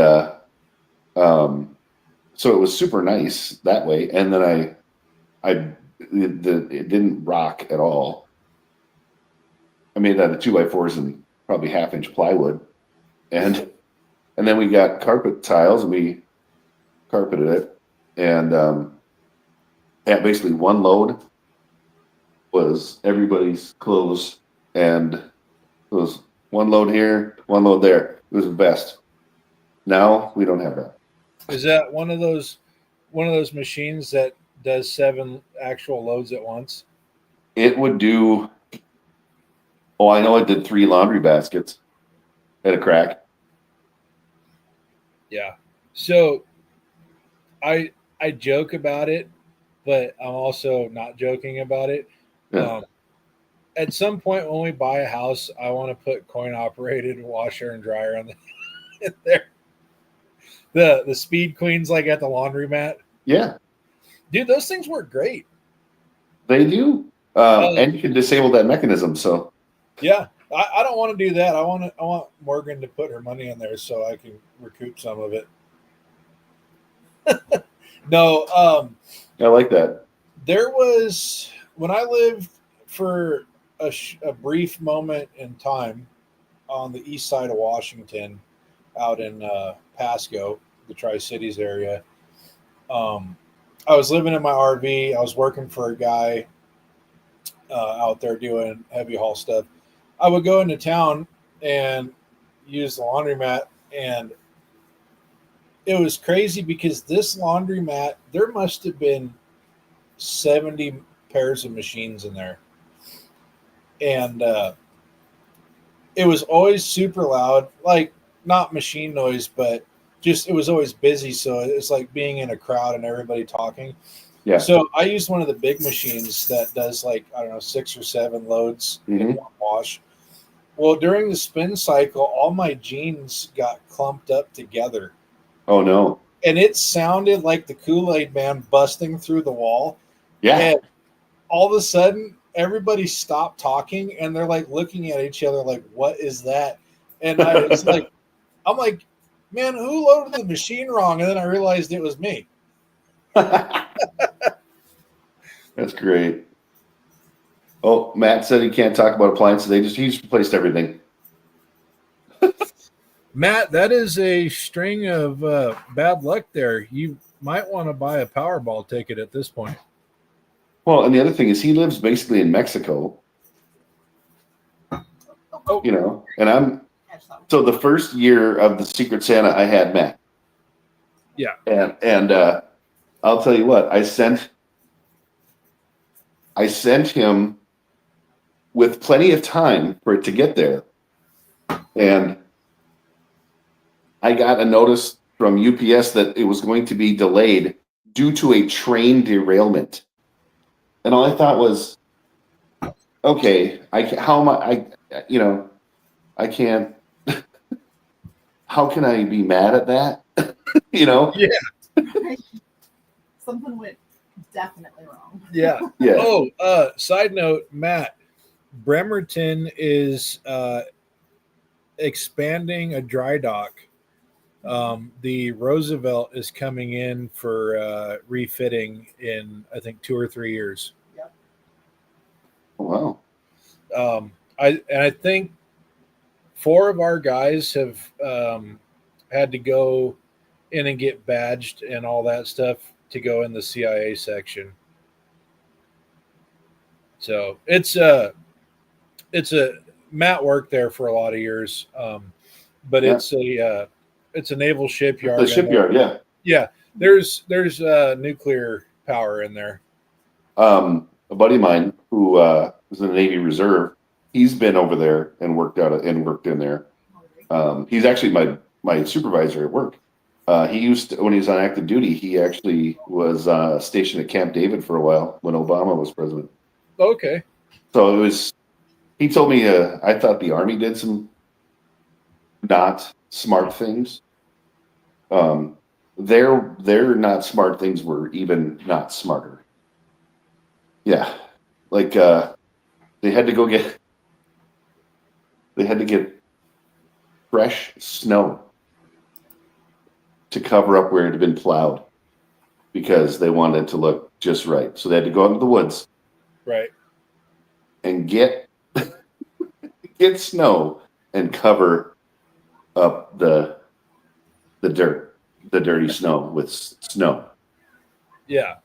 so it was super nice that way. And then it didn't rock at all. I made it out of 2x4s and probably 1/2-inch plywood. And then we got carpet tiles and we carpeted it. And basically one load was everybody's clothes, and it was one load here, one load there. It was the best. Now we don't have that. Is that one of those machines that does 7 actual loads at once? It would do Oh, I know I did 3 laundry baskets at a crack. Yeah. So I joke about it, but I'm also not joking about it. Yeah. At some point when we buy a house, I want to put coin operated washer and dryer on in there. The speed queens like at the laundromat. Yeah, Dude, those things work great. they do. And you can disable that mechanism. So Yeah. I don't want to do that. I want Morgan to put her money in there so I can recoup some of it. No, I like that. there was when I lived for a brief moment in time on the east side of Washington, out in Pasco, the Tri-Cities area. I was living in my RV. I was working for a guy out there doing heavy haul stuff. I would go into town and use the laundromat, and it was crazy because this laundromat, there must have been 70 pairs of machines in there. And it was always super loud, like not machine noise, but just it was always busy. So it's like being in a crowd and everybody talking. Yeah. So I used one of the big machines that does like, I don't know, 6 or 7 loads in one wash. Well, during the spin cycle, all my jeans got clumped up together. Oh no. And it sounded like the Kool-Aid Man busting through the wall. Yeah. And all of a sudden, everybody stopped talking and they're like looking at each other like, what is that? And I was like, I'm like, man, who loaded the machine wrong? And then I realized it was me. That's great. Oh, Matt said he can't talk about appliances. He's replaced everything. Matt, that is a string of bad luck there. You might want to buy a Powerball ticket at this point. Well, and the other thing is he lives basically in Mexico. Oh, You know, and so the first year of the Secret Santa, I had Matt. Yeah. And I'll tell you what, I sent him with plenty of time for it to get there. And I got a notice from UPS that it was going to be delayed due to a train derailment. And all I thought was, okay, I can't, how can I be mad at that? Yeah. something went definitely wrong. Yeah. Yeah. Oh, side note, Matt, Bremerton is expanding a dry dock. The Roosevelt is coming in for refitting in, I think, 2 or 3 years. Yep. Wow. I think 4 of our guys have had to go in and get badged and all that stuff to go in the CIA section. So it's a Matt worked there for a lot of years, but Yeah. it's a naval shipyard. The shipyard, yeah. Yeah, there's nuclear power in there. A buddy of mine who was in the Navy Reserve, he's been over there and worked in there. He's actually my supervisor at work. He used to, when he was on active duty, he actually was stationed at Camp David for a while when Obama was president. Okay. So it was. He told me I thought the Army did some not smart things. Their not smart things were even not smarter. Yeah, like they had to get fresh snow to cover up where it had been plowed because they wanted it to look just right. So they had to go into the woods, right, and get snow and cover up the dirty snow with snow. Yeah.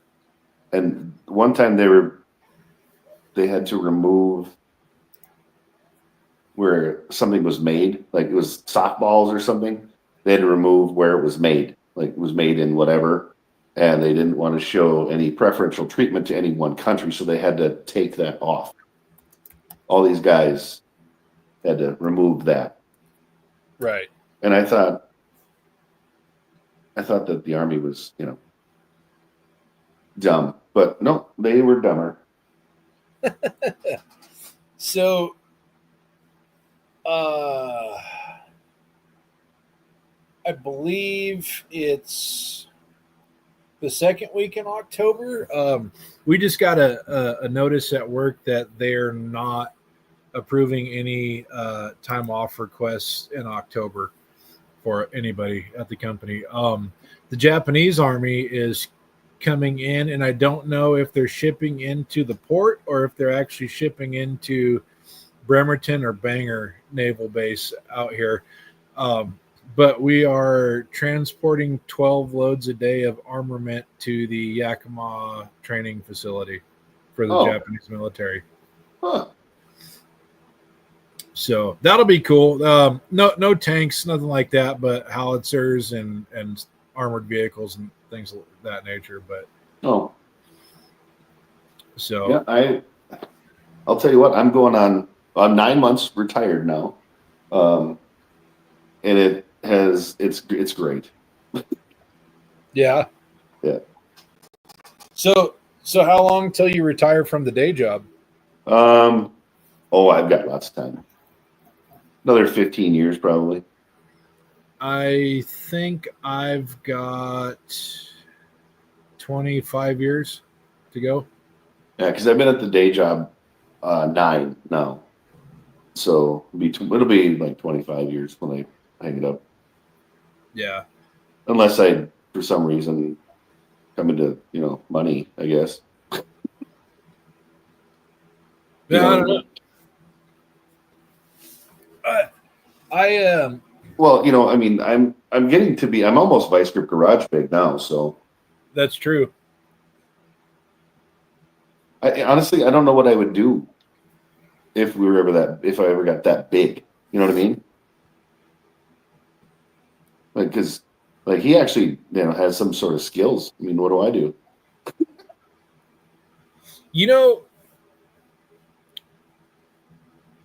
And one time they had to remove where something was made, like it was softballs or something. They had to remove where it was made, like it was made in whatever, and they didn't want to show any preferential treatment to any one country, so they had to take that off. All these guys had to remove that. Right. And I thought that the Army was, dumb, but no, they were dumber. So, I believe it's the second week in October. We just got a notice at work that they're not approving any time off requests in October for anybody at the company. The Japanese Army is coming in, and I don't know if they're shipping into the port or if they're actually shipping into Bremerton or Bangor Naval Base out here. But we are transporting 12 loads a day of armament to the Yakima training facility for the Japanese military. Huh. So that'll be cool. No tanks, nothing like that, but howitzers and armored vehicles and things of that nature. But yeah, I'll tell you what, I'm going on 9 months retired now, and it's great. Yeah. So how long till you retire from the day job? I've got lots of time. Another 15 years probably. I think I've got 25 years to go. Yeah, because I've been at the day job 9 now, so it'll be like 25 years when I hang it up. Yeah. Unless I, for some reason, come into money, I guess. Yeah, I don't know. Well, I mean, I'm getting to be. I'm almost Vice Grip Garage big now, so that's true. Honestly, I don't know what I would do if I ever got that big. You know what I mean? Like, because he actually has some sort of skills. I mean, what do I do?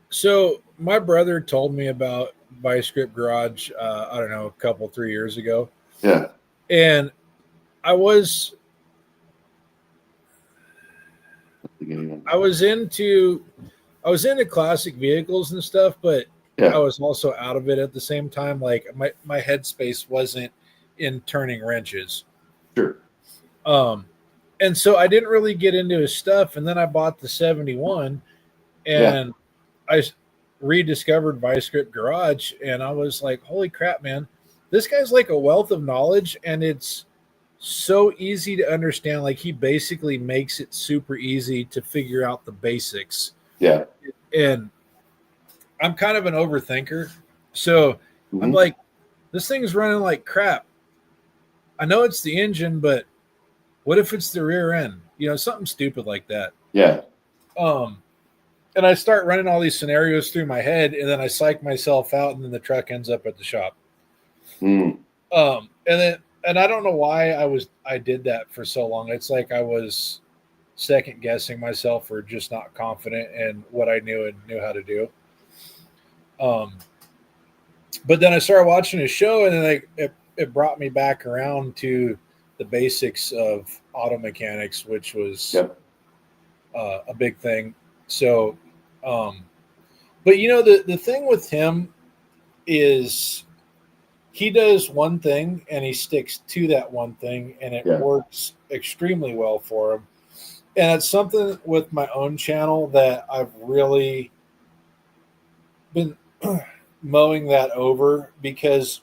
So my brother told me about Vice Grip Garage, I don't know, 3 years ago. Yeah. And I was into classic vehicles and stuff, but I was also out of it at the same time. Like my headspace wasn't in turning wrenches. Sure. And so I didn't really get into his stuff. And then I bought the 71 and I rediscovered Vice Grip Garage, and I was like, holy crap, man, this guy's like a wealth of knowledge, and it's so easy to understand. Like, he basically makes it super easy to figure out the basics. Yeah. And I'm kind of an overthinker. So I'm like, this thing's running like crap. I know it's the engine, but what if it's the rear end? Something stupid like that. Yeah. And I start running all these scenarios through my head, and then I psych myself out, and then the truck ends up at the shop. And I don't know why I did that for so long. It's like I was second guessing myself or just not confident in what I knew and knew how to do. But then I started watching his show, and then it brought me back around to the basics of auto mechanics, which was a big thing. So, but the thing with him is he does one thing and he sticks to that one thing, and it works extremely well for him. And it's something with my own channel that I've really been mowing that over because,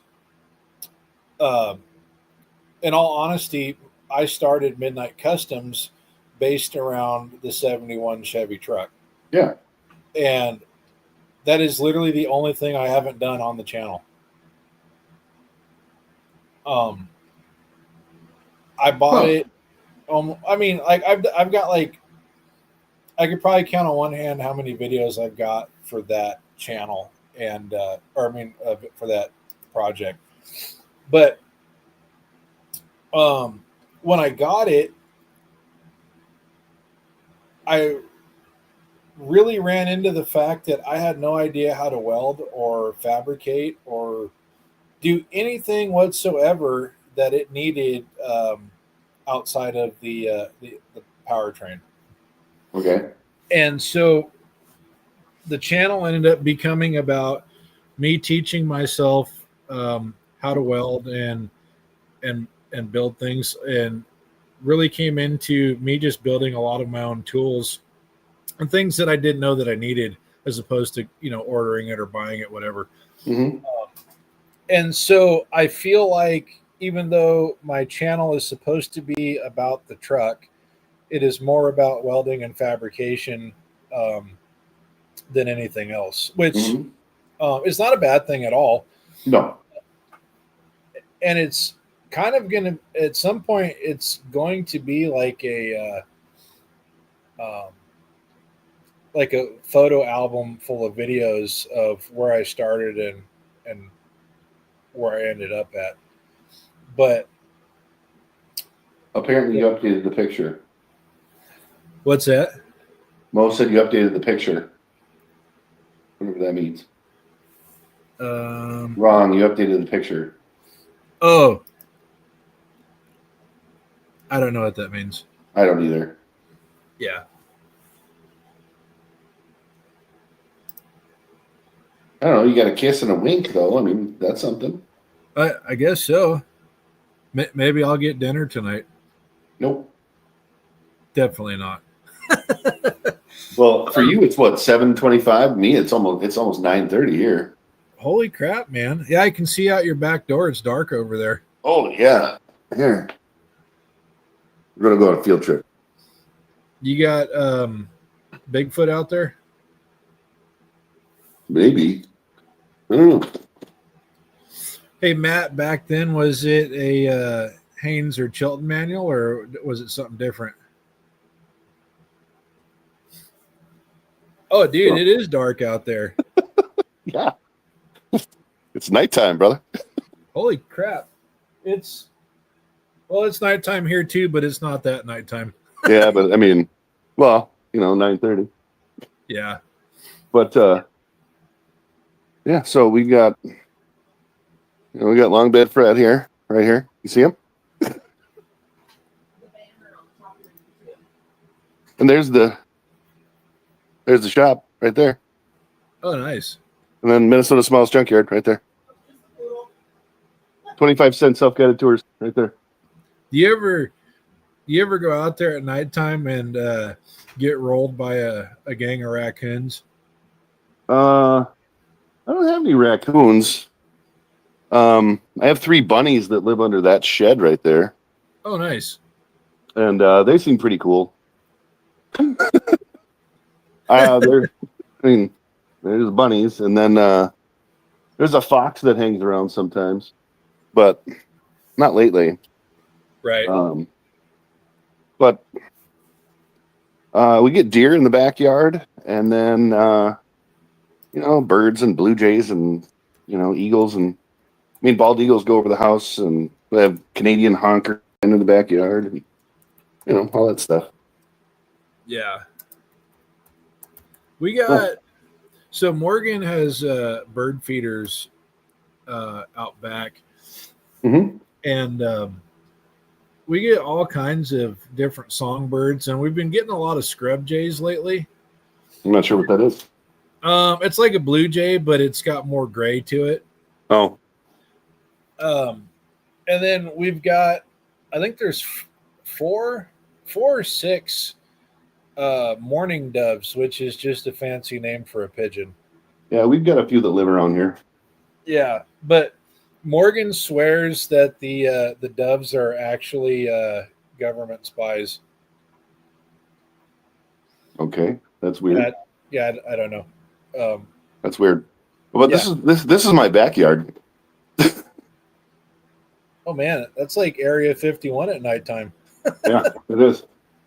in all honesty, I started Midnight Customs based around the 71 Chevy truck. Yeah. And that is literally the only thing I haven't done on the channel. I bought it. I mean, like I've got like, I could probably count on one hand how many videos I've got for that channel and, for that project. But, when I got it, really ran into the fact that I had no idea how to weld or fabricate or do anything whatsoever that it needed outside of the powertrain. Okay. And so the channel ended up becoming about me teaching myself how to weld and build things, and really came into me just building a lot of my own tools and things that I didn't know that I needed, as opposed to ordering it or buying it, whatever. Mm-hmm. And so I feel like even though my channel is supposed to be about the truck, it is more about welding and fabrication than anything else, which is not a bad thing at all. No. And it's kind of going to, at some point, it's going to be like a photo album full of videos of where I started and where I ended up at. But apparently you updated the picture. What's that? Mo said you updated the picture. Whatever that means. Wrong. You updated the picture. Oh, I don't know what that means. I don't either. Yeah. I don't know. You got a kiss and a wink, though. I mean, that's something. I guess so. Maybe I'll get dinner tonight. Nope. Definitely not. Well, for you, it's what, 7:25? Me, it's almost 9:30 here. Holy crap, man! Yeah, I can see out your back door. It's dark over there. Oh yeah. Here. We're gonna go on a field trip. You got Bigfoot out there? Maybe. I don't know. Hey, Matt, back then, was it a Haynes or Chilton manual, or was it something different? Oh, dude, it is dark out there. Yeah. It's nighttime, brother. Holy crap. It's nighttime here too, but it's not that nighttime. Yeah, but I mean, well, 9:30. Yeah. But yeah, so we got Long Bed Fred here, right here. You see him? And there's the shop right there. Oh, nice. And then Minnesota Smallest Junkyard right there. 25-cent self-guided tours right there. Do you ever go out there at nighttime and get rolled by a gang of raccoons? I don't have any raccoons. I have 3 bunnies that live under that shed right there. Oh, nice. And they seem pretty cool. There's bunnies, and then there's a fox that hangs around sometimes, but not lately. Right. But we get deer in the backyard, and then birds and blue jays and eagles, and bald eagles go over the house, and we have Canadian honker in the backyard, and, all that stuff. Yeah. We got so Morgan has bird feeders out back, and we get all kinds of different songbirds, and we've been getting a lot of scrub jays lately. I'm not sure what that is. It's like a blue jay, but it's got more gray to it. Oh. And then we've got, I think there's four or 6 mourning doves, which is just a fancy name for a pigeon. Yeah, we've got a few that live around here. Yeah, but Morgan swears that the doves are actually government spies. Okay, that's weird. I don't know. That's weird. But this is my backyard. Oh man, that's like Area 51 at nighttime. Yeah, it is.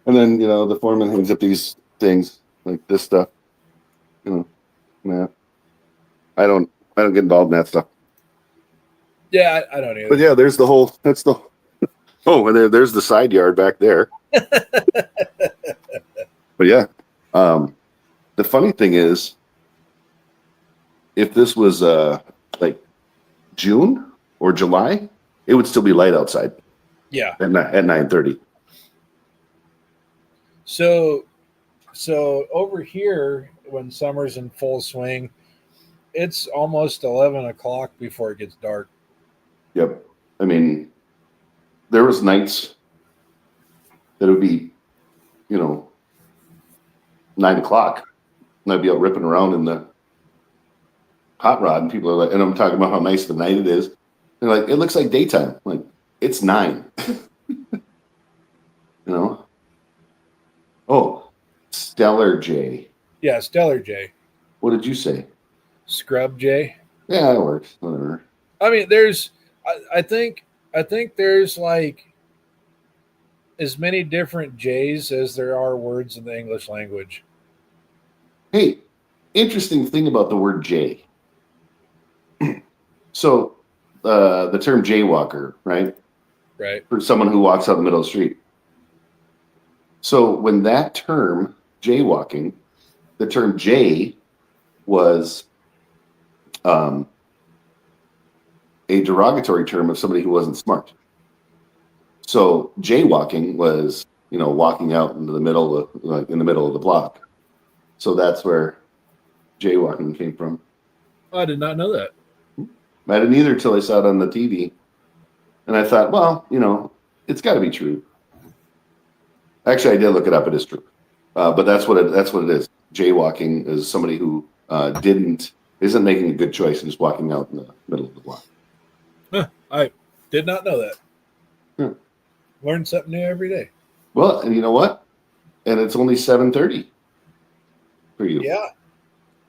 And then the foreman hangs up these things like this stuff. Yeah. I don't get involved in that stuff. Yeah, I don't either. But yeah, there's and there's the side yard back there. But yeah, the funny thing is, if this was like June or July, it would still be light outside Yeah. at 9:30. So over here, when summer's in full swing, it's almost 11 o'clock before it gets dark. Yep. I mean, there was nights that it would be, 9 o'clock, and I'd be out ripping around in the hot rod, and people are like, and I'm talking about how nice the night it is. They're like, it looks like daytime. I'm like, it's 9. Oh, Stellar J. Yeah, Stellar J. What did you say? Scrub J. Yeah, that works. Whatever. I mean, I think there's like as many different J's as there are words in the English language. Hey, interesting thing about the word J. So, the term jaywalker, right? Right. For someone who walks out the middle of the street. So when that term, jaywalking, the term Jay was a derogatory term of somebody who wasn't smart. So jaywalking was, walking out into the middle of, in the middle of the block. So that's where jaywalking came from. I did not know that. I didn't either until I saw it on the TV. And I thought, well, it's got to be true. Actually, I did look it up. It is true. But that's what it is. Jaywalking is somebody who isn't making a good choice and is walking out in the middle of the block. Huh, I did not know that. Hmm. Learn something new every day. Well, and you know what? And it's only 7:30 for you. Yeah.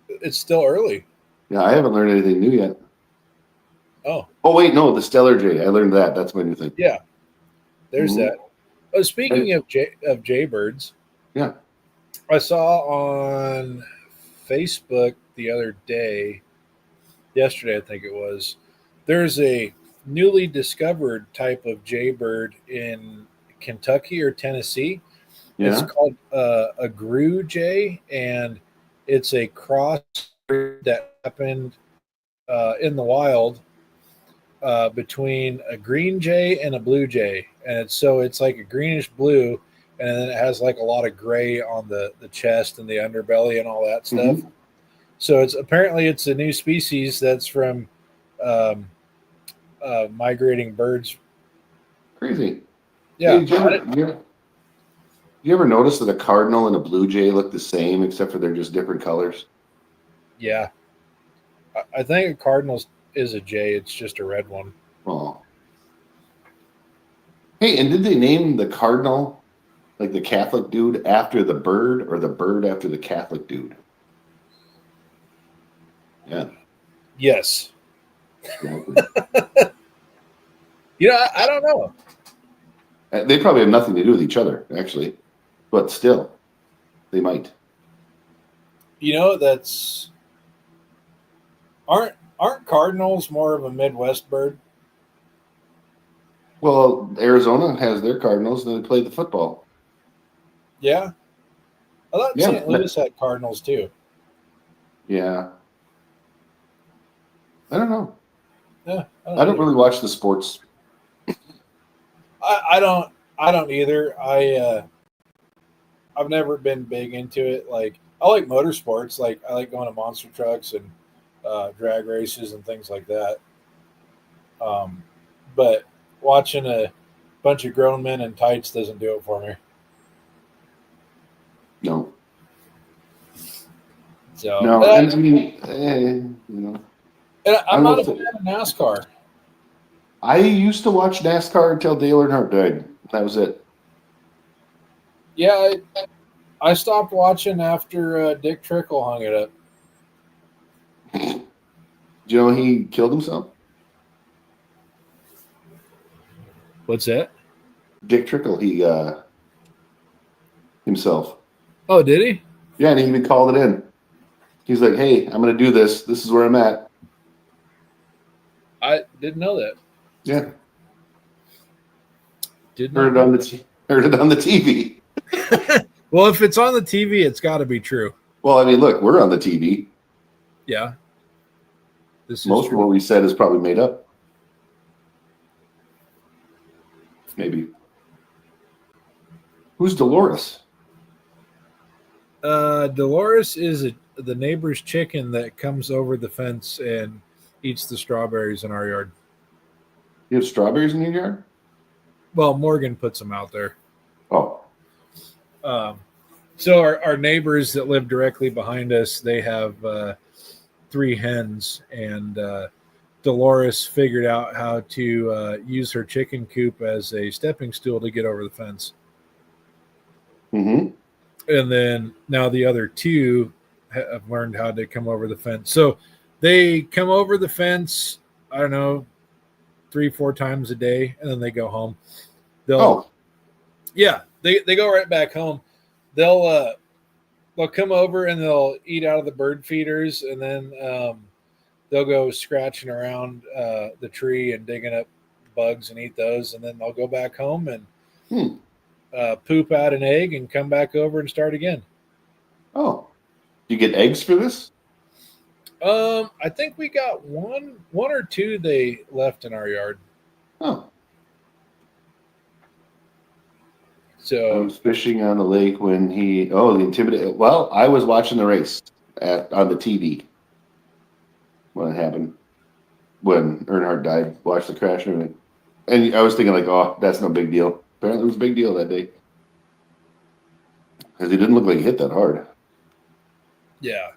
It's still early. Yeah, I haven't learned anything new yet. Oh. Oh, wait, no, the Stellar J. I learned that. That's my new thing. Yeah. There's Mhm. that. Oh, speaking of jaybirds, Yeah. I saw on Facebook the other day, yesterday I think it was, there's a newly discovered type of jaybird in Kentucky or Tennessee. Yeah. It's called a grue jay, and it's a cross that happened in the wild between a green jay and a blue jay, and it's like a greenish blue, and then it has like a lot of gray on the chest and the underbelly and all that stuff. Mhm. So it's a new species that's from migrating birds. Crazy. Yeah. Hey, you ever notice that a cardinal and a blue jay look the same, except for they're just different colors? Yeah. I think a cardinal is a jay. It's just a red one. Oh. Hey, and did they name the cardinal, like the Catholic dude, after the bird, or the bird after the Catholic dude? Yeah. Yes. Exactly. I don't know. They probably have nothing to do with each other, actually, but still, they might. Aren't cardinals more of a Midwest bird? Well, Arizona has their Cardinals, and they play the football. Yeah. I thought Yeah. St. Louis had cardinals too. Yeah. I don't know. Yeah. I don't really watch the sports. I don't either. I've never been big into it. Like, I like motorsports. Like, I like going to monster trucks and drag races and things like that. But watching a bunch of grown men in tights doesn't do it for me. No. So No, and I mean, and I'm not a don't know fan of NASCAR. I used to watch NASCAR until Dale Earnhardt died. That was it. Yeah, I stopped watching after Dick Trickle hung it up. Do you know he killed himself? What's that? Dick Trickle, he himself. Oh, did he? Yeah, and he even called it in. He's like, "Hey, I'm going to do this. This is where I'm at." I didn't know that. Yeah, Did heard not it on the TV. Well, if it's on the TV, it's got to be true. Well, I mean, look, we're on the TV. Yeah. This is Most of true. what we said is probably made up. Maybe. Who's Dolores? Dolores is the neighbor's chicken that comes over the fence and eats the strawberries in our yard. You have strawberries in your yard? Well, Morgan puts them out there. Oh, So our neighbors that live directly behind us, they have 3 hens, and Dolores figured out how to use her chicken coop as a stepping stool to get over the fence. mm-hmm. And then now the other 2 have learned how to come over the fence. So they come over the fence, I don't know, 3-4 times a day, and then they go home. Yeah, they go right back home. They'll come over and they'll eat out of the bird feeders, and then they'll go scratching around the tree and digging up bugs and eat those, and then they'll go back home and poop out an egg and come back over and start again. Oh, you get eggs for this? I think we got one or 2 they left in our yard. Oh. I So was fishing on the lake when the Intimidator. Well, I was watching the race on the TV when it happened. When Earnhardt died, watched the crash and everything. And I was thinking, like, oh, that's no big deal. Apparently, it was a big deal that day. Because he didn't look like he hit that hard. yeah,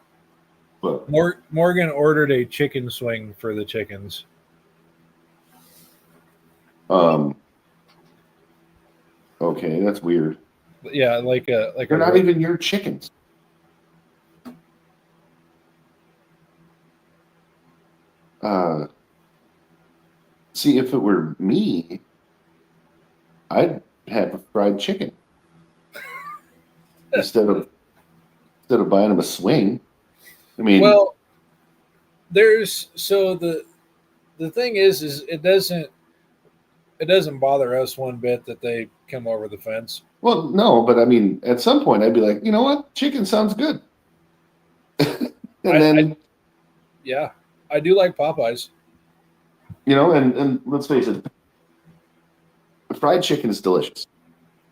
But Morgan ordered a chicken swing for the chickens. okay, that's weird. Yeah, like They're not even your chickens. See, if it were me, I'd have a fried chicken instead of buying them a swing. I mean, Well, there's so the thing is it doesn't bother us one bit that they come over the fence. well, no, but I mean, at some point, I'd be like, you know what, chicken sounds good, and Yeah, I do like Popeyes. you know, and let's face it, fried chicken is delicious.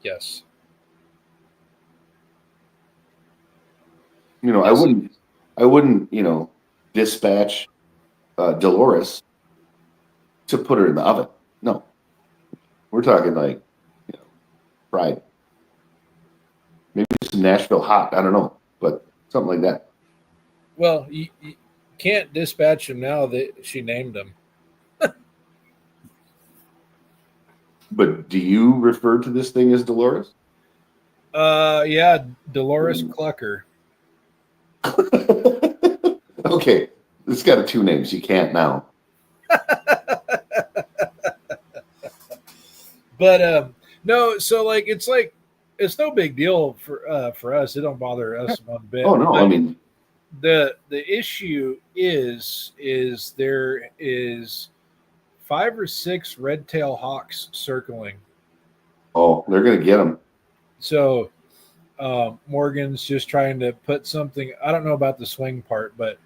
Yes. You know, Yes. I wouldn't, dispatch Dolores to put her in the oven. No, we're talking like, fried. Maybe some Nashville hot. I don't know, but something like that. Well, you can't dispatch them now that she named them. But do you refer to this thing as Dolores? Yeah, Dolores Clucker. Okay, it's got 2 names. You can't now. But no, so it's no big deal for us. It don't bother us one bit. Oh no, But I mean, the issue is there is 5 or 6 red-tailed hawks circling. oh, they're gonna get them. So Morgan's just trying to put something. I don't know about the swing part, but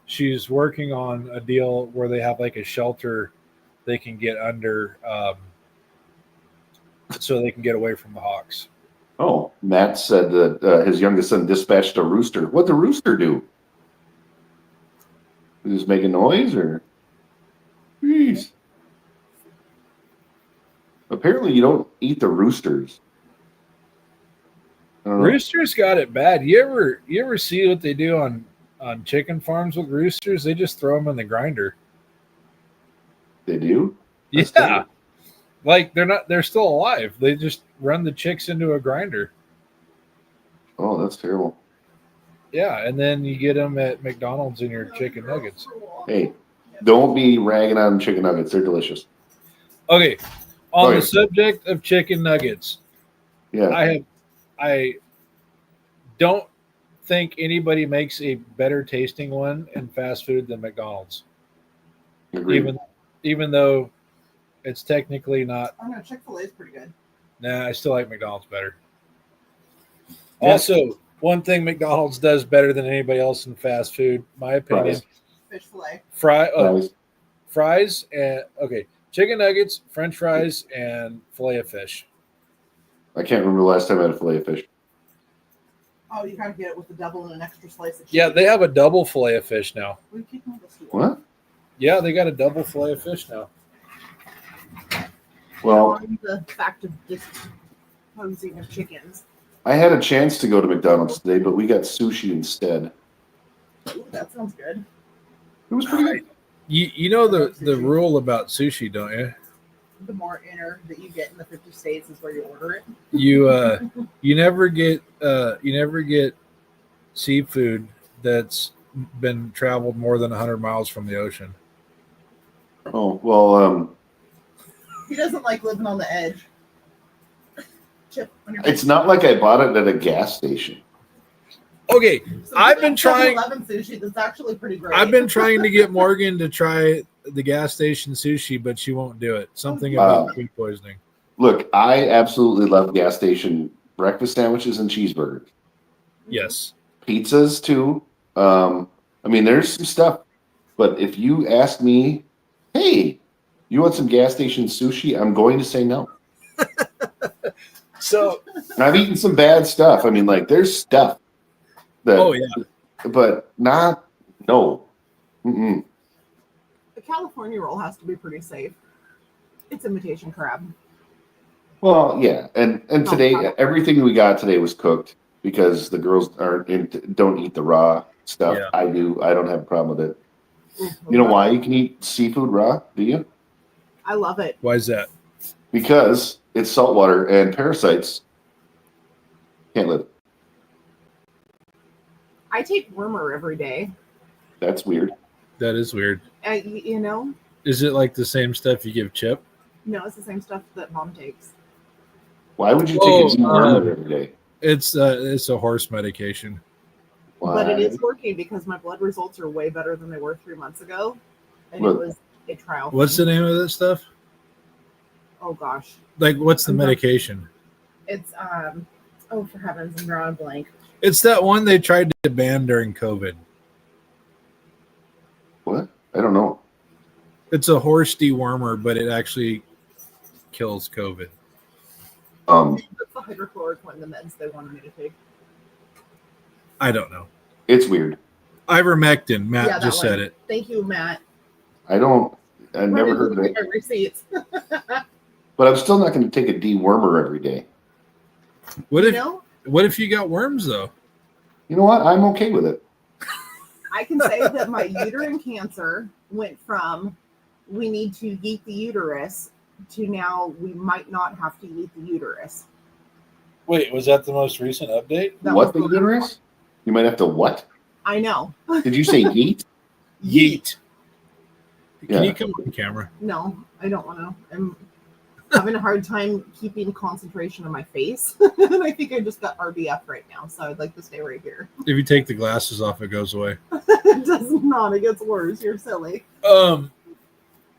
she's working on a deal where they have like a shelter they can get under, so they can get away from the hawks. Oh, Matt said that his youngest son dispatched a rooster. What'd the rooster do? Did he just make a noise, or? Jeez. Apparently, you don't eat the roosters. I don't know. Roosters got it bad. You ever see what they do on chicken farms with roosters? They just throw them in the grinder. They do? That's Yeah, terrible. like they're still alive. They just run the chicks into a grinder. Oh, that's terrible. Yeah, and then you get them at McDonald's in your chicken nuggets. Hey, don't be ragging on chicken nuggets. They're delicious. Okay, on Okay. the subject of chicken nuggets, Yeah. I don't think anybody makes a better tasting one in fast food than McDonald's. Agreed. Even though it's technically not. I know Chick-fil-A is pretty good. Nah, I still like McDonald's better. Yeah. Also, One thing McDonald's does better than anybody else in fast food, my opinion. Fries. Fish fillet. Fries. Fries and chicken nuggets, French fries, and fillet of fish. I can't remember the last time I had a fillet of fish. Oh, you gotta get it with the double and an extra slice of cheese. Yeah, they have a double fillet of fish now. What? Yeah, they got a double fillet of fish now. Well, On the fact of disposing of chickens. I had a chance to go to McDonald's today, but we got sushi instead. Ooh, that sounds good. It was pretty good. You know the rule about sushi, don't you? The more inner that you get in the 50 states is where you order it. You never get seafood that's been traveled more than 100 miles from the ocean. Oh, well, He doesn't like living on the edge. Chip on your it's not like I bought it at a gas station. Okay, So I've we been got trying. 7-Eleven sushi that's actually pretty great. I've been trying to get Morgan to try the gas station sushi, but she won't do it. Something about food poisoning. Look, I absolutely love gas station breakfast sandwiches and cheeseburgers. Yes. Pizzas, too. I mean, there's some stuff. But if you ask me, hey, you want some gas station sushi? I'm going to say no. So I've eaten some bad stuff. I mean, like, there's stuff. yeah. But no. Mm-mm. The California roll has to be pretty safe. It's imitation crab. Well, yeah, and today everything we got today was cooked because the girls don't eat the raw stuff. Yeah. I do. I don't have a problem with it. You know why you can eat seafood raw? Do you? I love it. Why is that? Because it's saltwater and parasites can't live. I take wormer every day. That's weird. That is weird. You know, Is it like the same stuff you give Chip? no, it's the same stuff that mom takes. Why would you take a dewormer every day? It's a horse medication. Why? But it is working because my blood results are way better than they were 3 months ago. And Look. it was a trial. What's the name of this stuff? Oh gosh. Like, what's the I'm not- medication? It's oh for heavens, I'm drawing a blank. It's that one they tried to ban during COVID. What? I don't know. It's a horse dewormer, but it actually kills COVID. That's the hydrochloroquine, the meds they wanted me to take. I don't know. It's weird. Ivermectin. Matt that just one. said it. Thank you, Matt. I never heard of it. My receipts. But I'm still not going to take a dewormer every day. What You if you got worms though? You know what? I'm okay with it. I can say that my uterine cancer went from we need to yeet the uterus to now we might not have to yeet the uterus. Wait, was that the most recent update? That What was the uterus? You might have to what? I know. Did you say yeet? Yeet. Can Yeah. you come on camera? No, I don't want to. I'm having a hard time keeping concentration on my face. And I think I just got RBF right now, so I'd like to stay right here. If you take the glasses off, it goes away. It does not. It gets worse. You're silly.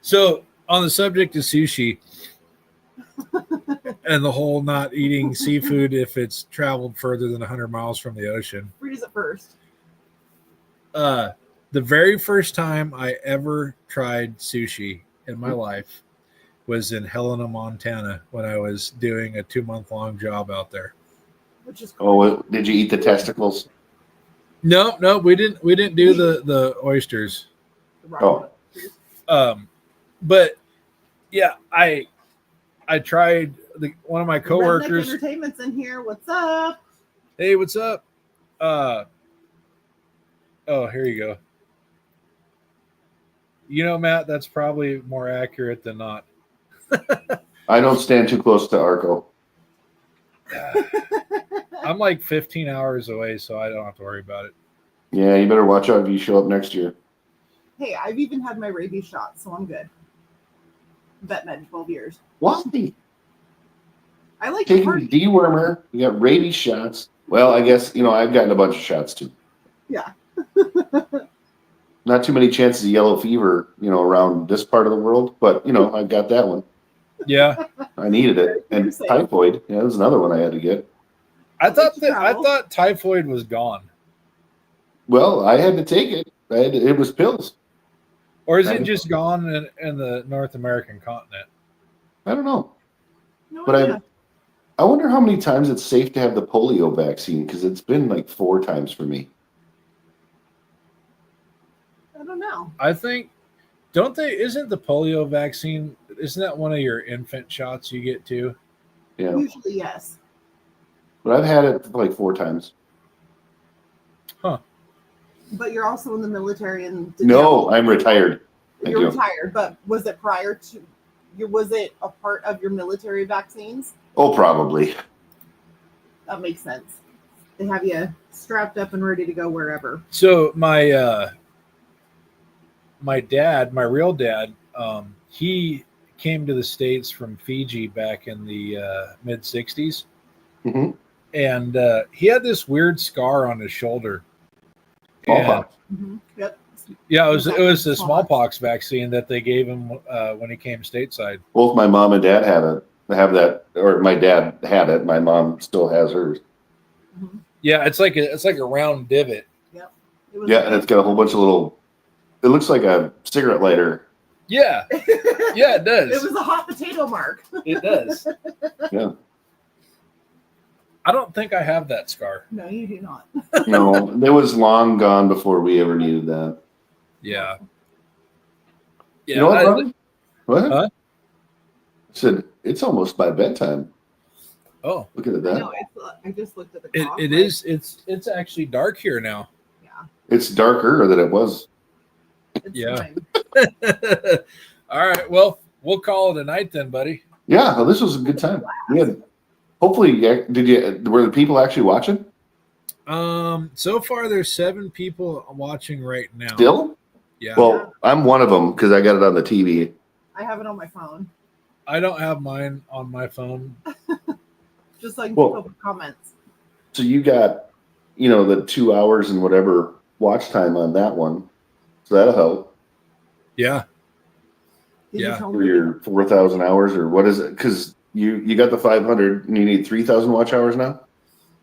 So on the subject of sushi and the whole not eating seafood if it's traveled further than 100 miles from the ocean. Freeze it first. The very first time I ever tried sushi in my life was in Helena, Montana, when I was doing a 2-month-long job out there. Which is cool. Oh, did you eat the testicles? No, we didn't do the oysters. Oh. But yeah, I tried one of my Redneck coworkers. Entertainment's in here. What's up? Hey, what's up? Oh, here you go. You know, Matt, that's probably more accurate than not. I don't stand too close to Arco. I'm like 15 hours away, so I don't have to worry about it. Yeah, you better watch out if you show up next year. Hey, I've even had my rabies shot, so I'm good. Vet med 12 years. Why? I like to Taking party. dewormer, you got rabies shots. Well, I guess, I've gotten a bunch of shots too. Yeah. Not too many chances of yellow fever, around this part of the world, but, I've got that one. Yeah. I needed it. And You're safe. typhoid, that was another one I had to get. I Let you I travel. thought typhoid was gone. Well, I had to take it. It was pills. Or is it just gone in the North American continent? I don't know. No But idea. I wonder how many times it's safe to have the polio vaccine, because it's been like 4 times for me. I don't know. I think, isn't the polio vaccine, isn't that one of your infant shots you get too? Yeah. Usually, yes. But I've had it like 4 times. Huh. But you're also in the military and No, I'm retired. Thank you're you. retired. But was it prior to? Was it a part of your military vaccines? Oh, probably. That makes sense. They have you strapped up and ready to go wherever. So my dad, my real dad, he came to the States from Fiji back in the mid 60s. Mm-hmm. And he had this weird scar on his shoulder. Smallpox. Mm-hmm. Yep. Yeah, it was the smallpox vaccine that they gave him when he came stateside. Both my mom and dad have that, or my dad had it. My mom still has hers. Mm-hmm. Yeah, it's like a round divot. Yep. Yeah, and it's got a whole bunch of little. It looks like a cigarette lighter. Yeah, yeah, it does. It was a hot potato mark. It does. Yeah. I don't think I have that scar. No, you do not. No, it was long gone before we ever needed that. Yeah. You know what, brother? What? Huh? I said, it's almost my bedtime. Oh, Look at I that. know. I just looked at the clock. it is. It's actually dark here now. Yeah. It's darker than it was. It's Yeah. fine. All right. Well, we'll call it a night then, buddy. Yeah, well, this was a good time. We had, hopefully, were the people actually watching? So far there's 7 people watching right now. Still? Yeah. Well, I'm one of them because I got it on the TV. I have it on my phone, I don't have mine on my phone. just so I can Well- keep up with comments. So you got, the 2 hours and whatever watch time on that one. So that'll help Yeah. Did you Yeah. tell for me? your 4,000 hours, or what is it? Because you got the 500 and you need 3,000 watch hours now?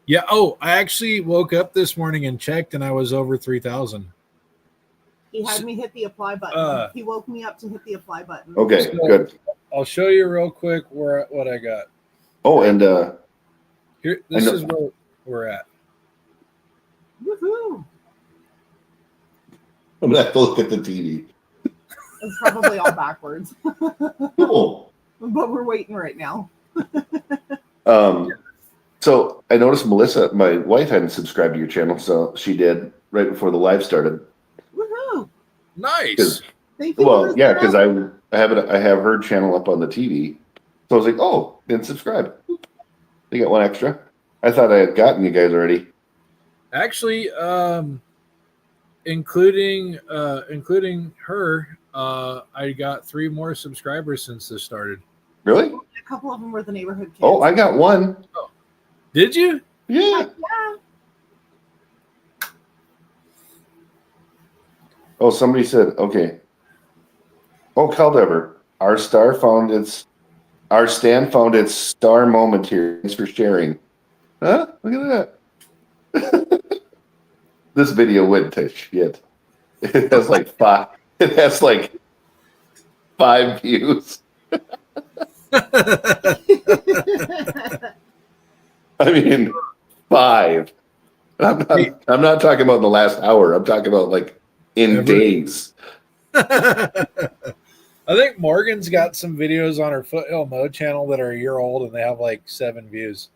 Yeah. Oh, I actually woke up this morning and checked, and I was over 3,000. He had me hit the apply button. He woke me up to hit the apply button. Okay, So- good. I'll show you real quick what I got. Oh, and Here, this I know- is where we're at. Woohoo! I'm going to have to look at the TV. It's probably all backwards, Cool. but we're waiting right now. So I noticed Melissa, my wife, hadn't subscribed to your channel, so she did right before the live started. Woohoo! Nice. Thank you. Well, yeah, because Melissa. I have her channel up on the TV, so I was like, oh, didn't subscribe. They got one extra. I thought I had gotten you guys already. Actually, including her, I got 3 more subscribers since this started. Really? A couple of them were the neighborhood kids. Oh, I got one. Did you? Yeah. Yeah. Oh, somebody said, okay. Oh, Caldever, our stand found its star moment here. Thanks for sharing. Huh? Look at that. This video went to shit. It has like 5. It has like 5 views. I mean, 5. I'm not talking about in the last hour. I'm talking about like in Ever? days. I think Morgan's got some videos on her Foothill Mo channel that are a year old, and they have like 7 views.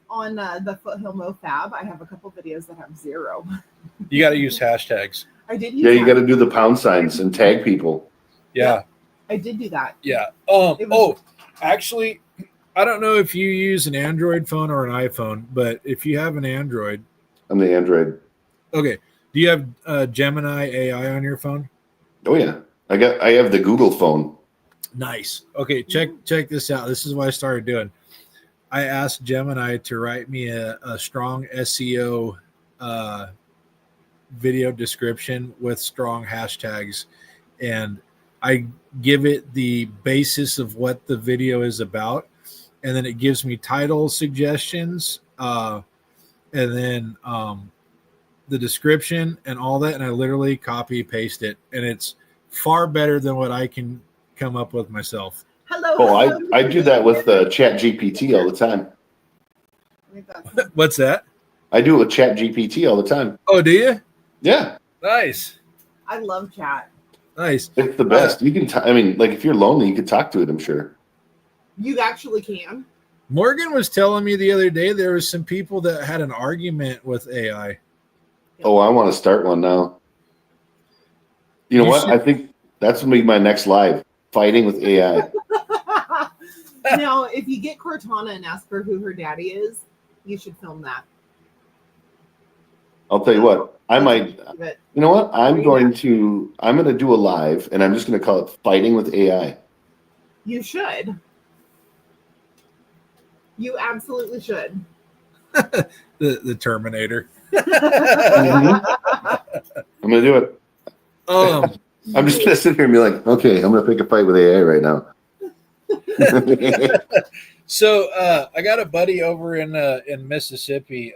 On the Foothill Mo Fab, I have a couple videos that have 0. You got to use hashtags. I did use Yeah, you that. got to do the pound signs and tag people. Yeah. I did do that. Yeah. It was- Actually, I don't know if you use an Android phone or an iPhone, but if you have an Android, I'm the Android. okay. Do you have Gemini AI on your phone? Oh yeah, I have the Google phone. Nice. Okay, check this out. This is what I started doing. I asked Gemini to write me a strong SEO video description with strong hashtags, and I give it the basis of what the video is about, and then it gives me title suggestions and then the description and all that, and I literally copy paste it, and it's far better than what I can come up with myself. Hello. Oh, hello, I do that with Chat GPT all the time. What's that? I do it with Chat GPT all the time. Oh, do you? Yeah, Nice. I love chat. Nice. it's the best. You can. I mean, like if you're lonely, you can talk to it. I'm sure. You actually can. Morgan was telling me the other day there was some people that had an argument with AI. Oh, I want to start one now. You know You what? should- I think that's gonna be my next live, fighting with AI. Now, if you get Cortana and ask her who her daddy is, you should film that. I'll tell you what. I might. But You know what? I'm going to do a live, and I'm just going to call it "Fighting with AI." you should. You absolutely should. the Terminator. I'm going to do it. I'm just going to sit here and be like, "Okay, I'm going to pick a fight with AI right now." So I got a buddy over in Mississippi.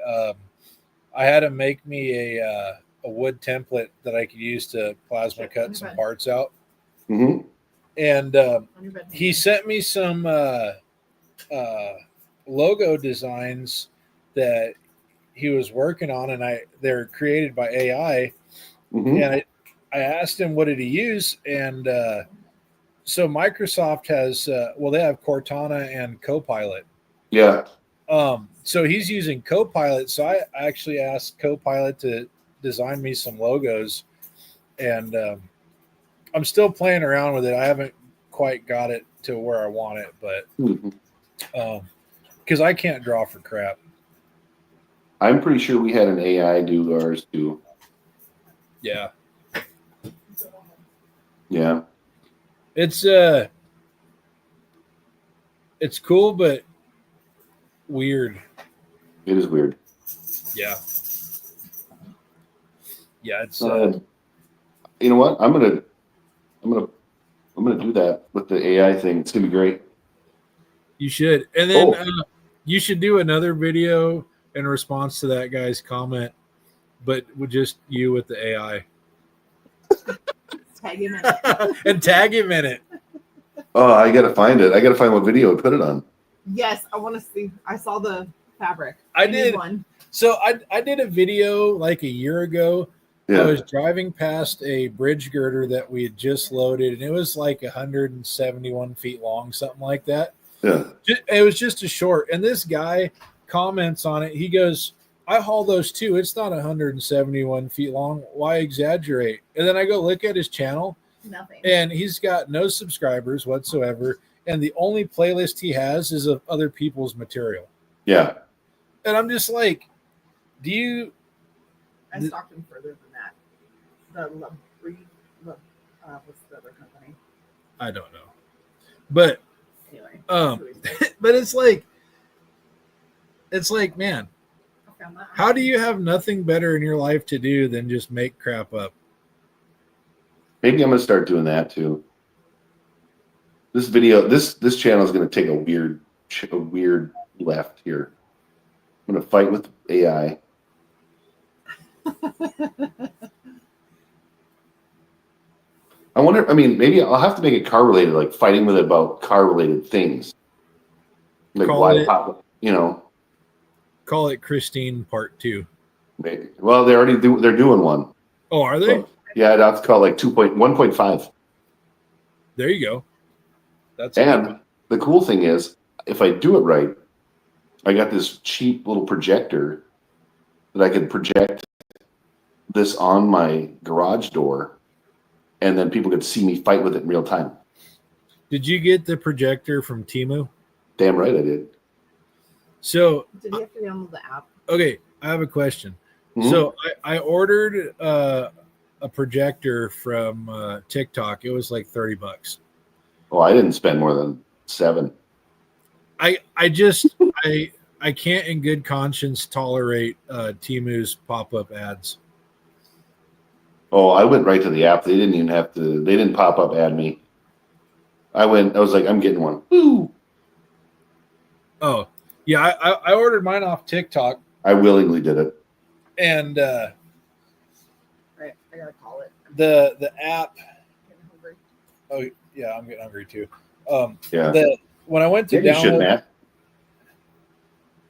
I had him make me a wood template that I could use to plasma cut some parts out, Mm-hmm. and he sent me some logo designs that he was working on, and they're created by AI. Mm-hmm. And I asked him what did he use, and so Microsoft has they have Cortana and Copilot. Yeah. So he's using Copilot. So I actually asked Copilot to design me some logos, and I'm still playing around with it. I haven't quite got it to where I want it, but because I can't draw for crap. I'm pretty sure we had an AI do ours too. Yeah, Yeah. it's cool, but weird. It is weird. Yeah. Yeah, it's you know what? I'm gonna do that with the AI thing. It's gonna be great. you should. And then you should do another video in response to that guy's comment, but with just you with the AI. Tag him in it. And tag him in it. Oh, I gotta find it. I gotta find what video to put it on. Yes, I want to see. I saw the fabric. I need did. one. So I did a video like a year ago. Yeah. I was driving past a bridge girder that we had just loaded, and it was like 171 feet long, something like that. Yeah. It was just a short. And this guy comments on it. He goes, I haul those too. It's not 171 feet long. Why exaggerate? And then I go look at his channel, Nothing. and he's got no subscribers whatsoever. And the only playlist he has is of other people's material. Yeah. And I'm just like, do you? I stalked him further than that. What's the other company? I don't know. But Anyway. but it's like, man, I found that. how do you have nothing better in your life to do than just make crap up? Maybe I'm gonna start doing that too. This video, this channel is gonna take a weird left here. I'm gonna fight with AI. I wonder. I mean, maybe I'll have to make it car related, like fighting with it about car related things. Like Call why it- pop? You know. Call it Christine Part 2. Maybe. Well, they already do. They're doing one. Oh, are they? So, yeah, that's called like 1.5. There you go. That's And the cool thing is, if I do it right, I got this cheap little projector that I can project this on my garage door, and then people could see me fight with it in real time. Did you get the projector from Temu? Damn right I did. So, Did you have to download the app? okay, I have a question. Mhm. So I ordered a projector from TikTok. It was like $30. Oh, I didn't spend more than $7. I just I can't in good conscience tolerate Temu's pop-up ads. Oh, I went right to the app. They didn't even have to. They didn't pop up ad me. I was like, I'm getting one. Woo! Oh, Yeah, I ordered mine off TikTok, I willingly did it. and Right, I gotta call it. the app. Getting hungry. Oh yeah, I'm getting hungry too. Yeah. When I went to Yeah, you should, download, Matt.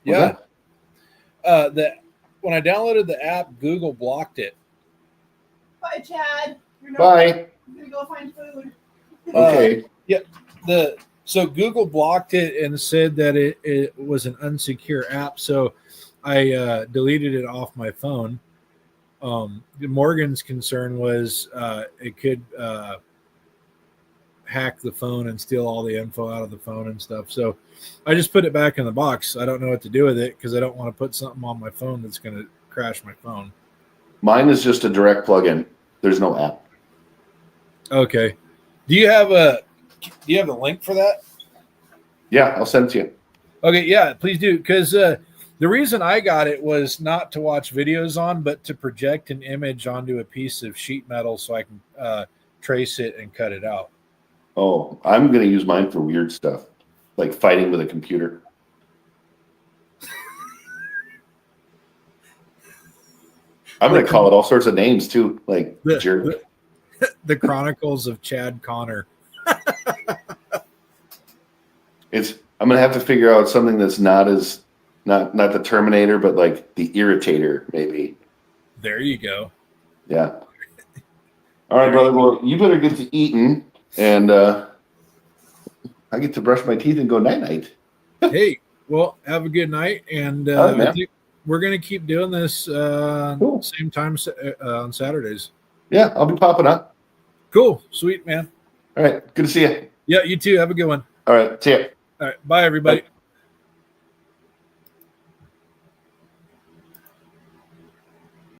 What's yeah, that? when I downloaded the app, Google blocked it. Bye, Chad. You're not Bye. I'm gonna go find food. Okay. So Google blocked it and said that it was an unsecure app. So I deleted it off my phone. Morgan's concern was it could hack the phone and steal all the info out of the phone and stuff. So I just put it back in the box. I don't know what to do with it because I don't want to put something on my phone that's going to crash my phone. Mine is just a direct plug-in. There's no app. Okay. Do you have a link for that? Yeah, I'll send it to you. Okay, yeah, please do. Because the reason I got it was not to watch videos on, but to project an image onto a piece of sheet metal so I can trace it and cut it out. Oh, I'm going to use mine for weird stuff, like fighting with a computer. I'm going to call it all sorts of names too, like jerk. The Chronicles of Chad Connor. I'm going to have to figure out something that's not the Terminator, but like the Irritator, maybe. There you go. Yeah. All right, brother. Well, you better get to eating, and I get to brush my teeth and go night-night. Hey, well, have a good night, and All right, I think we're going to keep doing this Cool. same time on Saturdays. Yeah, I'll be popping up. Cool. Sweet, man. All right. Good to see you. Yeah, you too. Have a good one. All right. See ya. All right. Bye, everybody. Bye.